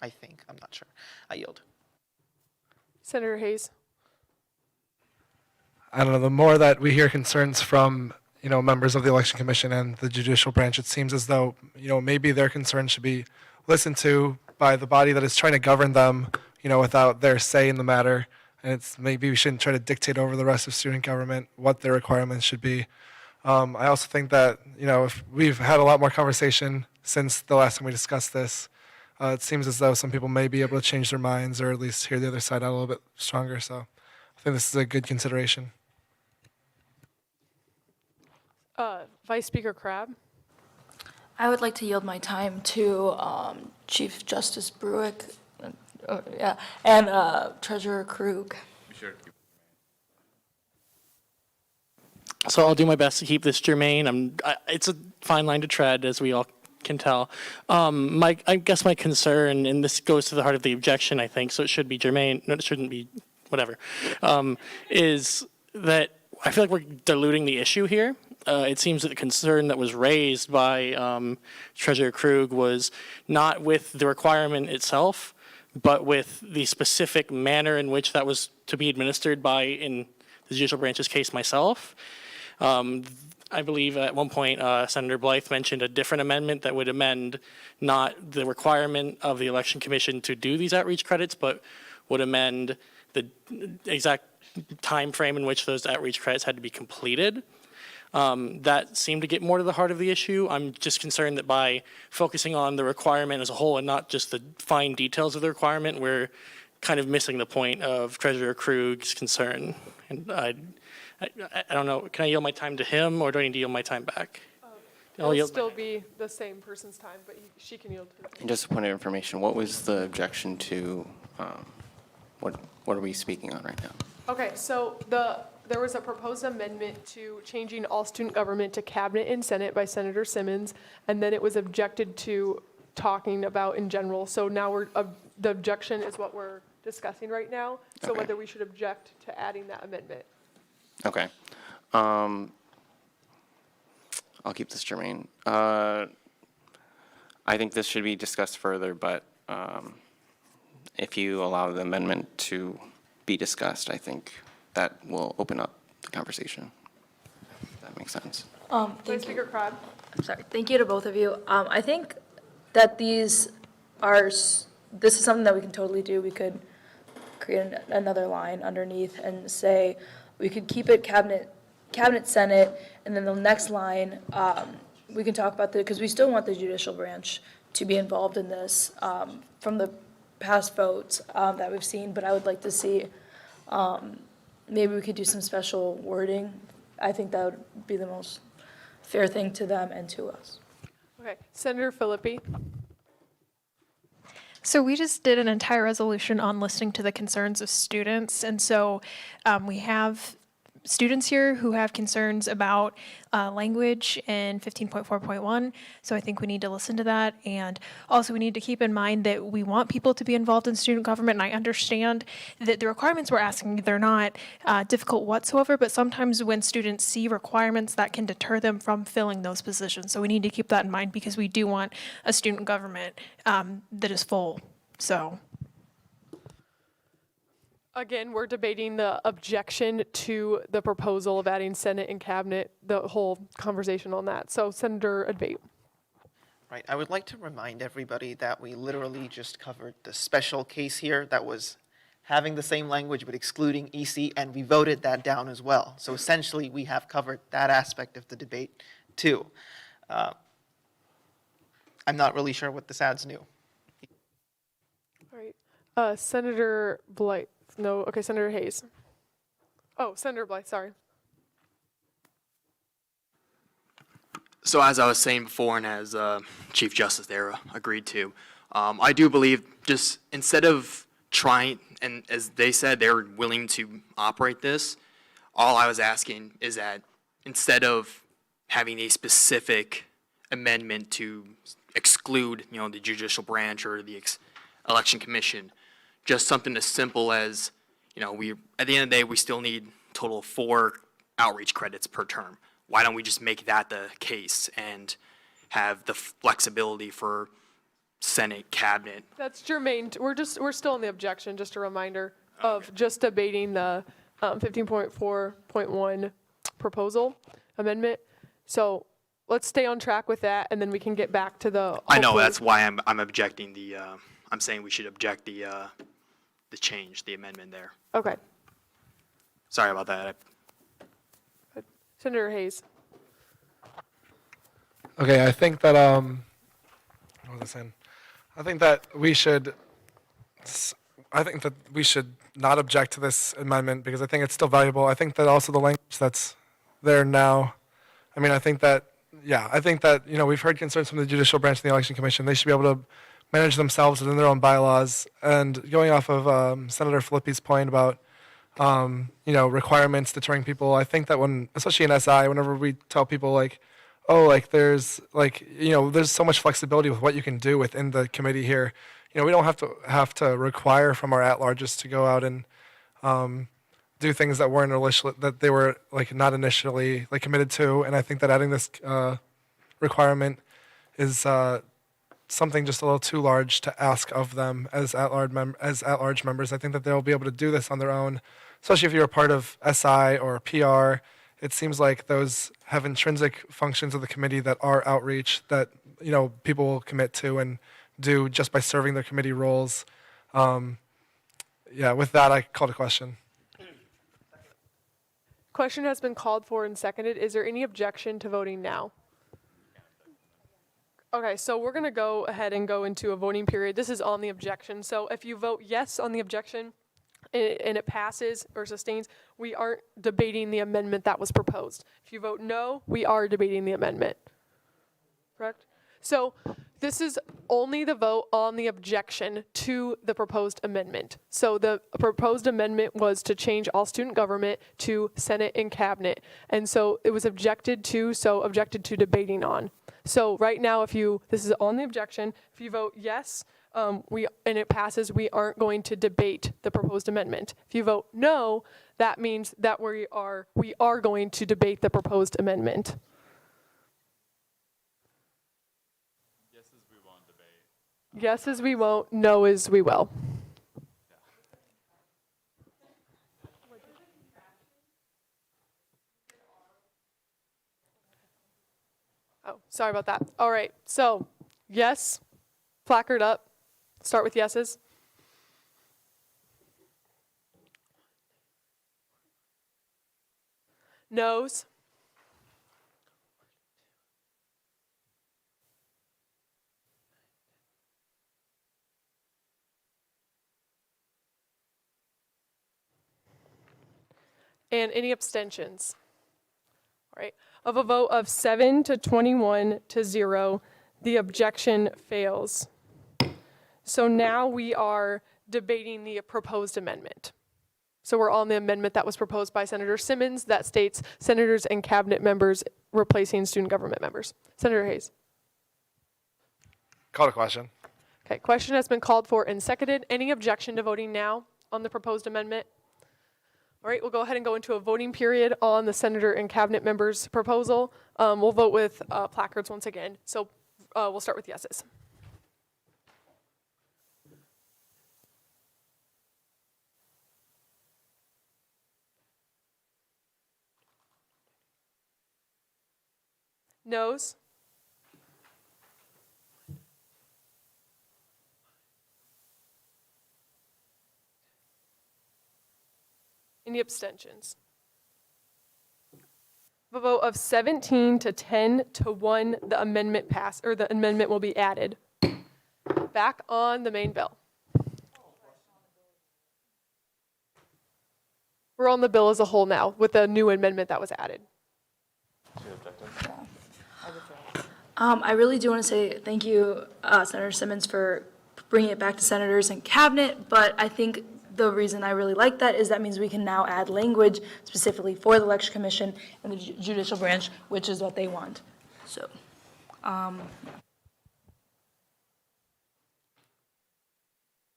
Speaker 5: I think, I'm not sure. I yield.
Speaker 1: Senator Hayes.
Speaker 10: I don't know, the more that we hear concerns from, members of the Election Commission and the judicial branch, it seems as though, maybe their concerns should be listened to by the body that is trying to govern them, without their say in the matter. And maybe we shouldn't try to dictate over the rest of student government what their requirements should be. I also think that, if we've had a lot more conversation since the last time we discussed this, it seems as though some people may be able to change their minds or at least hear the other side out a little bit stronger. So I think this is a good consideration.
Speaker 1: Vice Speaker Crabb.
Speaker 22: I would like to yield my time to Chief Justice Bruick, and Treasurer Krug.
Speaker 6: So I'll do my best to keep this germane. It's a fine line to tread, as we all can tell. I guess my concern, and this goes to the heart of the objection, I think, so it should be germane. No, it shouldn't be, whatever. Is that I feel like we're diluting the issue here. It seems that the concern that was raised by Treasurer Krug was not with the requirement itself, but with the specific manner in which that was to be administered by, in the judicial branch's case, myself. I believe at one point Senator Blythe mentioned a different amendment that would amend not the requirement of the Election Commission to do these outreach credits, but would amend the exact time frame in which those outreach credits had to be completed. That seemed to get more to the heart of the issue. I'm just concerned that by focusing on the requirement as a whole and not just the fine details of the requirement, we're kind of missing the point of Treasurer Krug's concern. And I don't know, can I yield my time to him, or do I need to yield my time back?
Speaker 1: It'll still be the same person's time, but she can yield to it.
Speaker 16: And just a point of information, what was the objection to, what are we speaking on right now?
Speaker 1: Okay, so there was a proposed amendment to changing all student government to Cabinet and Senate by Senator Simmons, and then it was objected to talking about in general. So now the objection is what we're discussing right now, so
Speaker 16: Okay.
Speaker 1: whether we should object to adding that amendment.
Speaker 16: Okay. I'll keep this germane. I think this should be discussed further, but if you allow the amendment to be discussed, I think that will open up the conversation. If that makes sense.
Speaker 1: Vice Speaker Crab.
Speaker 22: I'm sorry. Thank you to both of you. I think that this is something that we can totally do. We could create another line underneath and say we could keep it cabinet, Senate, and then the next line, we can talk about because we still want the judicial branch to be involved in this from the past votes that we've seen, but I would like to see maybe we could do some special wording. I think that would be the most fair thing to them and to us.
Speaker 1: Okay, Senator Philippi.
Speaker 7: So we just did an entire resolution on listening to the concerns of students, and so we have students here who have concerns about language in 15.4.1, so I think we need to listen to that, and also we need to keep in mind that we want people to be involved in student government, and I understand that the requirements we're asking, they're not difficult whatsoever, but sometimes when students see requirements, that can deter them from filling those positions, so we need to keep that in mind because we do want a student government that is full, so.
Speaker 1: Again, we're debating the objection to the proposal of adding Senate and Cabinet, the whole conversation on that. So Senator Adbate.
Speaker 5: Right, I would like to remind everybody that we literally just covered the special case here that was having the same language but excluding EC, and we voted that down as well. So essentially, we have covered that aspect of the debate too. I'm not really sure what this adds new.
Speaker 1: All right, Senator Blight. No, okay, Senator Hayes. Oh, Senator Blythe, sorry.
Speaker 9: So as I was saying before, and as Chief Justice there agreed to, I do believe just instead of trying, and as they said, they're willing to operate this, all I was asking is that instead of having a specific amendment to exclude, the judicial branch or the election commission, just something as simple as, we at the end of the day, we still need a total of 4 outreach credits per term. Why don't we just make that the case and have the flexibility for Senate, Cabinet?
Speaker 1: That's germane. We're still in the objection, just a reminder of just debating the 15.4.1 proposal amendment. So let's stay on track with that, and then we can get back to the.
Speaker 9: I know, that's why I'm objecting I'm saying we should object the change, the amendment there.
Speaker 1: Okay.
Speaker 9: Sorry about that.
Speaker 1: Senator Hayes.
Speaker 10: Okay, I think that, what was I saying? I think that we should not object to this amendment because I think it's still valuable. I think that also the language that's there now, I think that, we've heard concerns from the judicial branch and the election commission. They should be able to manage themselves within their own bylaws. And going off of Senator Filippi's point about, requirements deterring people, I think that especially in SI, whenever we tell people there's so much flexibility with what you can do within the committee here. We don't have to require from our at-larges to go out and do things that weren't that they were not initially committed to. And I think that adding this requirement is something just a little too large to ask of them as at-large members. I think that they'll be able to do this on their own, especially if you're a part of SI or PR. It seems like those have intrinsic functions of the committee that are outreach that people will commit to and do just by serving their committee roles. With that, I called a question.
Speaker 1: Question has been called for and seconded. Is there any objection to voting now? Okay, so we're going to go ahead and go into a voting period. This is on the objection. So if you vote yes on the objection and it passes or sustains, we aren't debating the amendment that was proposed. If you vote no, we are debating the amendment. Correct? So this is only the vote on the objection to the proposed amendment. So the proposed amendment was to change all student government to Senate and Cabinet. And so it was objected to debating on. So right now, this is on the objection, if you vote yes, and it passes, we aren't going to debate the proposed amendment. If you vote no, that means that we are going to debate the proposed amendment. Yes is we won't, no is we will. Oh, sorry about that. All right, so yes, placard up. Start with yeses. Noes. And any abstentions? All right, of a vote of 7 to 21 to 0, the objection fails. So now we are debating the proposed amendment. So we're on the amendment that was proposed by Senator Simmons that states senators and cabinet members replacing student government members. Senator Hayes.
Speaker 10: Call to question.
Speaker 1: Okay, question has been called for and seconded. Any objection to voting now on the proposed amendment? All right, we'll go ahead and go into a voting period on the senator and cabinet members' proposal. We'll vote with placards once again. So we'll start with yeses. Noes? Any abstentions? A vote of 17 to 10 to 1, the amendment passed, or the amendment will be added. Back on the main bill. We're on the bill as a whole now with the new amendment that was added.
Speaker 22: I really do want to say thank you, Senator Simmons, for bringing it back to senators and cabinet, but I think the reason I really like that is that means we can now add language specifically for the election commission and the judicial branch, which is what they want. So,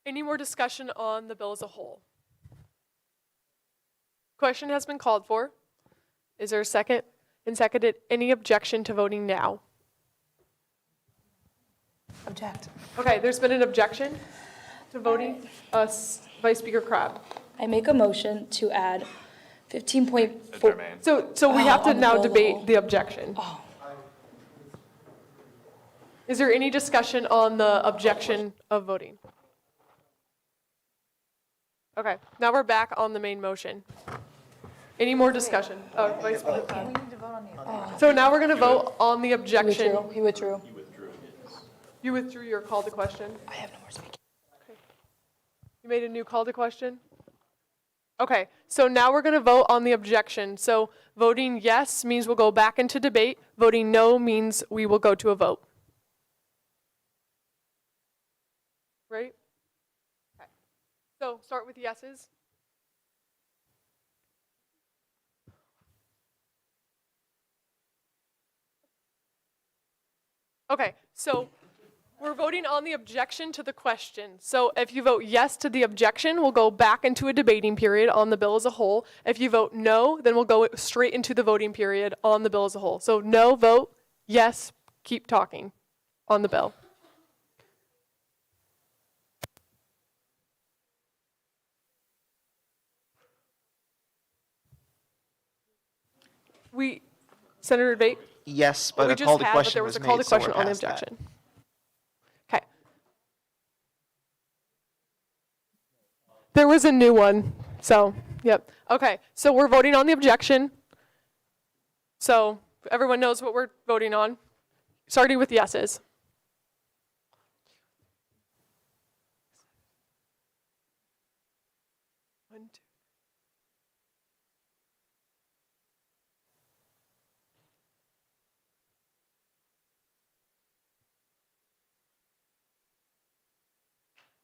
Speaker 1: Any more discussion on the bill as a whole? Question has been called for. Is there a second? And seconded. Any objection to voting now?
Speaker 22: object.
Speaker 1: Okay, there's been an objection to voting. Vice Speaker Crabb.
Speaker 22: I make a motion to add 15.4.
Speaker 1: So we have to
Speaker 22: on the
Speaker 1: now
Speaker 22: bill as a
Speaker 1: debate
Speaker 22: whole.
Speaker 1: the objection. Is there any discussion on the objection of voting? Okay, now we're back on the main motion. Any more discussion? Oh, Vice Speaker Crabb. So now we're going to vote on the objection.
Speaker 22: He withdrew.
Speaker 1: You withdrew your call to question?
Speaker 22: I have no more speaking.
Speaker 1: Okay. You made a new call to question? Okay, so now we're going to vote on the objection. So voting yes means we'll go back into debate. Voting no means we will go to a vote. Right? Okay. So start with yeses. Okay, so we're voting on the objection to the question. So if you vote yes to the objection, we'll go back into a debating period on the bill as a whole. If you vote no, then we'll go straight into the voting period on the bill as a whole. So no vote, yes, keep talking on the bill. Senator Debate?
Speaker 5: Yes, but a call to question
Speaker 1: there was a call to question on the objection. Okay. There was a new one, so, yep. Okay, so we're voting on the objection. So everyone knows what we're voting on, starting with yeses. One, two.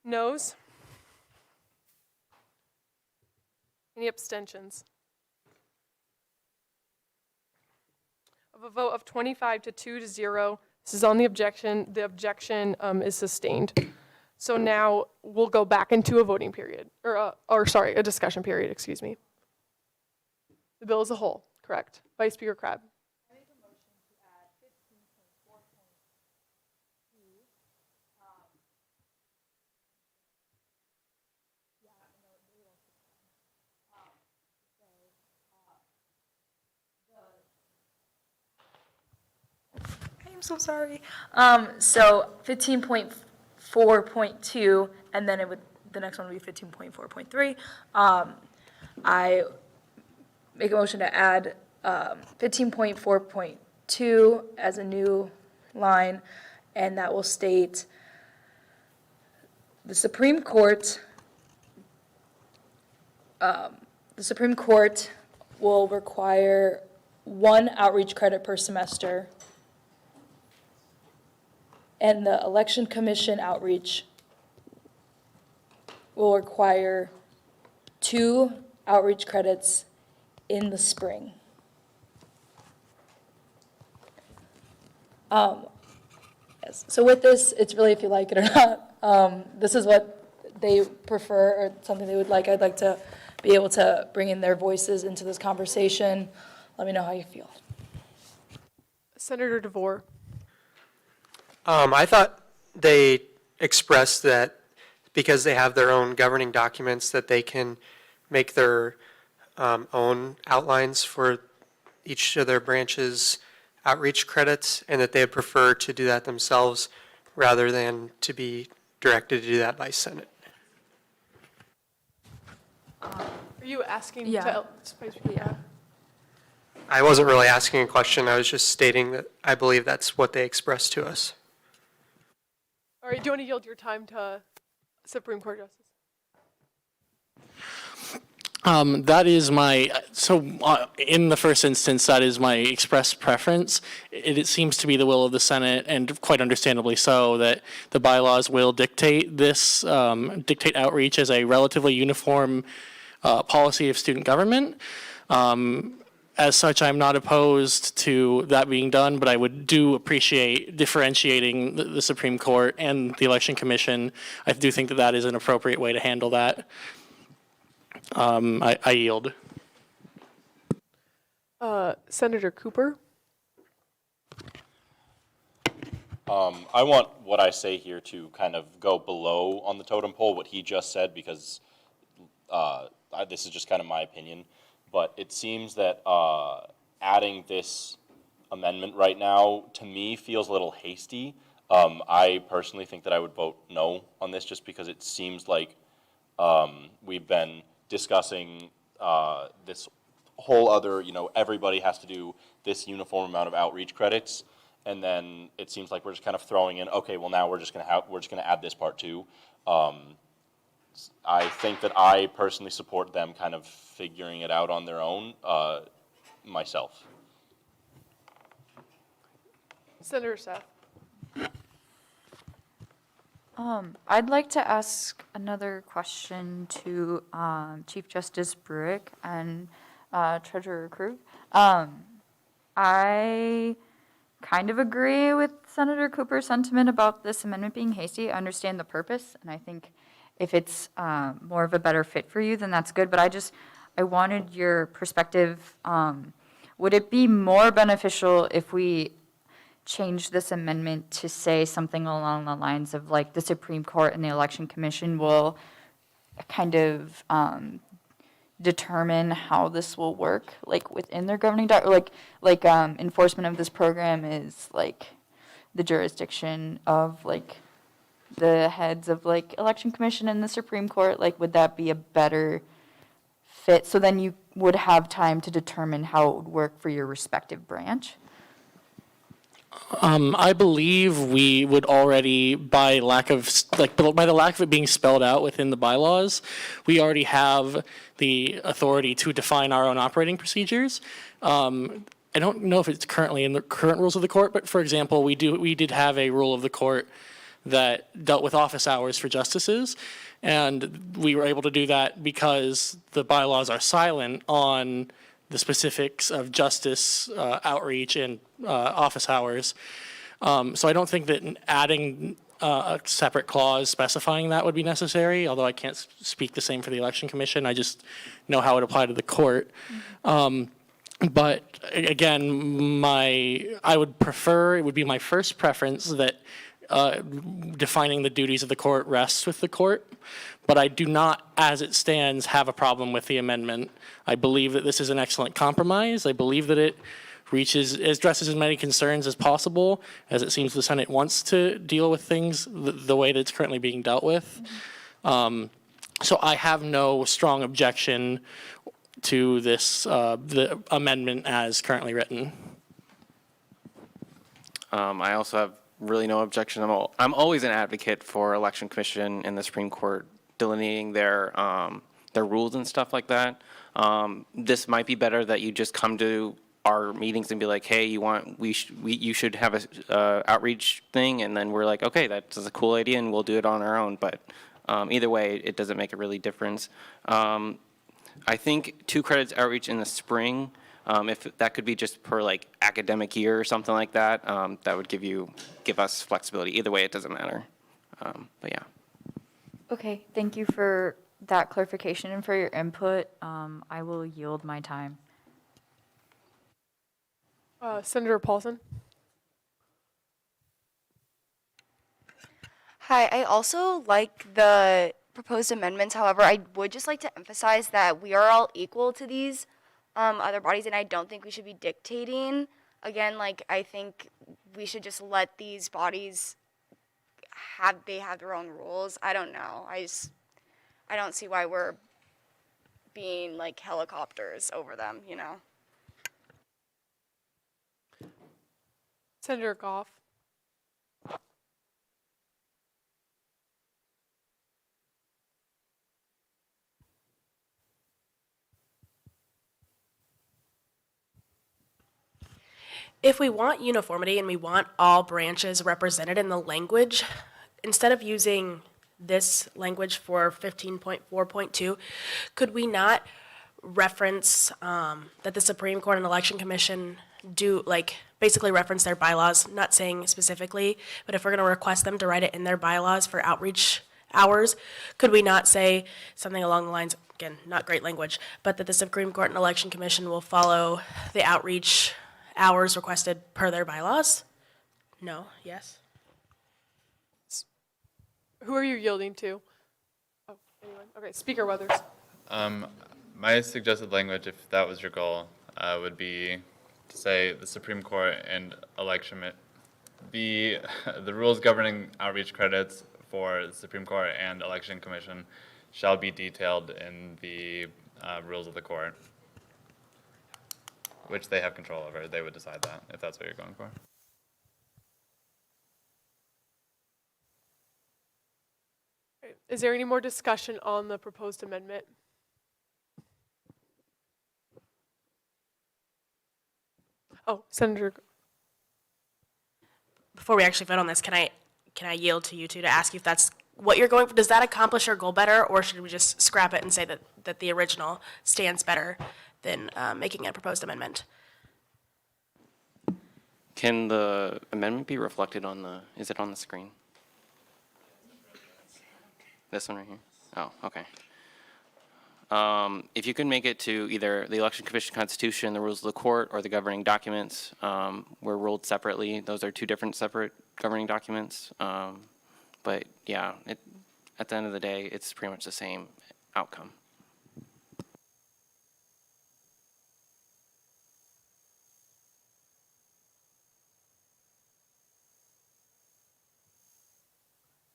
Speaker 1: Noes? Any abstentions? Of a vote of 25 to 2 to 0, this is on the objection. The objection is sustained. So now we'll go back into a voting period, or sorry, a discussion period, excuse me. The bill as a whole, correct. Vice Speaker Crabb.
Speaker 22: so sorry. So 15.4.2, and then the next one would be 15.4.3. I make a motion to add 15.4.2 as a new line, and that will state, the Supreme Court will require 1 outreach credit per semester, and the Election Commission outreach will require 2 outreach credits in the spring. Yes. So with this, it's really if you like it or not. This is what they prefer or something they would like. I'd like to be able to bring in their voices into this conversation. Let me know how you feel.
Speaker 1: Senator DeVore.
Speaker 18: I thought they expressed that because they have their own governing documents that they can make their own outlines for each of their branches' outreach credits, and that they would prefer to do that themselves rather than to be directed to do that by Senate.
Speaker 1: Are you asking
Speaker 22: Yeah.
Speaker 1: to? Yeah.
Speaker 18: I wasn't really asking a question. I was just stating that I believe that's what they expressed to us.
Speaker 1: All right, do you want to yield your time to Supreme Court Justice?
Speaker 6: That is my, in the first instance, that is my express preference. It seems to be the will of the Senate, and quite understandably so, that the bylaws will dictate this, dictate outreach as a relatively uniform policy of student government. As such, I'm not opposed to that being done, but I do appreciate differentiating the Supreme Court and the Election Commission. I do think that that is an appropriate way to handle that. I yield.
Speaker 1: Senator Cooper.
Speaker 4: I want what I say here to kind of go below on the totem pole what he just said, because this is just kind of my opinion. But it seems that adding this amendment right now, to me, feels a little hasty. I personally think that I would vote no on this, just because it seems like we've been discussing this whole other, everybody has to do this uniform amount of outreach credits, and then it seems like we're just kind of throwing in, okay, well now we're just gonna add this part too. I think that I personally support them kind of figuring it out on their own myself.
Speaker 1: Senator Seth.
Speaker 14: I'd like to ask another question to Chief Justice Bruick and Treasurer Krug. I kind of agree with Senator Cooper's sentiment about this amendment being hasty. I understand the purpose, and I think if it's more of a better fit for you, then that's good. But I wanted your perspective. Would it be more beneficial if we change this amendment to say something along the lines of like the Supreme Court and the Election Commission will kind of determine how this will work, like within their governing like enforcement of this program is like the jurisdiction of like the heads of like Election Commission and the Supreme Court? Like, would that be a better fit? So then you would have time to determine how it would work for your respective branch.
Speaker 6: I believe we would already, by the lack of it being spelled out within the bylaws, we already have the authority to define our own operating procedures. I don't know if it's currently in the current rules of the court, but for example, we did have a rule of the court that dealt with office hours for justices, and we were able to do that because the bylaws are silent on the specifics of justice outreach and office hours. So I don't think that adding a separate clause specifying that would be necessary, although I can't speak the same for the Election Commission. I just know how it applied to the court. But again, I would prefer, it would be my first preference that defining the duties of the court rests with the court, but I do not, as it stands, have a problem with the amendment. I believe that this is an excellent compromise. I believe that it addresses as many concerns as possible, as it seems the Senate wants to deal with things the way that it's currently being dealt with. So I have no strong objection to this, the amendment as currently written.
Speaker 16: I also have really no objection. I'm always an advocate for election commission and the Supreme Court delineating their rules and stuff like that. This might be better that you just come to our meetings and be like, hey, you should have a outreach thing, and then we're like, okay, that's a cool idea, and we'll do it on our own. But either way, it doesn't make a really difference. I think 2 credits outreach in the spring. If that could be just per like academic year or something like that, that would give us flexibility. Either way, it doesn't matter. But yeah.
Speaker 14: Okay, thank you for that clarification and for your input. I will yield my time.
Speaker 1: Senator Paulson?
Speaker 17: Hi, I also like the proposed amendments. However, I would just like to emphasize that we are all equal to these other bodies, and I don't think we should be dictating. Again, like, I think we should just let these bodies have their own rules. I don't know. I don't see why we're being like helicopters over them, you know?
Speaker 1: Senator Goff?
Speaker 15: If we want uniformity and we want all branches represented in the language, instead of using this language for 15.4.2, could we not reference that the Supreme Court and Election Commission do, like, basically reference their bylaws, not saying specifically, but if we're going to request them to write it in their bylaws for outreach hours, could we not say something along the lines, again, not great language, but that the Supreme Court and Election Commission will follow the outreach hours requested per their bylaws? No? Yes?
Speaker 1: Who are you yielding to? Oh, anyone? Okay, Speaker Weathers.
Speaker 3: My suggested language, if that was your goal, would be to say the Supreme Court and the rules governing outreach credits for the Supreme Court and Election Commission shall be detailed in the rules of the court, which they have control over. They would decide that, if that's what you're going for.
Speaker 1: Is there any more discussion on the proposed amendment? Oh, Senator.
Speaker 15: Before we actually vote on this, can I yield to you two to ask you if that's what you're going for? Does that accomplish your goal better, or should we just scrap it and say that the original stands better than making a proposed amendment?
Speaker 16: Can the amendment be reflected is it on the screen? This one right here? Oh, okay. If you can make it to either the Election Commission Constitution, the rules of the court, or the governing documents, were ruled separately. Those are 2 different separate governing documents. But yeah, at the end of the day, it's pretty much the same outcome.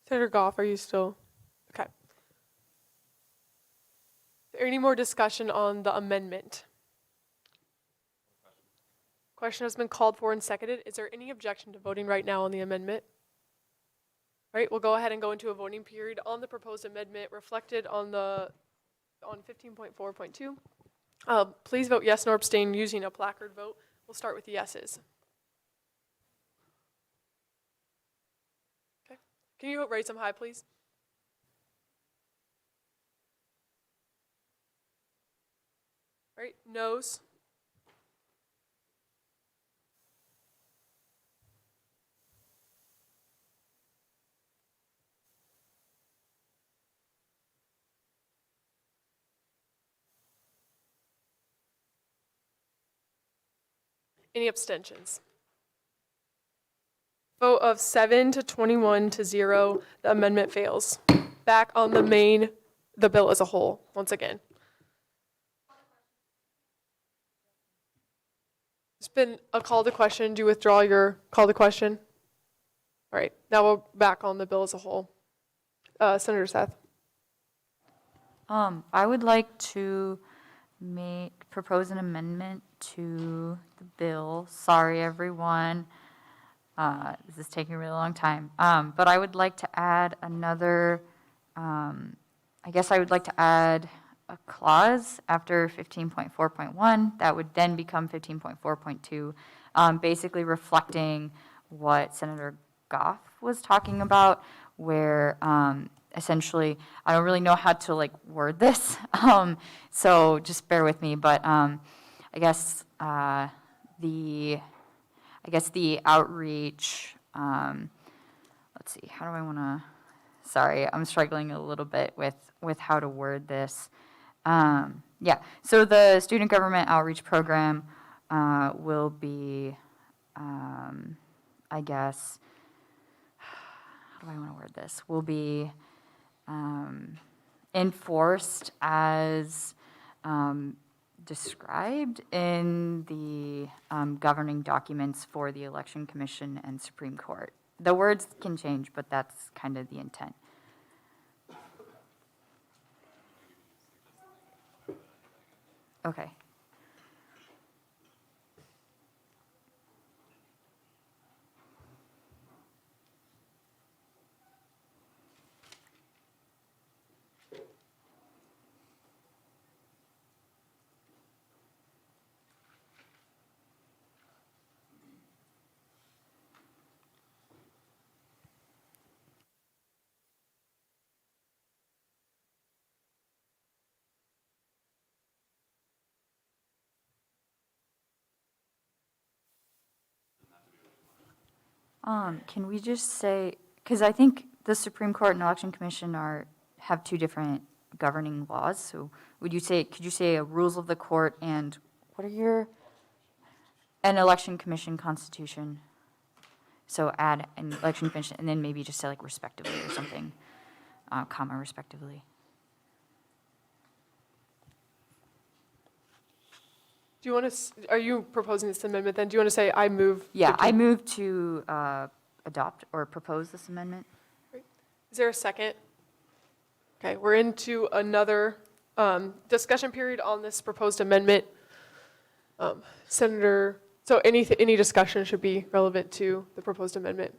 Speaker 1: Senator Goff, are you still? Okay. Is there any more discussion on the amendment? Question has been called for and seconded. Is there any objection to voting right now on the amendment? All right, we'll go ahead and go into a voting period on the proposed amendment reflected on 15.4.2. Please vote yes nor abstain using a placard vote. We'll start with the yeses. Okay. Can you raise them high, please? All right, noes. Any abstentions? Vote of 7 to 21 to 0, the amendment fails. Back on the bill as a whole, once again. There's been a call to question. Do you withdraw your call to question? All right, now we're back on the bill as a whole. Senator Seth.
Speaker 14: I would like to propose an amendment to the bill. Sorry, everyone. This is taking a really long time. But I would like to add another, I guess I would like to add a clause after 15.4.1 that would then become 15.4.2, basically reflecting what Senator Goff was talking about, where essentially, I don't really know how to like word this, so just bear with me, but I guess the outreach, let's see, how do I want to, sorry, I'm struggling a little bit with how to word this. Yeah, so the student government outreach program will be, I guess, how do I want to word this? Will be enforced as described in the governing documents for the Election Commission and Supreme Court. The words can change, but that's kind of the intent. Okay. Can we just say, because I think the Supreme Court and Election Commission have two different governing laws, so could you say a rules of the court and what are an Election Commission constitution? So add an Election Commission and then maybe just say like respectively or something, comma respectively.
Speaker 1: Do you want to, are you proposing this amendment then? Do you want to say I move?
Speaker 14: Yeah, I move to adopt or propose this amendment.
Speaker 1: Is there a second? Okay, we're into another discussion period on this proposed amendment. Senator, so any discussion should be relevant to the proposed amendment.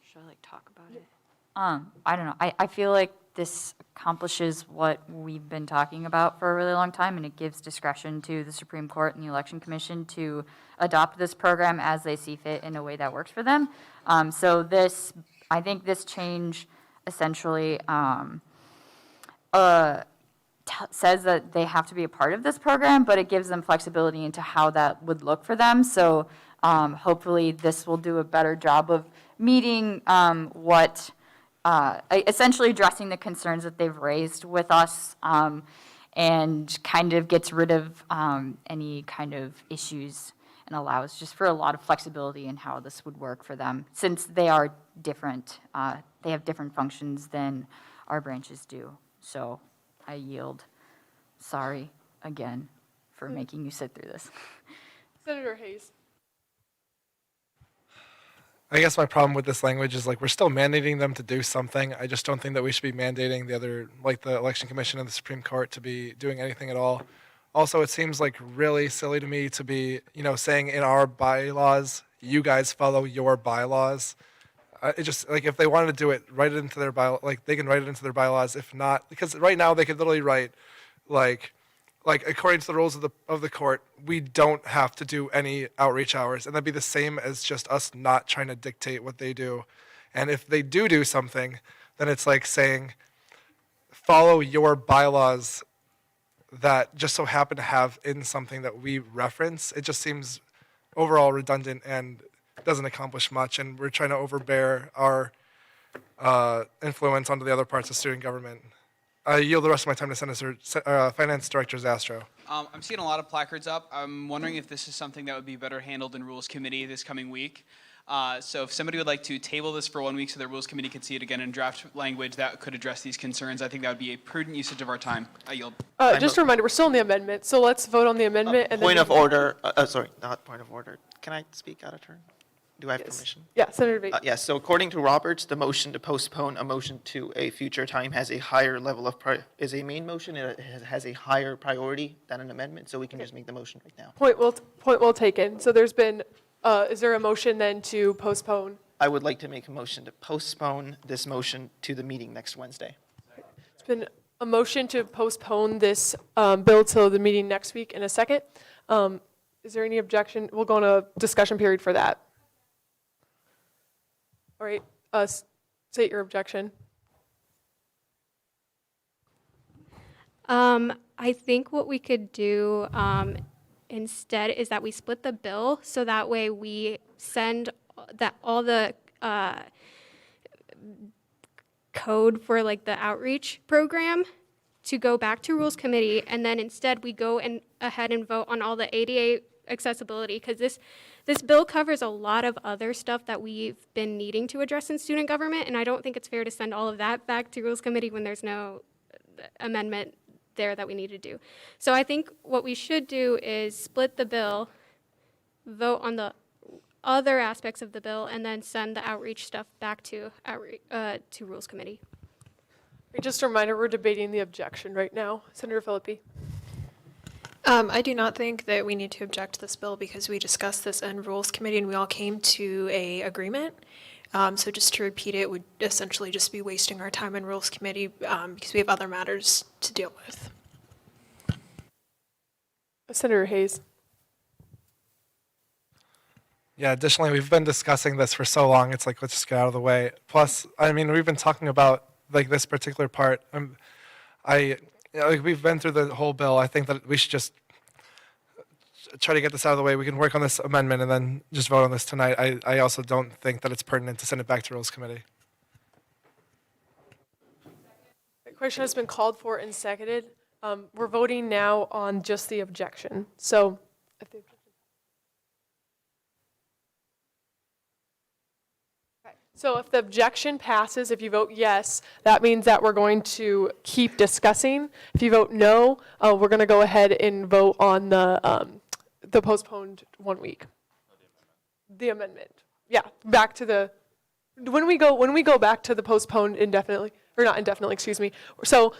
Speaker 14: Should I like talk about it? I don't know. I feel like this accomplishes what we've been talking about for a really long time, and it gives discretion to the Supreme Court and the Election Commission to adopt this program as they see fit in a way that works for them. So I think this change essentially says that they have to be a part of this program, but it gives them flexibility into how that would look for them. So hopefully this will do a better job of meeting essentially addressing the concerns that they've raised with us, and kind of gets rid of any kind of issues and allows just for a lot of flexibility in how this would work for them, since they are different. They have different functions than our branches do. So I yield. Sorry again for making you sit through this.
Speaker 1: Senator Hayes.
Speaker 10: I guess my problem with this language is like we're still mandating them to do something. I just don't think that we should be mandating the other, like the Election Commission and the Supreme Court, to be doing anything at all. Also, it seems like really silly to me to be, saying in our bylaws, you guys follow your bylaws. It just, like, if they wanted to do it, write it into their they can write it into their bylaws. If not, because right now they could literally write, like according to the rules of the court, we don't have to do any outreach hours, and that'd be the same as just us not trying to dictate what they do. And if they do something, then it's like saying, follow your bylaws that just so happen to have in something that we reference. It just seems overall redundant and doesn't accomplish much, and we're trying to overbear our influence onto the other parts of student government. I yield the rest of my time to Senator Finance Director Zastro.
Speaker 2: I'm seeing a lot of placards up. I'm wondering if this is something that would be better handled in Rules Committee this coming week. So if somebody would like to table this for 1 week so the Rules Committee could see it again in draft language that could address these concerns, I think that would be a prudent usage of our time. I yield.
Speaker 1: Just a reminder, we're still in the amendment, so let's vote on the amendment and then.
Speaker 5: Point of order, sorry, not point of order. Can I speak out of turn? Do I have permission?
Speaker 1: Yeah, Senator Bate.
Speaker 5: Yes, so according to Roberts, the motion to postpone a motion to a future time has a higher level of, is a main motion, it has a higher priority than an amendment, so we can just make the motion right now.
Speaker 1: Point well taken. So there's been, is there a motion then to postpone?
Speaker 5: I would like to make a motion to postpone this motion to the meeting next Wednesday.
Speaker 1: It's been a motion to postpone this bill till the meeting next week in a second. Is there any objection? We'll go on a discussion period for that. All right, state your objection.
Speaker 19: I think what we could do instead is that we split the bill so that way we send all the code for like the outreach program to go back to Rules Committee, and then instead we go ahead and vote on all the ADA accessibility, because this bill covers a lot of other stuff that we've been needing to address in student government, and I don't think it's fair to send all of that back to Rules Committee when there's no amendment there that we need to do. So I think what we should do is split the bill, vote on the other aspects of the bill, and then send the outreach stuff back to Rules Committee.
Speaker 1: Just a reminder, we're debating the objection right now. Senator Philippi.
Speaker 7: I do not think that we need to object to this bill because we discussed this in Rules Committee and we all came to a agreement. So just to repeat it would essentially just be wasting our time in Rules Committee because we have other matters to deal with.
Speaker 1: Senator Hayes.
Speaker 10: Yeah, additionally, we've been discussing this for so long, it's like, let's just get out of the way. Plus, I mean, we've been talking about like this particular part. Like we've been through the whole bill. I think that we should just try to get this out of the way. We can work on this amendment and then just vote on this tonight. I also don't think that it's pertinent to send it back to Rules Committee.
Speaker 1: The question has been called for and seconded. We're voting now on just the objection. So if the objection. So if the objection passes, if you vote yes, that means that we're going to keep discussing. If you vote no, we're going to go ahead and vote on the postponed 1 week. The amendment. Yeah, back to the when we go back to the postponed indefinitely, or not indefinitely, excuse me. So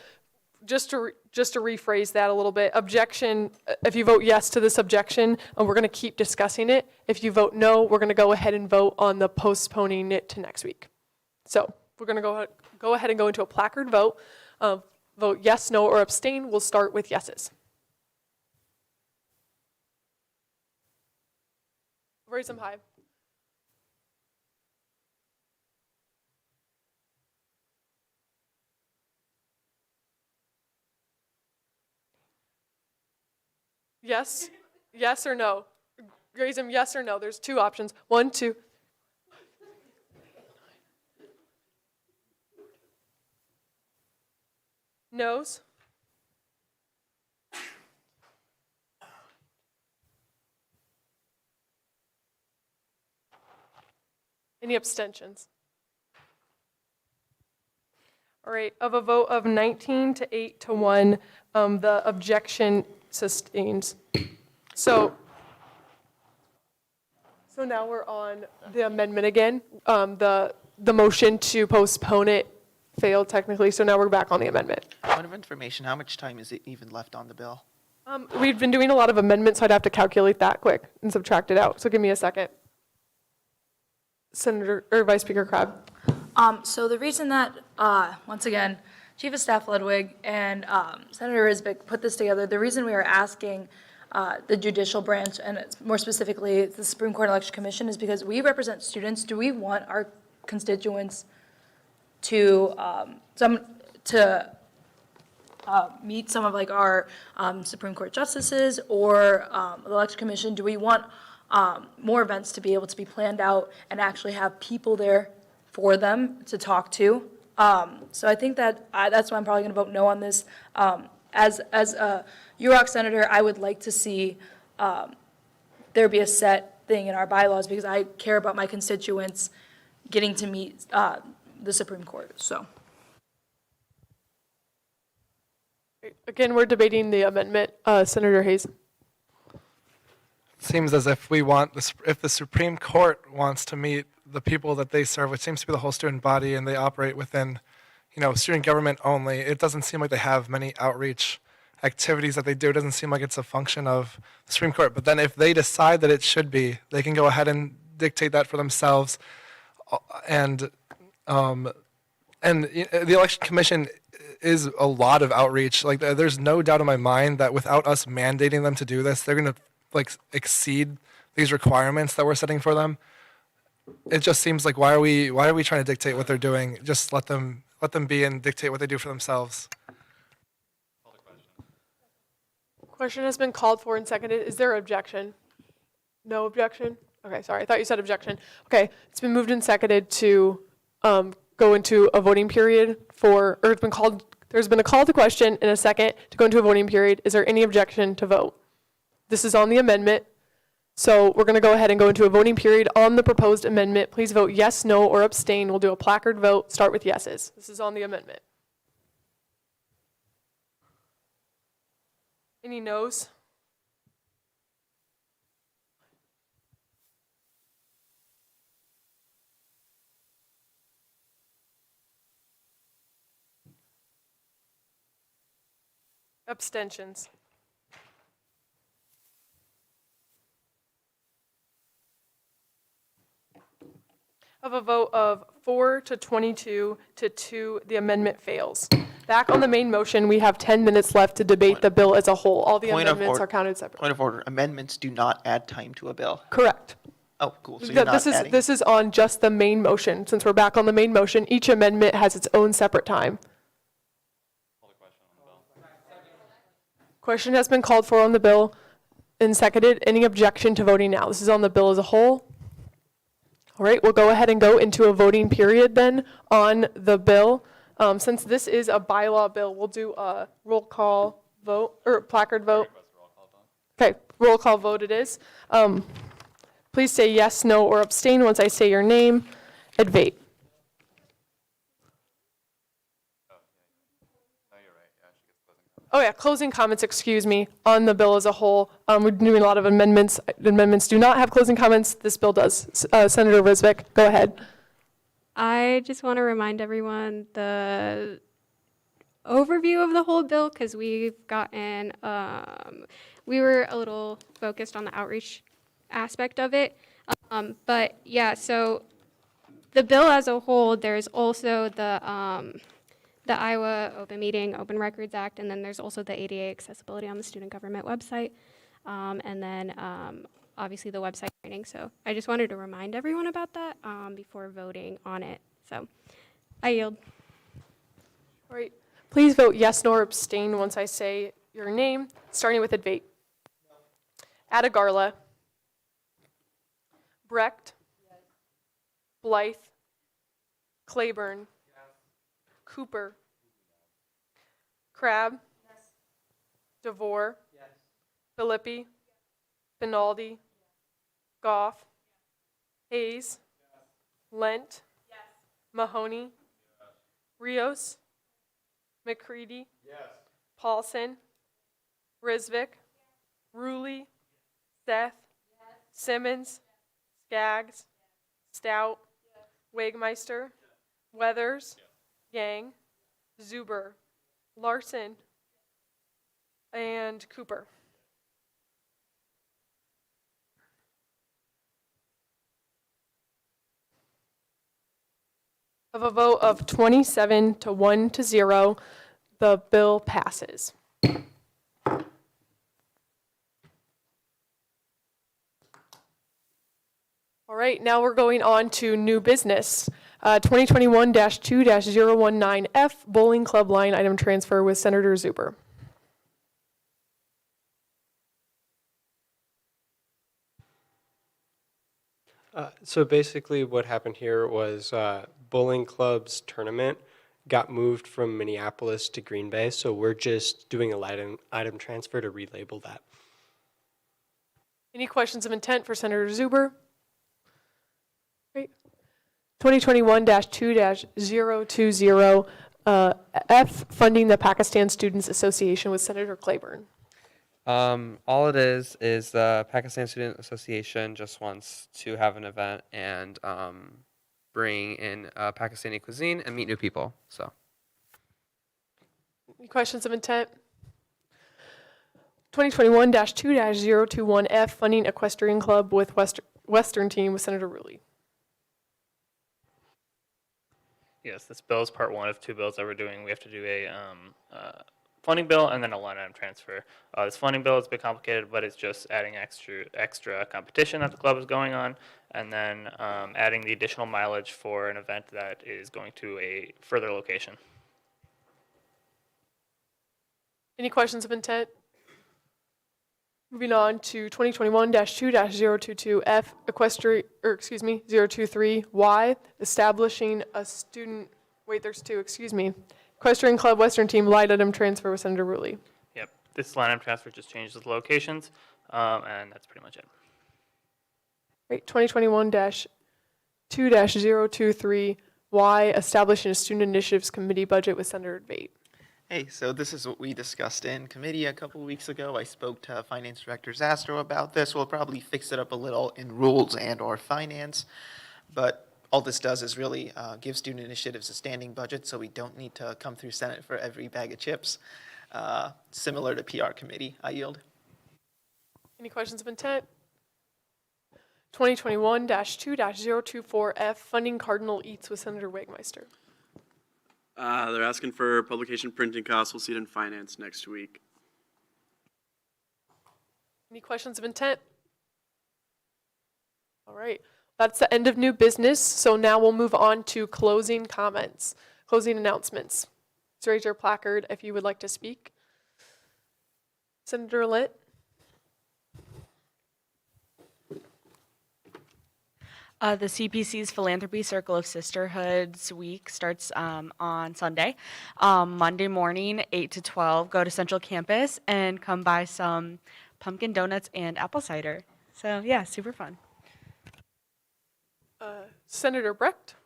Speaker 1: just to rephrase that a little bit, objection, if you vote yes to this objection, we're going to keep discussing it. If you vote no, we're going to go ahead and vote on the postponing it to next week. So we're going to go ahead and go into a placard vote. Vote yes, no, or abstain. We'll start with yeses. Raise them high. Yes, yes or no. Raise them yes or no. There's two options. 1, 2. Noes. Any abstentions? All right, of a vote of 19 to 8 to 1, the objection sustains. So now we're on the amendment again. The motion to postpone it failed technically, so now we're back on the amendment.
Speaker 5: Point of information, how much time is it even left on the bill?
Speaker 1: We've been doing a lot of amendments, so I'd have to calculate that quick and subtract it out. So give me a second. Senator or Vice Speaker Crabb.
Speaker 22: So the reason that, once again, Chief of Staff Ludwig and Senator Risbik put this together, the reason we are asking the judicial branch, and more specifically the Supreme Court Election Commission, is because we represent students. Do we want our constituents to meet some of like our Supreme Court justices or the Election Commission? Do we want more events to be able to be planned out and actually have people there for them to talk to? So I think that that's why I'm probably going to vote no on this. As a UROC senator, I would like to see there be a set thing in our bylaws, because I care about my constituents getting to meet the Supreme Court, so.
Speaker 1: Again, we're debating the amendment. Senator Hayes.
Speaker 10: Seems as if we want this, if the Supreme Court wants to meet the people that they serve, which seems to be the whole student body, and they operate within, student government only, it doesn't seem like they have many outreach activities that they do. It doesn't seem like it's a function of the Supreme Court. But then if they decide that it should be, they can go ahead and dictate that for themselves. And the Election Commission is a lot of outreach. Like, there's no doubt in my mind that without us mandating them to do this, they're going to exceed these requirements that we're setting for them. It just seems like, why are we trying to dictate what they're doing? Just let them be and dictate what they do for themselves.
Speaker 1: Question has been called for and seconded. Is there objection? No objection? Okay, sorry. I thought you said objection. Okay, it's been moved and seconded to go into a voting period there's been a call to question and a second to go into a voting period. Is there any objection to vote? This is on the amendment. So we're going to go ahead and go into a voting period on the proposed amendment. Please vote yes, no, or abstain. We'll do a placard vote. Start with yeses. This is on the amendment. Any noes? Abstentions. Of a vote of 4 to 22 to 2, the amendment fails. Back on the main motion, we have 10 minutes left to debate the bill as a whole. All the amendments are counted separately.
Speaker 5: Point of order, amendments do not add time to a bill.
Speaker 1: Correct.
Speaker 5: Oh, cool, so you're not adding.
Speaker 1: This is on just the main motion. Since we're back on the main motion, each amendment has its own separate time. Question has been called for on the bill and seconded. Any objection to voting now? This is on the bill as a whole. All right, we'll go ahead and go into a voting period then on the bill. Since this is a bylaw bill, we'll do a roll call vote, or placard vote. Okay, roll call vote it is. Please say yes, no, or abstain once I say your name. Advate. Oh yeah, closing comments, excuse me, on the bill as a whole. We're doing a lot of amendments. Amendments do not have closing comments. This bill does. Senator Risvik, go ahead.
Speaker 19: I just want to remind everyone the overview of the whole bill, because we've gotten, we were a little focused on the outreach aspect of it. But yeah, so the bill as a whole, there's also the Iowa Open Meeting, Open Records Act, and then there's also the ADA accessibility on the student government website, and then obviously the website training. So I just wanted to remind everyone about that before voting on it. So I yield.
Speaker 1: All right, please vote yes, no, or abstain once I say your name, starting with Advate. Adagarla. Brecht. Blythe. Claiborne. Cooper. Crabb. DeVore. Filippi. Finaldi. Goff. Hayes. Lent. Mahoney. Rios. McCready. Paulson. Risvik. Ruley. Seth. Simmons. Skaggs. Stout. Wagmeister. Weathers. Yang. Zuber. Larson. And Cooper. Of a vote of 27 to 1 to 0, the bill passes. All right, now we're going on to new business. 2021-2-019F, Bowling Club line item transfer with Senator Zuber.
Speaker 20: So basically what happened here was Bowling Club's tournament got moved from Minneapolis to Green Bay, so we're just doing a item transfer to relabel that.
Speaker 1: Any questions of intent for Senator Zuber? Great. 2021-2-020, F, funding the Pakistan Students Association with Senator Claiborne.
Speaker 12: All it is the Pakistan Student Association just wants to have an event and bring in Pakistani cuisine and meet new people. So.
Speaker 1: Any questions of intent? 2021-2-021, F, funding equestrian club with Western team with Senator Rulli.
Speaker 3: Yes, this bill is part one of two bills that we're doing. We have to do a funding bill and then a line item transfer. This funding bill is a bit complicated, but it's just adding extra competition that the club is going on, and then adding the additional mileage for an event that is going to a further location.
Speaker 1: Any questions of intent? Moving on to 2021-2-022, F, 023, Y, establishing a student, equestrian club Western team line item transfer with Senator Rulli.
Speaker 3: Yep, this line item transfer just changes the locations, and that's pretty much it.
Speaker 1: Right, 2021-2-023, Y, establishing a student initiatives committee budget with Senator Vate.
Speaker 5: Hey, so this is what we discussed in committee a couple weeks ago. I spoke to Finance Director Zastro about this. We'll probably fix it up a little in rules and or finance, but all this does is really give student initiatives a standing budget, so we don't need to come through Senate for every bag of chips, similar to PR committee. I yield.
Speaker 1: Any questions of intent? 2021-2-024, F, funding Cardinal Eats with Senator Wagmeister.
Speaker 21: They're asking for publication printing costs. We'll see it in finance next week.
Speaker 1: Any questions of intent? All right, that's the end of new business. So now we'll move on to closing comments, closing announcements. So raise your placard if you would like to speak. Senator Litt.
Speaker 13: The CPC's Philanthropy Circle of Sisterhoods Week starts on Sunday. Monday morning, 8 to 12, go to Central Campus and come buy some pumpkin donuts and apple cider. So yeah, super fun.
Speaker 1: Senator Brecht.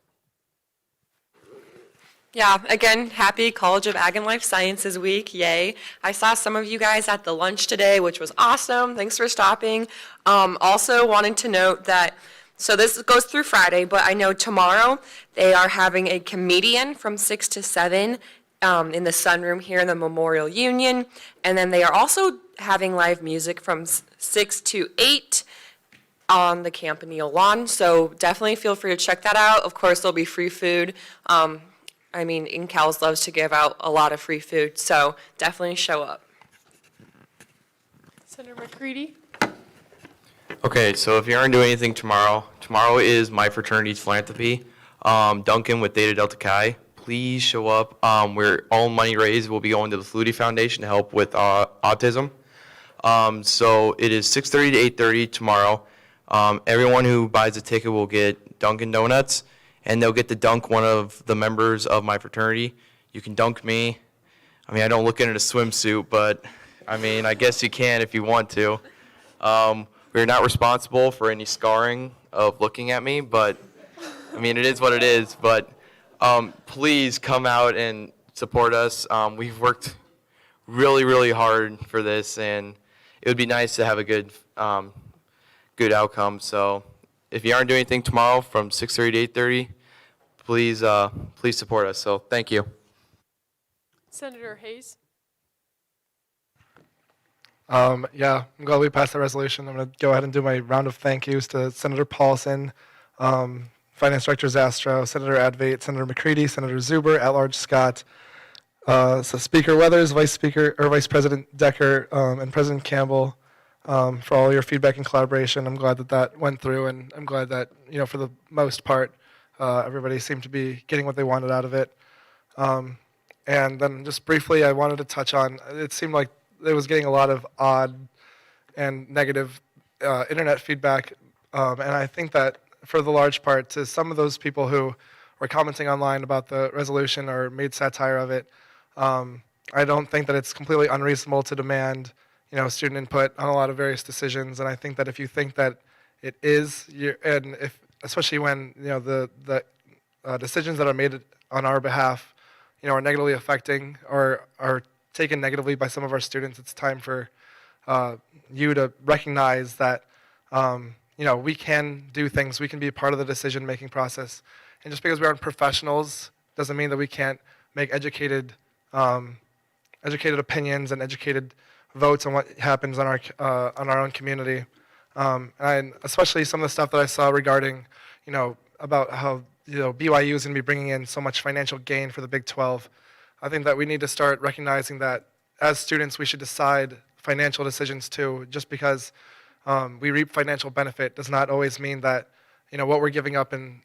Speaker 23: Yeah, again, happy College of Ag and Life Sciences Week, yay. I saw some of you guys at the lunch today, which was awesome. Thanks for stopping. Also wanted to note that, so this goes through Friday, but I know tomorrow they are having a comedian from 6 to 7 in the sunroom here in the Memorial Union. And then they are also having live music from 6 to 8 on the Campanile lawn. So definitely feel free to check that out. Of course, there'll be free food. InCals loves to give out a lot of free food, so definitely show up.
Speaker 1: Senator McCready.
Speaker 24: Okay, so if you aren't doing anything tomorrow is my fraternity's philanthropy. Duncan with Theta Delta Chi, please show up. Where all money raised will be going to the Flutie Foundation to help with autism. So it is 6:30 to 8:30 tomorrow. Everyone who buys a ticket will get Dunkin' Donuts, and they'll get to dunk one of the members of my fraternity. You can dunk me. I don't look in a swimsuit, but I guess you can if you want to. We're not responsible for any scarring of looking at me, but it is what it is. But please come out and support us. We've worked really, really hard for this, and it would be nice to have a good outcome. So if you aren't doing anything tomorrow from 6:30 to 8:30, please support us. So thank you.
Speaker 1: Senator Hayes.
Speaker 10: I'm glad we passed the resolution. I'm going to go ahead and do my round of thank yous to Senator Paulson, Finance Director Zastro, Senator Advait, Senator McCready, Senator Zuber, At-Large Scott, so Speaker Weathers, Vice President Decker, and President Campbell for all your feedback and collaboration. I'm glad that went through, and I'm glad that, for the most part, everybody seemed to be getting what they wanted out of it. And then just briefly, I wanted to touch on, it seemed like it was getting a lot of odd and negative internet feedback, and I think that for the large part, to some of those people who were commenting online about the resolution or made satire of it, I don't think that it's completely unreasonable to demand, student input on a lot of various decisions. And I think that if you think that it is, and if especially when the decisions that are made on our behalf, are negatively affecting or are taken negatively by some of our students, it's time for you to recognize that we can do things. We can be a part of the decision-making process. And just because we aren't professionals doesn't mean that we can't make educated opinions and educated votes on what happens on our own community. And especially some of the stuff that I saw regarding, about how BYU is going to be bringing in so much financial gain for the Big 12. I think that we need to start recognizing that as students we should decide financial decisions too. Just because we reap financial benefit does not always mean that what we're giving up in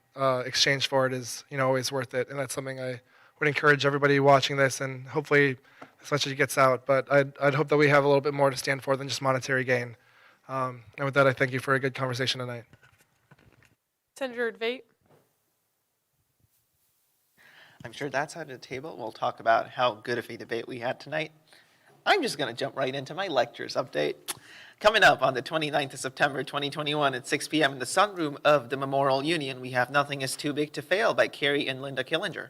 Speaker 10: exchange for it is always worth it. And that's something I would encourage everybody watching this, and hopefully as much as it gets out. But I'd hope that we have a little bit more to stand for than just monetary gain. And with that, I thank you for a good conversation tonight.
Speaker 1: Senator Debate.
Speaker 5: I'm sure that side of the table will talk about how good of a debate we had tonight. I'm just going to jump right into my lectures update. Coming up on the 29th of September 2021 at 6 p.m. in the sunroom of the Memorial Union, we have Nothing is Too Big to Fail by Carrie and Linda Killinger.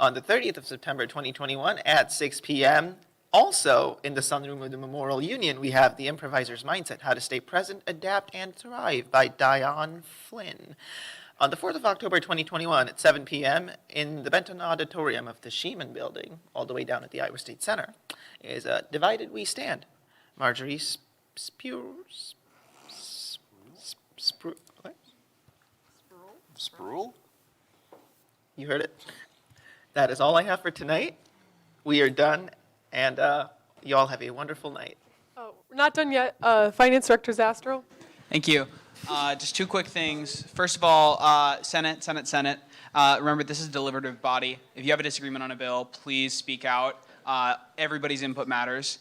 Speaker 5: On the 30th of September 2021 at 6 p.m., also in the sunroom of the Memorial Union, we have The Improviser's Mindset, How to Stay Present, Adapt, and Thrive by Diane Flynn. On the 4th of October 2021 at 7 p.m. in the Benton Auditorium of the Sheeman Building, all the way down at the Iowa State Center, is Divided We Stand. Marjorie
Speaker 4: Spruill?
Speaker 5: You heard it. That is all I have for tonight. We are done, and you all have a wonderful night.
Speaker 1: Oh, we're not done yet. Finance Director Zastro.
Speaker 2: Thank you. Just two quick things. First of all, Senate. Remember, this is a deliberative body. If you have a disagreement on a bill, please speak out. Everybody's input matters.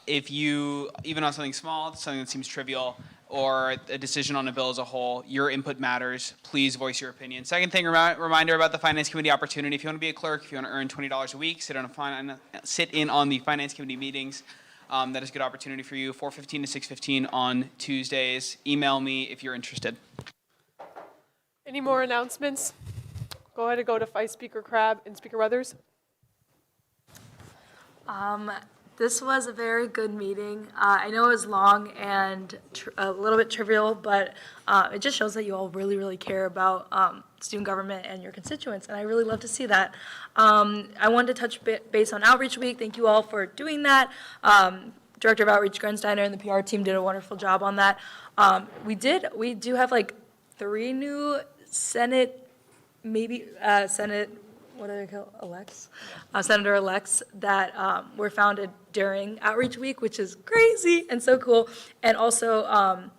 Speaker 2: If you, even on something small, something that seems trivial, or a decision on a bill as a whole, your input matters. Please voice your opinion. Second thing, reminder about the Finance Committee opportunity. If you want to be a clerk, if you want to earn $20 a week, sit in on the Finance Committee meetings. That is a good opportunity for you. 4:15 to 6:15 on Tuesdays. Email me if you're interested.
Speaker 1: Any more announcements? Go ahead and go to Vice Speaker Crabb and Speaker Weathers.
Speaker 22: This was a very good meeting. I know it was long and a little bit trivial, but it just shows that you all really, really care about student government and your constituents, and I really love to see that. I wanted to touch base on Outreach Week. Thank you all for doing that. Director of Outreach Grensteiner and the PR team did a wonderful job on that. We do have like 3 new Senate, what are they called, elects? Senator-elects that were founded during Outreach Week, which is crazy and so cool. And also,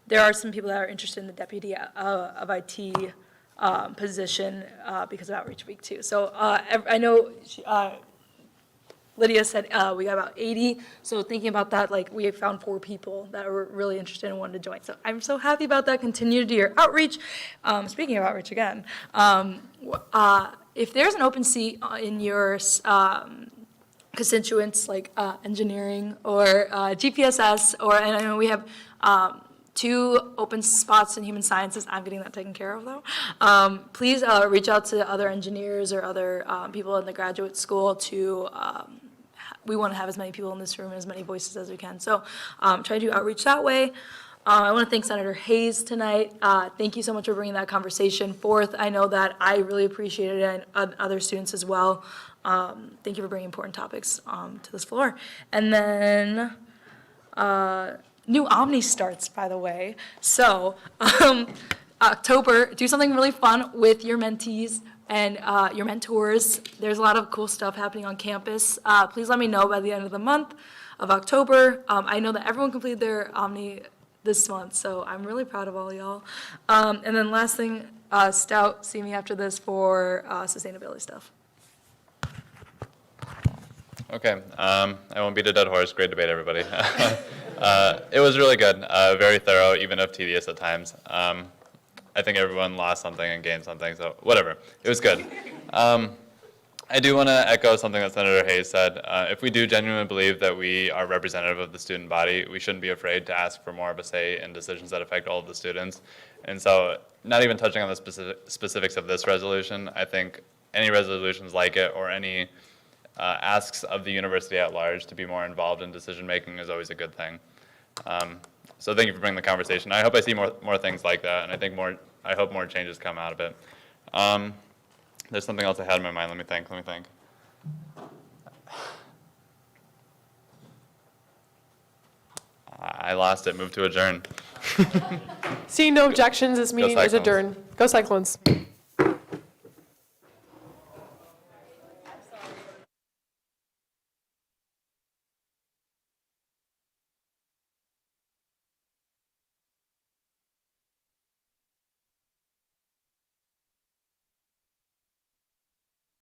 Speaker 22: there are some people that are interested in the Deputy of IT position because of Outreach Week too. So I know Lydia said we got about 80. So thinking about that, like we have found 4 people that were really interested and wanted to join. So I'm so happy about that. Continue to do your outreach. Speaking of outreach again, if there's an open seat in your constituents, like engineering or GPSS, and I know we have 2 open spots in human sciences. I'm getting that taken care of, though. Please reach out to other engineers or other people in the graduate school to, we want to have as many people in this room and as many voices as we can. So try to do outreach that way. I want to thank Senator Hayes tonight. Thank you so much for bringing that conversation forth. I know that I really appreciated it, and other students as well. Thank you for bringing important topics to this floor. And then new Omni starts, by the way. So October, do something really fun with your mentees and your mentors. There's a lot of cool stuff happening on campus. Please let me know by the end of the month of October. I know that everyone completed their Omni this month, so I'm really proud of all y'all. And then last thing, Stout, see me after this for sustainability stuff.
Speaker 3: Okay, I won't beat a dead horse. Great debate, everybody. It was really good, very thorough, even if tedious at times. I think everyone lost something and gained something, so whatever. It was good. I do want to echo something that Senator Hayes said. If we do genuinely believe that we are representative of the student body, we shouldn't be afraid to ask for more of a say in decisions that affect all of the students. And so, not even touching on the specifics of this resolution, I think any resolutions like it or any asks of the university at large to be more involved in decision making is always a good thing. So thank you for bringing the conversation. I hope I see more things like that, and I hope more changes come out of it. There's something else I had in my mind. Let me think. I lost it. Move to adjourn.
Speaker 1: Seeing no objections, this meeting is
Speaker 3: Cyclones.
Speaker 1: adjourned. Go Cyclones.